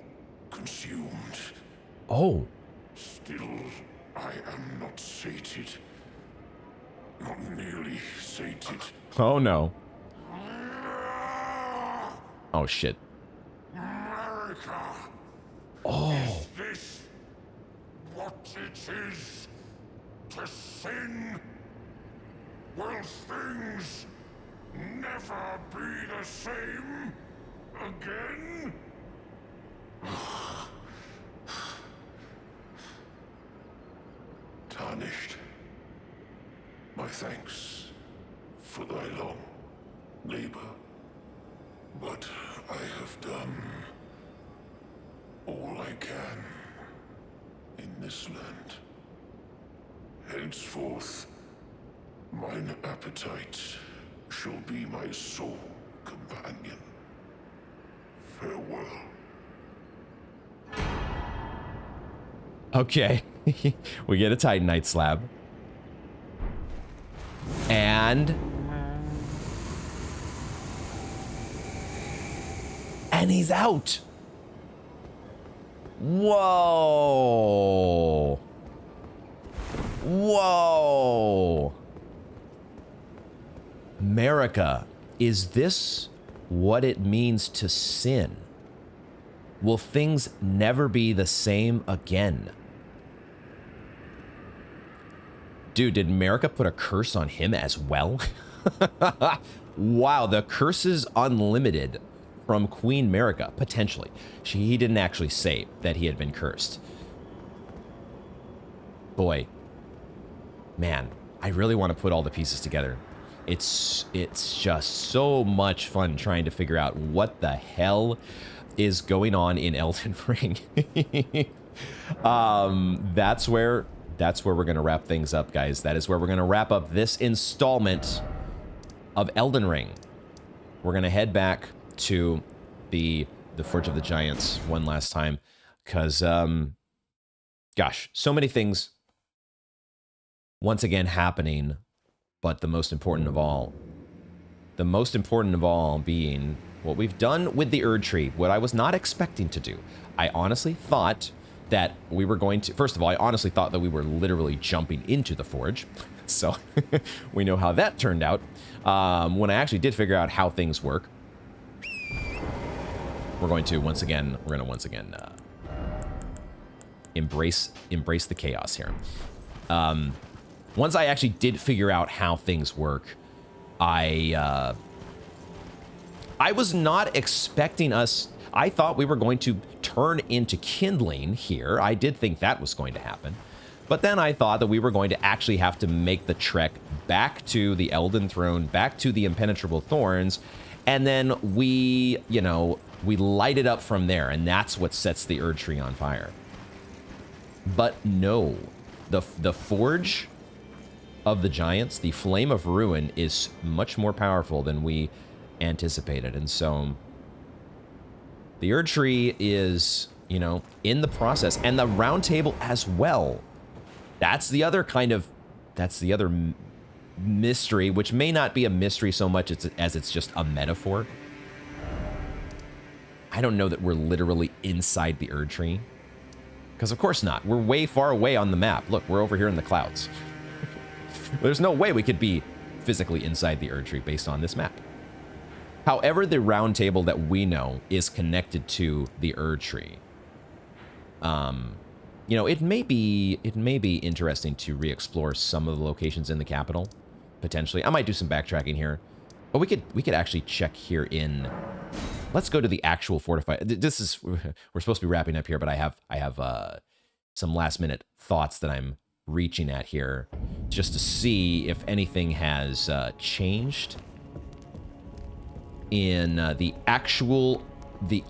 consumed. Oh. Still, I am not sated. Not nearly sated. Oh, no. Oh, shit. America. Oh. Is this what it is to sin? Will things never be the same again? Tarnished, my thanks for thy long labor, but I have done all I can in this land. Henceforth, mine appetite shall be my sole companion. Farewell. Okay. We get a Titanite slab. And he's out. Whoa. Whoa. America, is this what it means to sin? Will things never be the same again? Dude, did America put a curse on him as well? Wow, the curse is unlimited from Queen America, potentially. He didn't actually say that he had been cursed. Boy, man, I really want to put all the pieces together. It's just so much fun trying to figure out what the hell is going on in Elden Ring. That's where we're going to wrap things up, guys. That is where we're going to wrap up this installment of Elden Ring. We're going to head back to the Forge of the Giants one last time, because, gosh, so many things once again happening, but the most important of all being what we've done with the Erdtree, what I was not expecting to do. I honestly thought that we were going to, first of all, I honestly thought that we were literally jumping into the forge. So we know how that turned out. When I actually did figure out how things work, we're going to once again embrace the chaos here. Once I actually did figure out how things work, I was not expecting us. I thought we were going to turn into kindling here. I did think that was going to happen. But then I thought that we were going to actually have to make the trek back to the Elden Throne, back to the Impenetrable Thorns, and then we light it up from there, and that's what sets the Erdtree on fire. But no, the Forge of the Giants, the Flame of Ruin, is much more powerful than we anticipated, and so the Erdtree is, in the process, and the Round Table as well. That's the other mystery, which may not be a mystery so much as it's just a metaphor. I don't know that we're literally inside the Erdtree, because of course not. We're way far away on the map. Look, we're over here in the clouds. There's no way we could be physically inside the Erdtree based on this map. However, the Round Table that we know is connected to the Erdtree. It may be interesting to re-explore some of the locations in the capital, potentially. I might do some backtracking here, but we could actually check here in. Let's go to the actual fortified. We're supposed to be wrapping up here, but I have some last minute thoughts that I'm reaching at here, just to see if anything has changed in the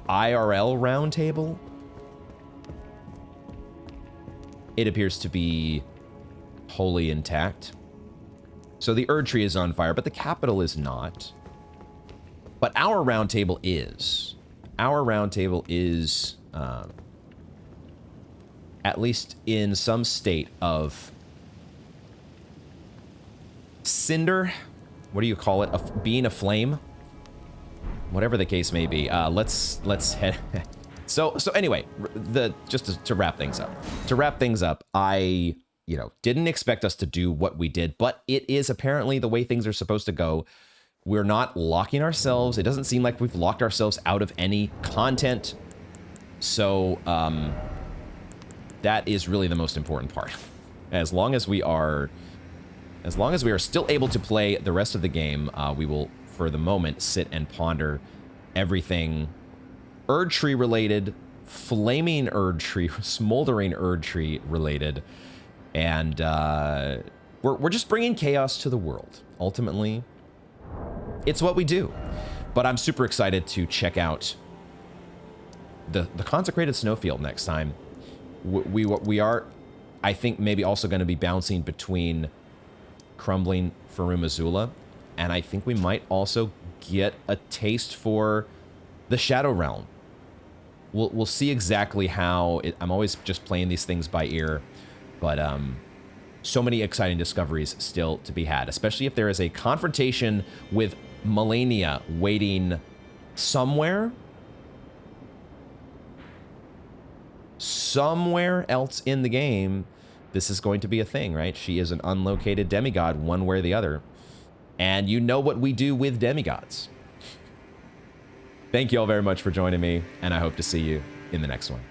IRL Round Table. it appears to be wholly intact. So the Erdtree is on fire, but the capital is not. But our round table is. Our round table is, at least in some state of cinder. What do you call it? Being aflame? Whatever the case may be. Let's head. So anyway, just to wrap things up. To wrap things up, I didn't expect us to do what we did, but it is apparently the way things are supposed to go. We're not locking ourselves. It doesn't seem like we've locked ourselves out of any content. So that is really the most important part. As long as we are still able to play the rest of the game, we will, for the moment, sit and ponder everything Erdtree related, flaming Erdtree, smoldering Erdtree related, and we're just bringing chaos to the world. Ultimately, it's what we do. But I'm super excited to check out the consecrated snowfield next time. We are, I think, maybe also going to be bouncing between crumbling Farum Azula, and I think we might also get a taste for the Shadow Realm. We'll see exactly how I'm always just playing these things by ear, but so many exciting discoveries still to be had, especially if there is a confrontation with Malenia waiting somewhere else in the game. This is going to be a thing, right? She is an unlocated demigod one way or the other. And you know what we do with demigods. Thank you all very much for joining me, and I hope to see you in the next one.